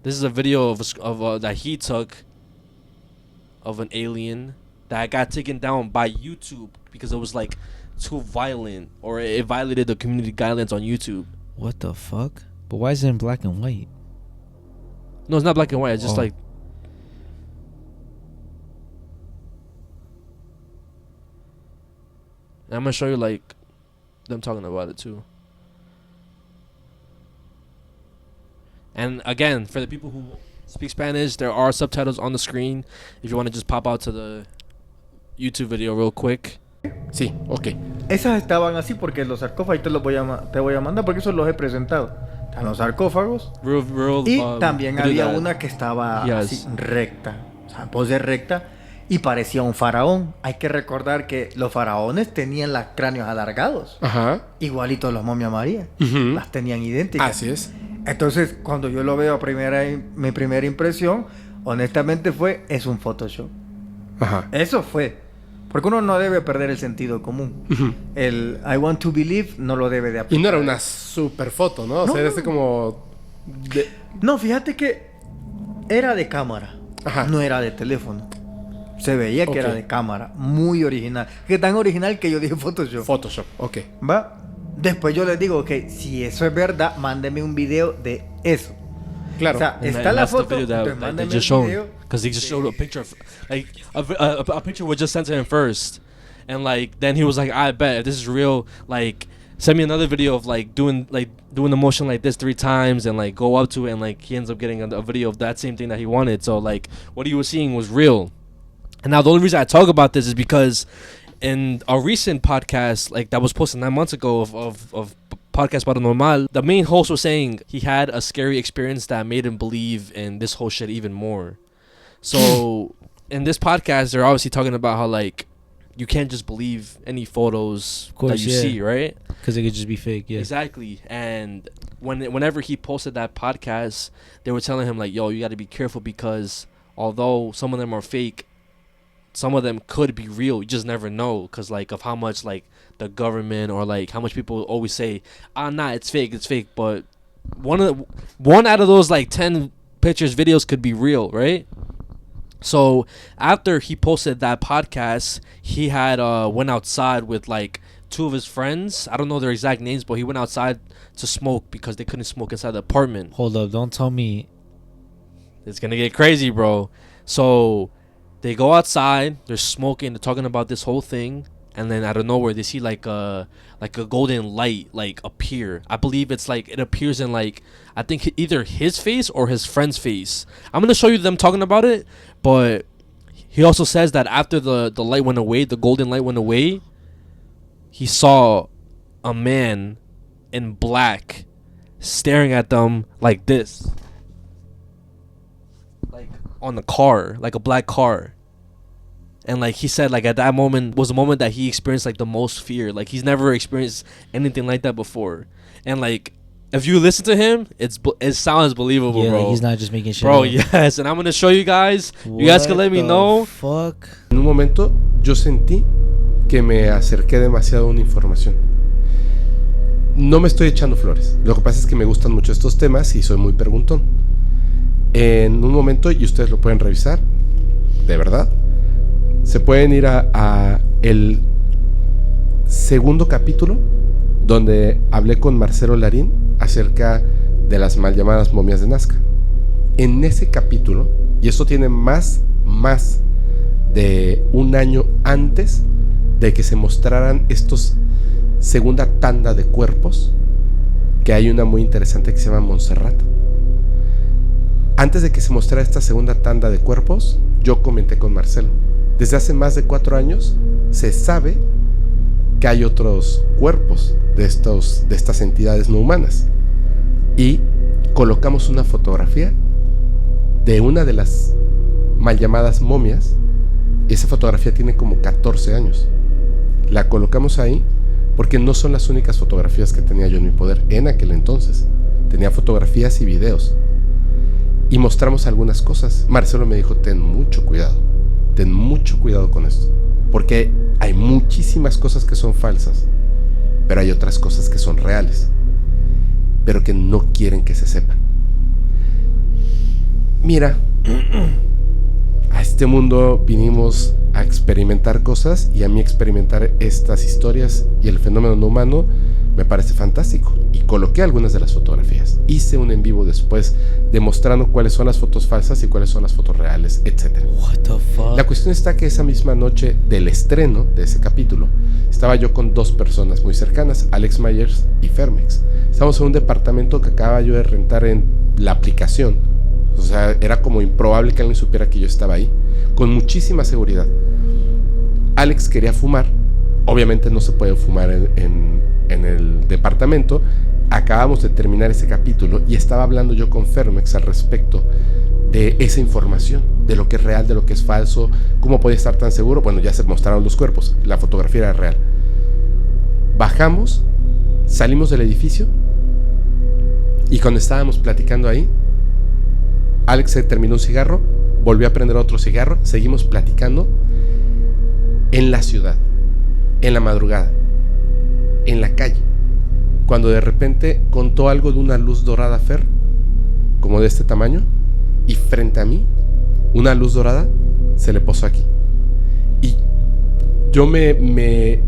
This is a video of that he took of an alien that got taken down by YouTube because it was like too violent, or it violated the community guidelines on YouTube. What the fuck? But why is it in black and white? No, it's not black and white. It's just like. And I'm gonna show you like them talking about it too. And again, for the people who speak Spanish, there are subtitles on the screen. If you want to just pop out to the YouTube video real quick. Sí, ok. Esas estaban así porque los sarcófagos te voy a mandar porque esos los he presentado. Están los sarcófagos. Y también había una que estaba así recta, o sea, pose recta, y parecía un faraón. Hay que recordar que los faraones tenían los cráneos alargados. Ajá. Igualito las momias María. Las tenían idénticas. Así es. Entonces, cuando yo lo veo mi primera impresión, honestamente es un Photoshop. Ajá. Eso fue. Porque uno no debe perder el sentido común. El I want to believe no lo debe de aplicar. Y no era una super foto, ¿no? O sea, era como... No, fíjate que era de cámara. Ajá. No era de teléfono. Se veía que era de cámara. Muy original. Que tan original que yo dije Photoshop. Photoshop, ok. ¿Va? Después yo les digo, ok, si eso es verdad, mándeme un video de eso. Claro. O sea, está la foto, entonces mándeme el video. Because he just showed a picture of, like, a picture was just sent to him first. And, like, then he was like, I bet if this is real, like, send me another video of, like, doing the motion like this 3 times and, like, go up to it. And, like, he ends up getting a video of that same thing that he wanted. So, like, what he was seeing was real. And now the only reason I talk about this is because in a recent podcast, like, that was posted 9 months ago of Podcast Paranormal, the main host was saying he had a scary experience that made him believe in this whole shit even more. So in this podcast, they're obviously talking about how, like, you can't just believe any photos that you see, right? Because it could just be fake, yeah. Exactly. And whenever he posted that podcast, they were telling him, like, yo, you got to be careful because although some of them are fake, some of them could be real. You just never know because, like, of how much, like, the government or, like, how much people always say, nah, it's fake. But one out of those, like, 10 pictures, videos could be real, right? So after he posted that podcast, he had went outside with, like, 2 of his friends. I don't know their exact names, but he went outside to smoke because they couldn't smoke inside the apartment. Hold up, don't tell me. It's gonna get crazy, bro. So they go outside, they're smoking, they're talking about this whole thing, and then out of nowhere they see like a golden light like appear. I believe it's like it appears in, like, I think either his face or his friend's face. I'm gonna show you them talking about it, but he also says that after the light went away, the golden light went away, he saw a man in black staring at them like this, like on the car, like a black car. And, like, he said, like, at that moment was the moment that he experienced, like, the most fear. Like, he's never experienced anything like that before. And, like, if you listen to him, it sounds believable, bro. Like, he's not just making shit bro, up. yes. And I'm going to show you guys. You guys can let me know. Fuck? En un momento, yo sentí que me acerqué demasiado a una información. No me estoy echando flores. Lo que pasa es que me gustan mucho estos temas y soy muy preguntón. En un momento, y ustedes lo pueden revisar, de verdad, se pueden ir a el segundo capítulo donde hablé con Marcelo Larín acerca de las mal llamadas momias de Nazca. En ese capítulo, y esto tiene más de un año antes de que se mostraran estos segunda tanda de cuerpos, que hay una muy interesante que se llama Montserrat. Antes de que se mostrara esta segunda tanda de cuerpos, yo comenté con Marcelo. Desde hace más de 4 años se sabe que hay otros cuerpos de estas entidades no humanas. y colocamos una fotografía de una de las mal llamadas momias. Esa fotografía tiene como 14 años. La colocamos ahí porque no son las únicas fotografías que tenía yo en mi poder en aquel entonces. Tenía fotografías y videos. Y mostramos algunas cosas. Marcelo me dijo, ten mucho cuidado con esto, porque hay muchísimas cosas que son falsas, pero hay otras cosas que son reales, pero que no quieren que se sepa. Mira, a este mundo vinimos a experimentar cosas, y a mí experimentar estas historias y el fenómeno no humano me parece fantástico, y coloqué algunas de las fotografías. Hice un en vivo después demostrando cuáles son las fotos falsas y cuáles son las fotos reales, etc. What the fuck? La cuestión está que esa misma noche del estreno de ese capítulo estaba yo con dos personas muy cercanas, Alex Myers y Fermex. Estábamos en un departamento que acababa yo de rentar en la aplicación. O sea, era como improbable que alguien supiera que yo estaba ahí, con muchísima seguridad. Alex quería fumar. Obviamente no se puede fumar en el departamento. Acabamos de terminar ese capítulo y estaba hablando yo con Fermex al respecto de esa información, de lo que es real, de lo que es falso, cómo podía estar tan seguro. Bueno, ya se mostraron los cuerpos, la fotografía era real. Bajamos, salimos del edificio, y cuando estábamos platicando ahí, Alex se terminó un cigarro, volvió a prender otro cigarro, seguimos platicando en la ciudad, en la madrugada, en la calle, cuando de repente contó algo de una luz dorada, Fer, como de este tamaño, y frente a mí, una luz dorada se le posó aquí. Y yo me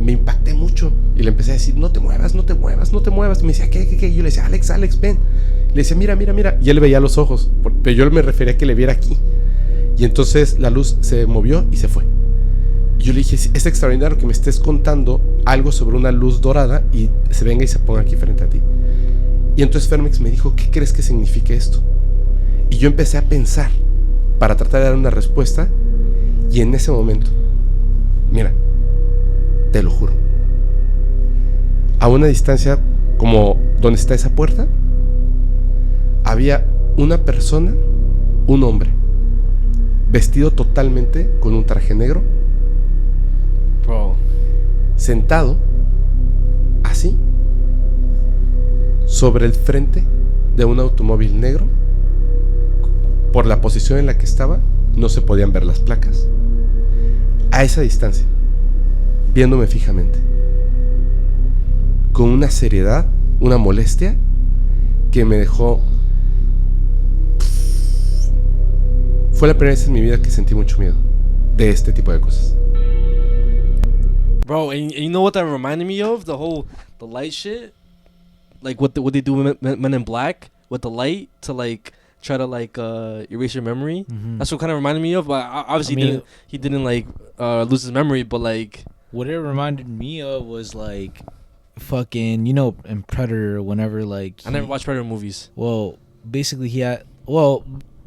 impacté mucho y le empecé a decir, no te muevas, no te muevas, no te muevas. Y me decía, ¿qué? Y yo le decía, Alex, ven. Le decía, mira. Y él veía los ojos, pero yo me refería a que le viera aquí. Y entonces la luz se movió y se fue. Y yo le dije, es extraordinario que me estés contando algo sobre una luz dorada y se venga y se ponga aquí frente a ti. Y entonces Fermex me dijo, ¿qué crees que signifique esto? Y yo empecé a pensar para tratar de dar una respuesta, y en ese momento, mira, te lo juro, a una distancia como donde está esa puerta, había una persona, un hombre, vestido totalmente con un traje negro, bro, sentado así sobre el frente de un automóvil negro. Por la posición en la que estaba, no se podían ver las placas. A esa distancia, viéndome fijamente, con una seriedad, una molestia que me dejó. Fue la primera vez en mi vida que sentí mucho miedo de este tipo de cosas. Bro, and you know what that reminded me of? The light shit, like what they do with Men in Black with the light to like try to like erase your memory. Mm-hmm. That's what kind of reminded me of. But obviously he didn't like lose his memory, but like what it reminded me of was like fucking, you know, in Predator, whenever like I never watched Predator movies. Well, basically he had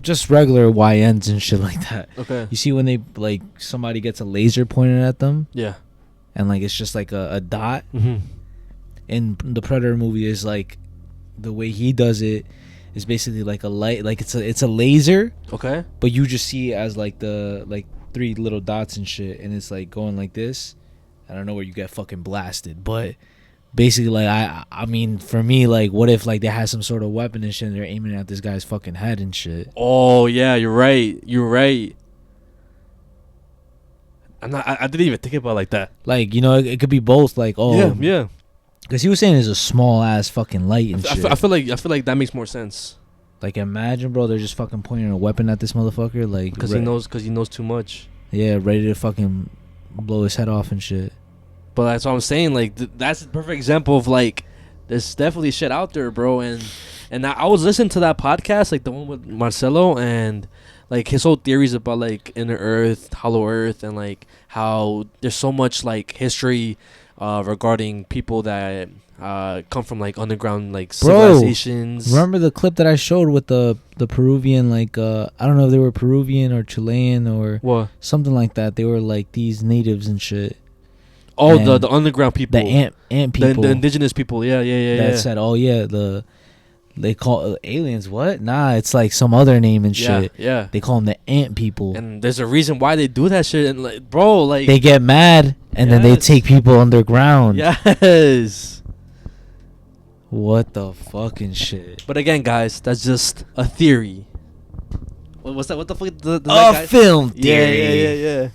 just regular YNs and shit like that. Okay. You see when they like somebody gets a laser pointed at them? Yeah. And like it's just like a dot. Mm-hmm. In the Predator movie is like the way he does it is basically like a light, like it's a laser. Okay. But you just see it as like the like 3 little dots and shit, and it's like going like this. I don't know where you get fucking blasted, but basically like I mean for me, like what if like they had some sort of weapon and shit and they're aiming at this guy's fucking head and shit. Oh yeah, you're right. I didn't even think about it like that. Like, you know, it could be both. Like, oh yeah. Because he was saying it's a small ass fucking light and shit. I feel like that makes more sense. Like, imagine, bro, they're just fucking pointing a weapon at this motherfucker, like because he knows too much. Yeah, ready to fucking blow his head off and shit. But that's what I'm saying. Like, that's a perfect example of like, there's definitely shit out there, bro. And I was listening to that podcast, like the one with Marcelo, and like his whole theories about like inner Earth, hollow Earth, and like how there's so much like history regarding people that come from like underground like civilizations. Remember the clip that I showed with the Peruvian, like I don't know if they were Peruvian or Chilean or what, something like that. They were like these natives and shit. Oh, the underground people, the ant people, the indigenous people. Yeah. That said, oh yeah, They call aliens what? Nah, it's like some other name and shit. Yeah. They call them the ant people. And there's a reason why they do that shit. And like, bro, like they get mad and then they take people underground. Yes. What the fucking shit? But again, guys, that's just a theory. What's that? What the fuck? Film theory. Yeah.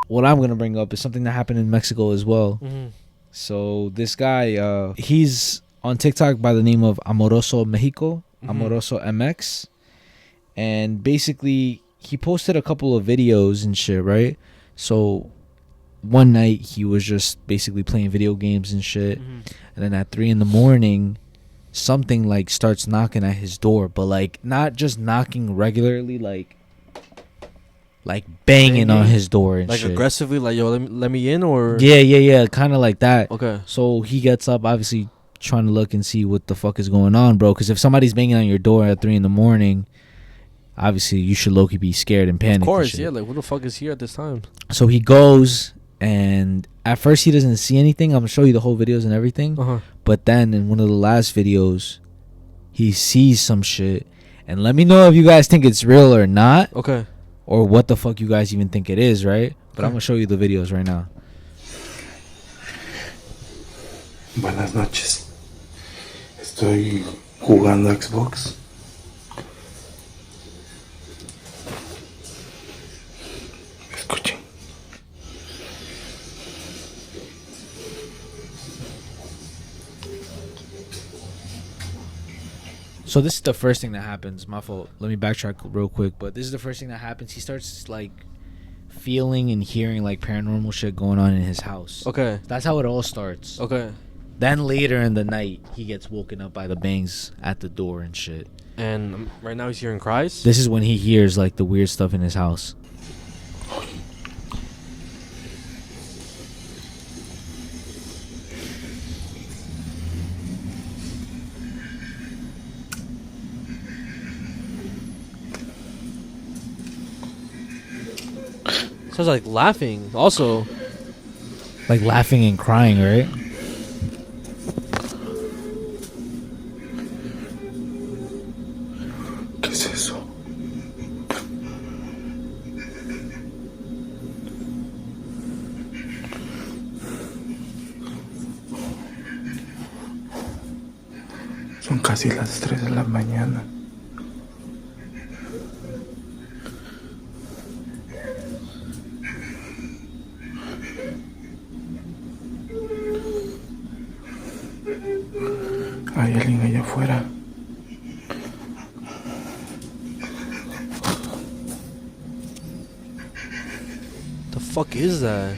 What I'm gonna bring up is something that happened in Mexico as well. Mm-hmm. So this guy, he's on TikTok by the name of Amoroso Mexico, Amoroso MX, and basically he posted a couple of videos and shit, right? So one night he was just basically playing video games and shit, and then at 3 a.m, something like starts knocking at his door, but like not just knocking regularly, like banging on his door and like shit. Aggressively, like, yo, let me in, or yeah, kind of like that. Okay. So he gets up, obviously trying to look and see what the fuck is going on, bro, because if somebody's banging on your door at 3 a.m, obviously you should low-key be scared and panic. Of course, yeah, like, who the fuck is here at this time? So he goes, and at first he doesn't see anything. I'm gonna show you the whole videos and everything, but then in one of the last videos he sees some shit, and let me know if you guys think it's real or not. Okay. Or what the fuck you guys even think it is, right? But I'm gonna show you the videos right now. Buenas noches. Estoy jugando Xbox. Escuchen. So this is the first thing that happens. My fault. Let me backtrack real quick. But this is the first thing that happens. He starts like feeling and hearing like paranormal shit going on in his house. Okay. That's how it all starts. Okay. Then later in the night, he gets woken up by the bangs at the door and shit. And right now he's hearing cries? This is when he hears like the weird stuff in his house. Sounds like laughing also. Like laughing and crying, right? ¿Qué es eso? Son casi las 3 de la mañana. Hay alguien allá afuera. The fuck is that?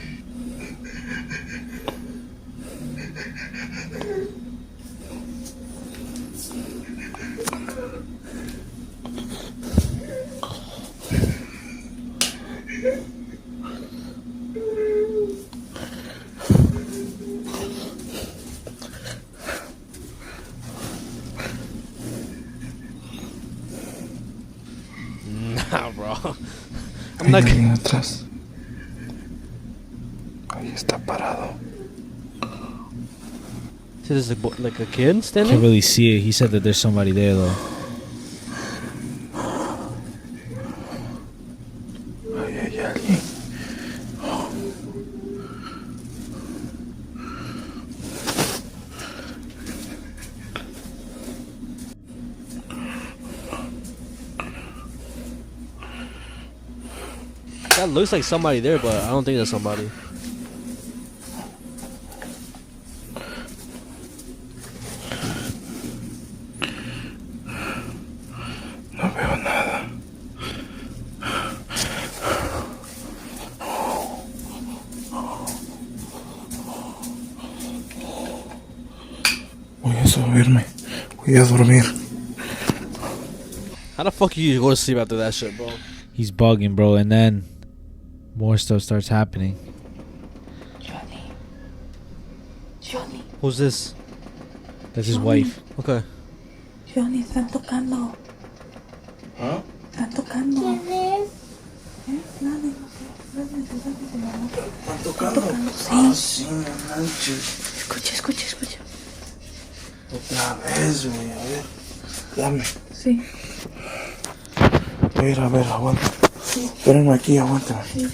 Nah, bro. I'm not alguien atrás. Ahí está parado. So there's like a kid standing? Can't really see it. He said that there's somebody there though. Ahí hay alguien. That looks like somebody there, but I don't think that's somebody. No veo nada. Voy a subirme. Voy a dormir. How the fuck you go to sleep after that shit, bro? He's bugging, bro, and then more stuff starts happening. Johnny. Who's this? That's his wife. Okay. Johnny, están tocando. ¿Ah? Están tocando. ¿Quién es? ¿Están tocando? Sí. Ah, sí, no manches. Escucha. Otra vez, güey, a ver. Dame. Sí. A ver, aguanta. Sí. Espérenme aquí, aguántame. Sí.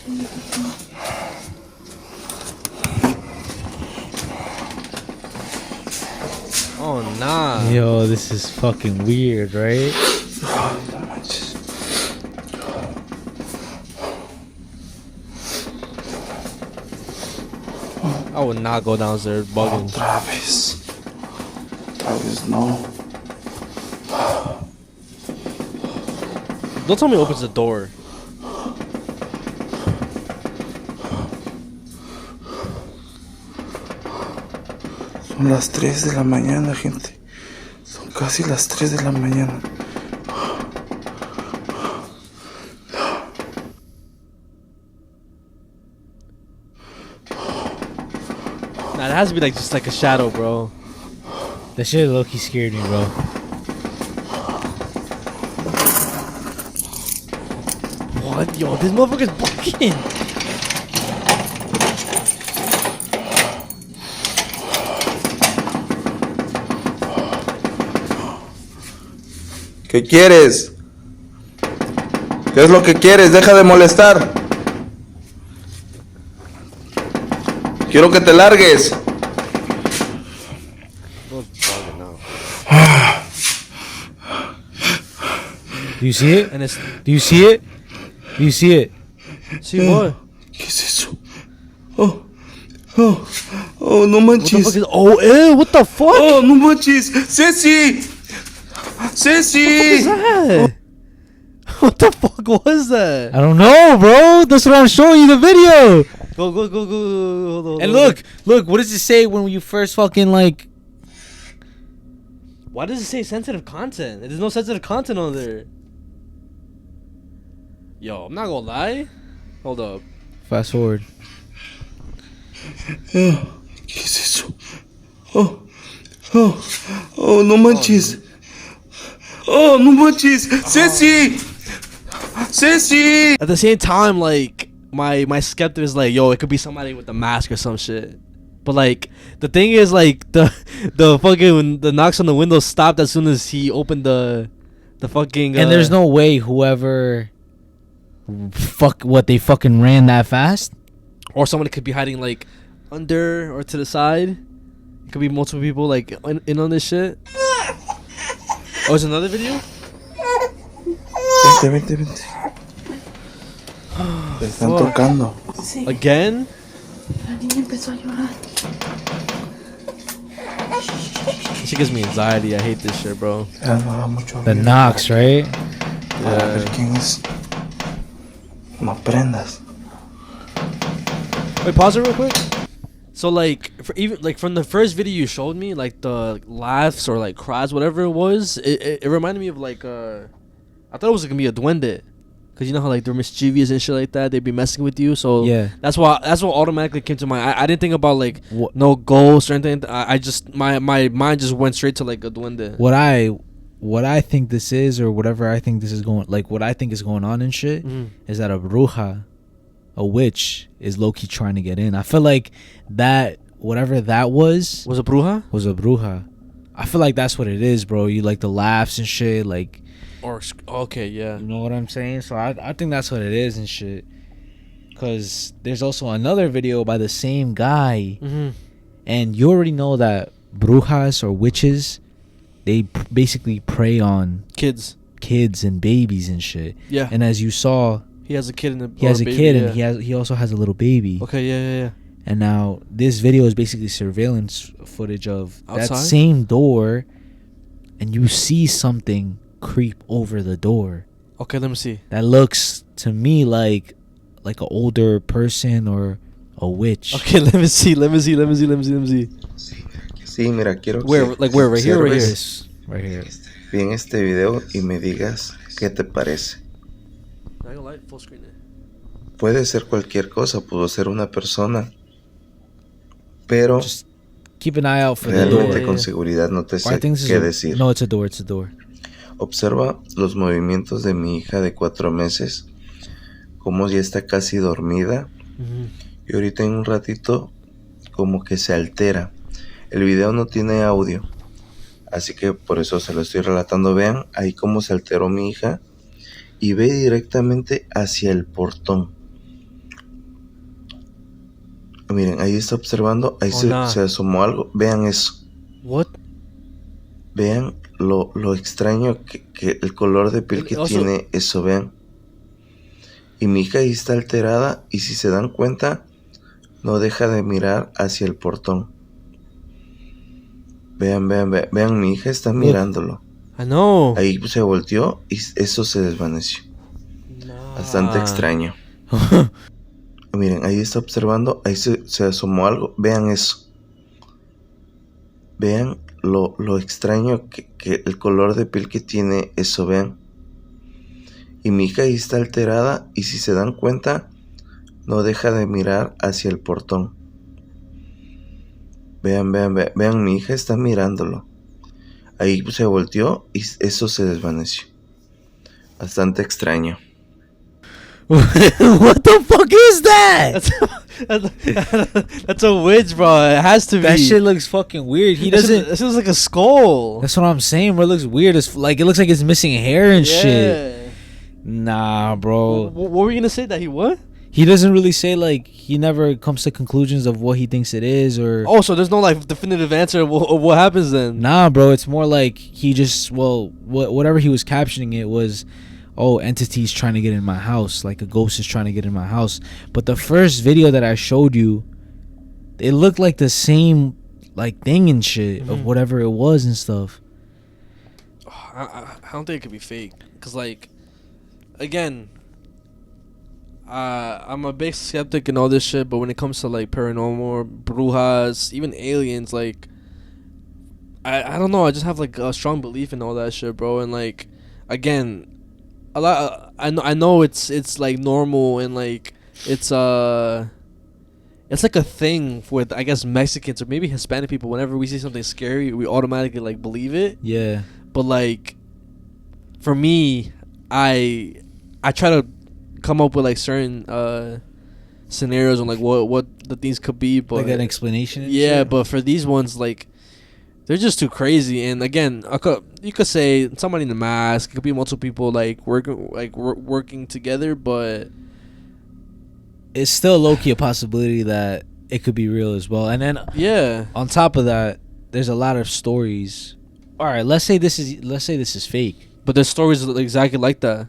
Oh, nah. Yo, this is fucking weird, right? No manches. I would not go downstairs bugging. Otra vez no. Don't tell me it opens the door. Son las 3 de la mañana, gente. Son casi las 3 de la mañana. Nah, it has to be like just like a shadow, bro. That shit low-key scared me, bro. What? Yo, this motherfucker's bugging. ¿Qué quieres? ¿Qué es lo que quieres? Deja de molestar. Quiero que te largues. Do you see it? Do you see it? Do you see it? See what? ¿Qué es eso? Oh, no manches. What the fuck is? Oh, ew, what the fuck? Oh, no manches. Ceci. Ceci. What the fuck was that? I don't know, bro. That's what I'm showing you the video. Go. Hold on. And look, what does it say when you first fucking like? Why does it say sensitive content? There's no sensitive content on there. Yo, I'm not gonna lie. Hold up. Fast forward. ¿Qué es eso? Oh, no manches. Oh, no manches. Ceci. At the same time, like my skeptic is like, yo, it could be somebody with a mask or some shit. But like the thing is, like the fucking the knocks on the window stopped as soon as he opened the fucking. And there's no way whoever they fucking ran that fast. Or somebody could be hiding like under or to the side. It could be multiple people like in on this shit. Oh, it's another video? Vente. Te están tocando. Sí. Again? La niña empezó a llorar. This shit gives me anxiety. I hate this shit, bro. The knocks, right? Yeah. ¿Quién es? No prendas. Wait, pause it real quick. So like, even like from the first video you showed me, like the laughs or like cries, whatever it was, it reminded me of like I thought it was gonna be a duende, cause you know how like they're mischievous and shit like that. They'd be messing with you, so yeah. That's what automatically came to mind. I didn't think about like no ghosts or anything. I just my mind just went straight to like a duende. What I think this is, or whatever I think this is going, like what I think is going on and shit, is that a bruja, a witch, is low key trying to get in. I feel like that whatever that was a bruja. Was a bruja. I feel like that's what it is, bro. You like the laughs and shit, like. Or okay, yeah. You know what I'm saying? So I think that's what it is and shit. Cause there's also another video by the same guy, and you already know that brujas or witches, they basically prey on kids and babies and shit. Yeah. And as you saw, he has a kid and he also has a little baby. Okay, yeah. And now this video is basically surveillance footage of outside? That same door, and you see something creep over the door. Okay, let me see. That looks to me like an older person or a witch. Okay, let me see. Sí, mira, quiero where, que like where, right here, right here. Bien este video y me digas qué te parece. Full screen it. Puede ser cualquier cosa, pudo ser una persona, pero just keep an eye out for the door. Realmente con seguridad no te sé qué decir. No, it's a door. Observa los movimientos de mi hija de 4 meses, como ya está casi dormida, y ahorita en un ratito como que se altera. El video no tiene audio, Así que por eso se lo estoy relatando. Vean ahí cómo se alteró mi hija y ve directamente hacia el portón. Miren, ahí está observando, ahí se asomó algo. Vean eso. What? Vean lo extraño que el color de piel que tiene eso, vean. Y mi hija ahí está alterada y si se dan cuenta, no deja de mirar hacia el portón. Vean, mi hija está mirándolo. No. Ahí se volteó y eso se desvaneció. Bastante extraño. Miren, ahí está observando, ahí se asomó algo. Vean eso. Vean lo extraño que el color de piel que tiene eso, vean. Y mi hija ahí está alterada y si se dan cuenta, no deja de mirar hacia el portón. Vean, mi hija está mirándolo. Ahí se volteó y eso se desvaneció. Bastante extraño. What the fuck is that? That's a witch, bro. It has to be. That shit looks fucking weird. He doesn't. This looks like a skull. That's what I'm saying, bro. It looks weird. It's like it looks like it's missing hair and shit. Nah, bro. What were you gonna say? That he what? He doesn't really say, like, he never comes to conclusions of what he thinks it is or... Oh, so there's no, like, definitive answer of what happens then? Nah, bro. It's more like he just, whatever he was captioning it was, oh, entities trying to get in my house. Like, a ghost is trying to get in my house. But the first video that I showed you, it looked like the same, like, thing and shit of whatever it was and stuff. I don't think it could be fake. Because, like, again... I'm a big skeptic and all this shit, but when it comes to like paranormal, brujas, even aliens, like I don't know, I just have like a strong belief in all that shit, bro. And like again, a lot I know it's like normal and like it's like a thing with I guess Mexicans or maybe Hispanic people. Whenever we see something scary, we automatically like believe it. Yeah. But like for me, I try to come up with like certain scenarios on like what the things could be, but like an explanation. Yeah, but for these ones, like they're just too crazy. And again, you could say somebody in the mask. It could be multiple people like working together, but it's still low key a possibility that it could be real as well. And then on top of that, there's a lot of stories. All right, let's say this is fake, but there's stories exactly like that.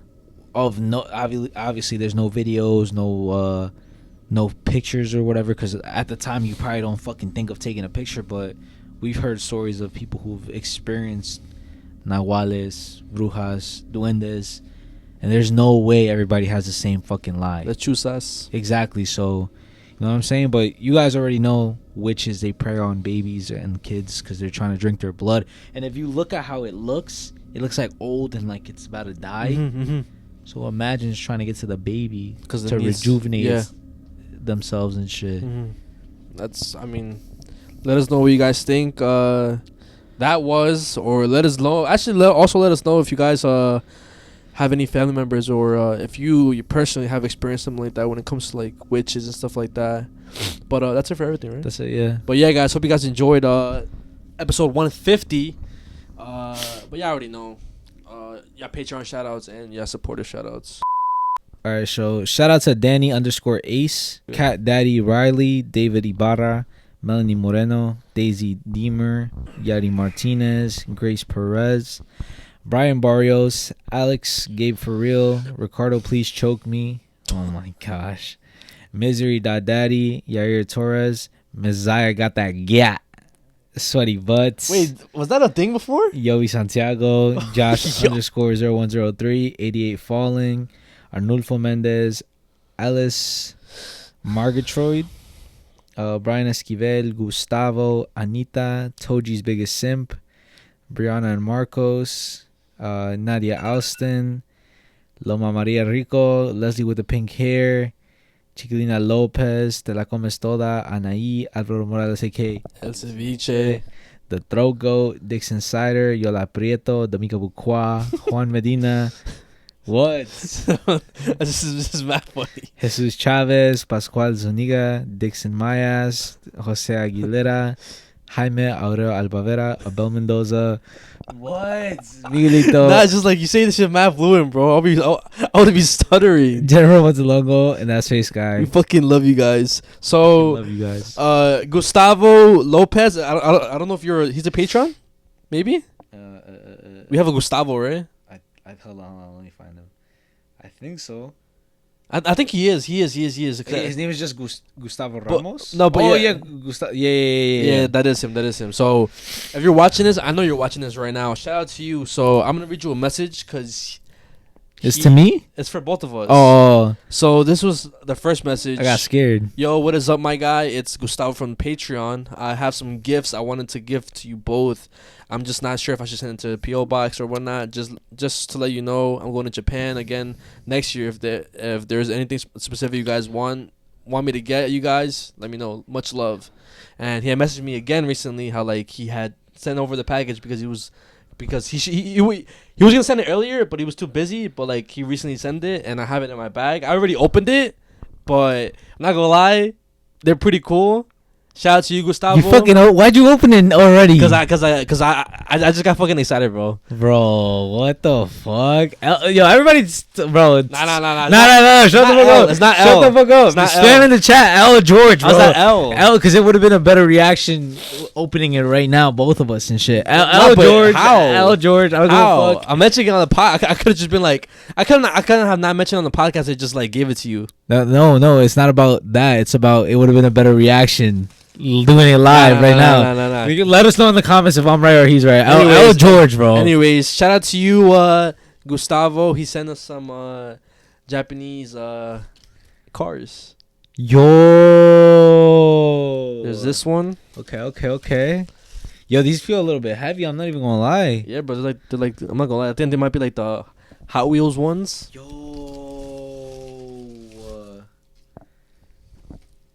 Of no, obviously there's no videos, no pictures or whatever, because at the time you probably don't fucking think of taking a picture, but we've heard stories of people who've experienced nahuales, brujas, duendes, and there's no way everybody has the same fucking lie. Lechuzas. Exactly. So you know what I'm saying? But you guys already know witches, they prey on babies and kids because they're trying to drink their blood. And if you look at how it looks like old and like it's about to die. So imagine just trying to get to the baby to rejuvenate themselves and shit. That's, I mean, let us know what you guys think. That was, or let us know. Actually, also let us know if you guys have any family members or if you personally have experienced something like that when it comes to like witches and stuff like that. But that's it for everything, right? That's it, yeah. But yeah, guys, hope you guys enjoyed episode 150. But yeah, I already know. Yeah, Patreon shoutouts and yeah, supporter shoutouts. All right, so shout out to Danny_Ace, Cat Daddy Riley, David Ibarra, Melanie Moreno, Daisy Deemer, Yari Martinez, Grace Perez, Brian Barrios, Alex, Gabe For Real, Ricardo Please Choke Me, oh my gosh, Misery Daddy, Yair Torres, Mezziah Got That Gat, Sweaty Butts. Wait, was that a thing before? Yobi Santiago, Josh _0103, 88 Falling, Arnulfo Mendez, Alice Margatroyd, Brian Esquivel, Gustavo, Anita, Toji's Biggest Simp, Brianna and Marcos, Nadia Alston, Loma Maria Rico, Leslie with the pink hair, Chiquilina Lopez, Te La Comes Toda, Anaí, Alvaro Morales, a.k.a. El Ceviche, The Throat Goat, Dixon Cider, Yola Prieto, D'Amica Bucua, Juan Medina. What? This is mad funny. Jesus Chavez, Pascual Zuniga, Dixon Mayas, Jose Aguilera, Jaime Aureo Albavera, Abel Mendoza. What? Miguelito. Nah, it's just like you say this shit mad fluent, bro. I would be stuttering. General Montelongo and that's Face Guy. We fucking love you guys. So love you guys. Gustavo Lopez. I don't know if he's a patron. Maybe. We have a Gustavo, right? I hold on. Let me find him. I think so. I think he is. He is. His name is just Gustavo Ramos. Yeah, that is him. So, if you're watching this, I know you're watching this right now. Shout out to you. So, I'm gonna read you a message because it's to me. It's for both of us. Oh, so this was the first message. I got scared. Yo, what is up, my guy? It's Gustavo from Patreon. I have some gifts I wanted to give to you both. I'm just not sure if I should send it to a PO box or whatnot. Just to let you know, I'm going to Japan again next year. If there's anything specific you guys want me to get you guys, let me know. Much love. And he had messaged me again recently how like he had sent over the package because he was gonna send it earlier, but he was too busy. But like he recently sent it, and I have it in my bag. I already opened it, but I'm not gonna lie, they're pretty cool. Shout out to you, Gustavo. You fucking why'd you open it already? Cause I just got fucking excited, bro. Bro, what the fuck? Yo, everybody, bro. Nah. Shut the fuck up. It's not L. Shut the fuck up. It's not Spam L. in the chat, L George, bro. How's that L? L, because it would have been a better reaction opening it right now, both of us and shit. L George, how? L George. I was how? gonna fuck. I'm mentioning it on the pod. I could have just been like, I couldn't have not mentioned on the podcast. I just like gave it to you. No, it's not about that. It's about it would have been a better reaction. Doing it live right now. Nah. You can let us know in the comments if I'm right or he's right. L George, bro. Anyways, shout out to you, Gustavo. He sent us some Japanese cars. Yo, there's this one. Okay. Yo, these feel a little bit heavy. I'm not even gonna lie. Yeah, but they're like I'm not gonna lie. I think they might be like the Hot Wheels ones. Yo.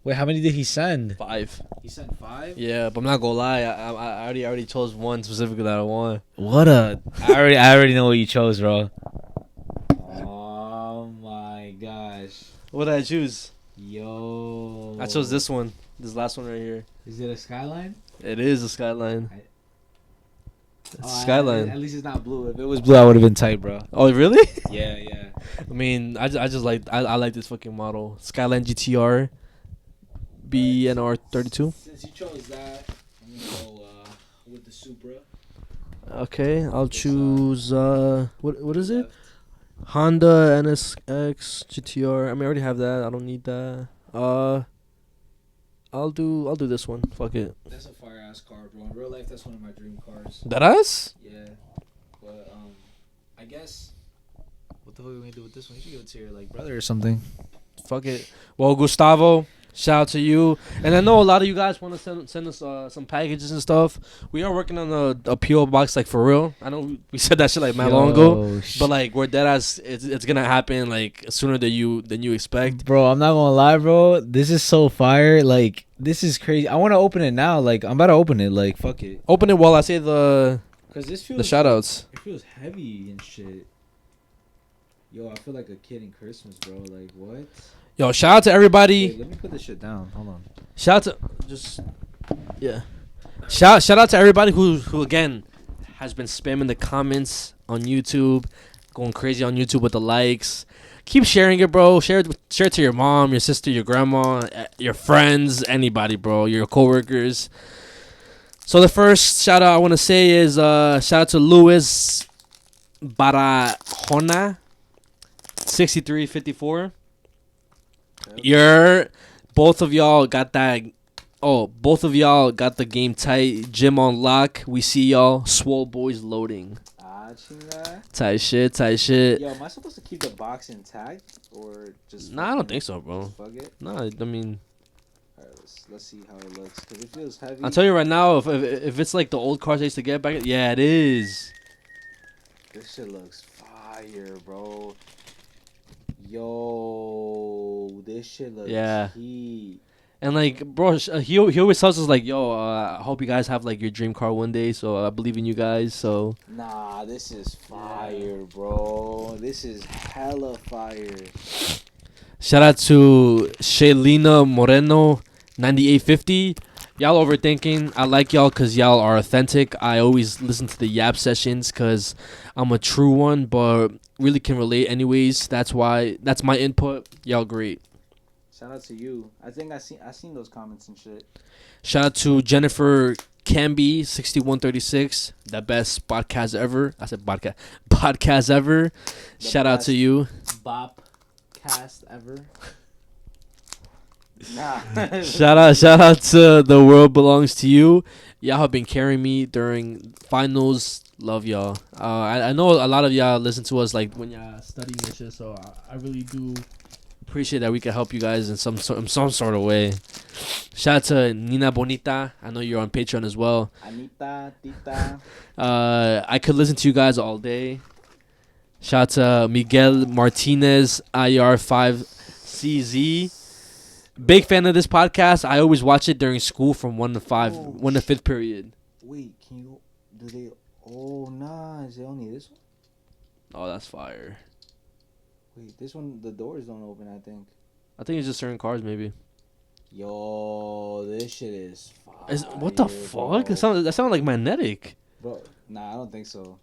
Wait, how many did he send? 5. He sent 5? Yeah, but I'm not gonna lie. I already chose one specifically that I want. I already know what you chose, bro. Oh my gosh. What did I choose? Yo. I chose this one. This last one right here. Is it a Skyline? It is a Skyline. Skyline. At least it's not blue. If it was blue, I would have been tight, bro. Oh, really? Yeah. I mean, I like this fucking model. Skyline GTR. BNR 32. Since you chose that, I'm gonna go with the Supra. Okay, I'll choose what is it? Honda NSX GTR. I mean, I already have that. I don't need that. I'll do this one. Fuck it. That's a fire ass car, bro. In real life, that's one of my dream cars. That ass? Yeah, but I guess what the fuck are we gonna do with this one? You should give it to your like brother or something. Fuck it. Well, Gustavo. Shout out to you. And I know a lot of you guys want to send us some packages and stuff. We are working on a PO box, like, for real. I know we said that shit like mad long ago, but like we're dead ass. It's gonna happen like sooner than you expect. Bro, I'm not gonna lie, bro. This is so fire. Like, this is crazy. I want to open it now. Like, I'm about to open it. Like, fuck it. Open it while I say the shout outs. It feels heavy and shit. Yo, I feel like a kid in Christmas, bro. Like, what? Yo, shout out to everybody. Wait, let me put this shit down. Hold on. Shout out to everybody who again has been spamming the comments on YouTube, going crazy on YouTube with the likes. Keep sharing it, bro. Share it to your mom, your sister, your grandma, your friends, anybody, bro. Your coworkers. So the first shout out I want to say is shout out to Luis Barahona 6354. Both of y'all got the game tight. Gym on lock. We see y'all. Swole boys loading. Tight shit. Yo, am I supposed to keep the box intact or just? Nah, I don't think so, bro. Fuck it. Nah, I mean. Alright, let's see how it looks because it feels heavy. I'll tell you right now, if it's like the old cars I used to get back, yeah, it is. This shit looks fire, bro. Yo, this shit looks heat. And like, bro, he always tells us like, yo, I hope you guys have like your dream car one day. So I believe in you guys. So nah, this is fire, bro. This is hella fire. Shout out to Shaylina Moreno 9850. Y'all overthinking. I like y'all because y'all are authentic. I always listen to the Yap sessions because I'm a true one, but really can relate anyways. That's my input. Y'all great. Shout out to you. I think I seen those comments and shit. Shout out to Jennifer Camby 6136, the best podcast ever. I said podcast ever. Shout out to you. Bopcast ever. Shout out to The World Belongs to You. Y'all have been carrying me during finals. Love y'all. I know a lot of y'all listen to us like when y'all studying and shit, so I really do appreciate that we can help you guys in some sort of way. Shout out to Nina Bonita. I know you're on Patreon as well. Anita, Tita. I could listen to you guys all day. Shout out to Miguel Martinez IR5CZ. Big fan of this podcast. I always watch it during school from 1 to 5th period. Wait, can you do they? Oh nah, is it only this one? Oh, that's fire. Wait, this one the doors don't open. I think it's just certain cars maybe. Yo, this shit is fire. What the fuck? That sounds like magnetic. Bro, nah, I don't think so.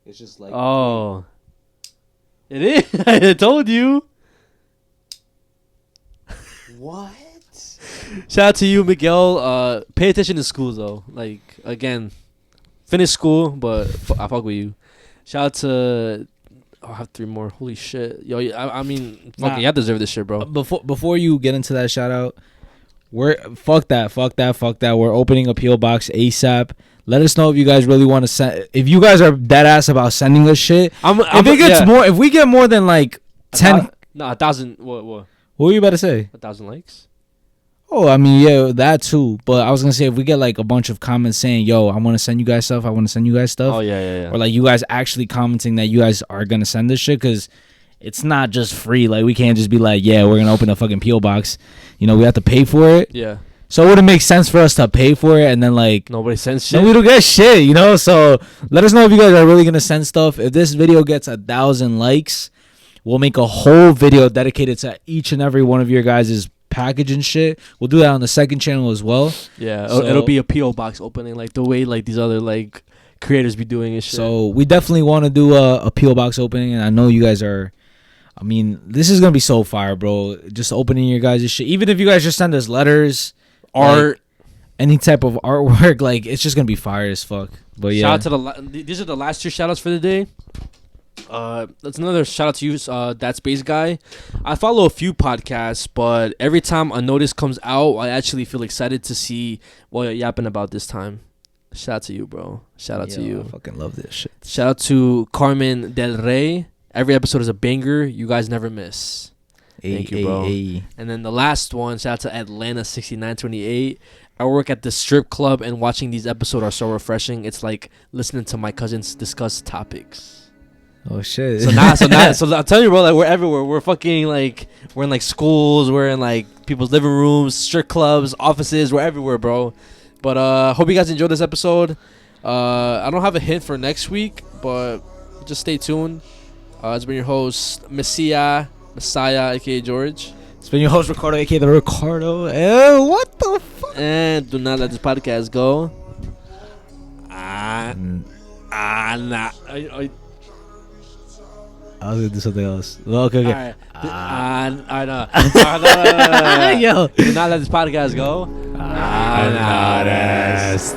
It's just like. Oh. It is. I told you. What? Shout out to you, Miguel. Pay attention to school though. Like again, finish school, but I fuck with you. Shout out to. I have 3 more. Holy shit, yo! I mean, fucking, y'all deserve this shit, bro. Before you get into that shout out, fuck that. We're opening a PO box ASAP. Let us know if you guys really want to send. If you guys are dead ass about sending us shit. If we get more than like 10. 1,000. What? What were you about to say? 1,000 likes? Oh, I mean, yeah, that too. But I was going to say, if we get like a bunch of comments saying, yo, I want to send you guys stuff. Oh, yeah. Or like you guys actually commenting that you guys are going to send this shit. Because it's not just free. Like we can't just be like, yeah, we're going to open a fucking P.O. box. You know, we have to pay for it. Yeah. So it wouldn't make sense for us to pay for it and then like. Nobody sends shit. We don't get shit, you know? So let us know if you guys are really going to send stuff. If this video gets 1,000 likes, we'll make a whole video dedicated to each and every one of your guys' package and shit. We'll do that on the second channel as well. Yeah, so, it'll be a P.O. box opening like the way like these other like creators be doing and shit. So we definitely want to do a P.O. box opening, and I know you guys are. I mean, this is gonna be so fire, bro. Just opening your guys' shit. Even if you guys just send us letters, art, like, any type of artwork, like it's just gonna be fire as fuck. But yeah, shout out to these are the last 2 shout outs for the day. That's another shout out to you, that space guy. I follow a few podcasts, but every time a notice comes out, I actually feel excited to see what you're yapping about this time. Shout out to you, bro. Shout out to you. I fucking love this shit. Shout out to Carmen Del Rey. Every episode is a banger. You guys never miss. Thank you, bro. And then the last one, shout out to Atlanta 6928. I work at the strip club, and watching these episodes are so refreshing. It's like listening to my cousins discuss topics. Oh shit! So I'm telling you, bro, like we're everywhere. We're fucking like we're in like schools, we're in like people's living rooms, strip clubs, offices. We're everywhere, bro. But hope you guys enjoyed this episode. I don't have a hint for next week, but just stay tuned. It's been your host Mezziah, aka George. It's been your host Ricardo, aka the Ricardo. What the fuck? And do not let this podcast go. I was gonna do something else. Okay. Right. I know. No. Yo, do not let this podcast go. Unnoticed.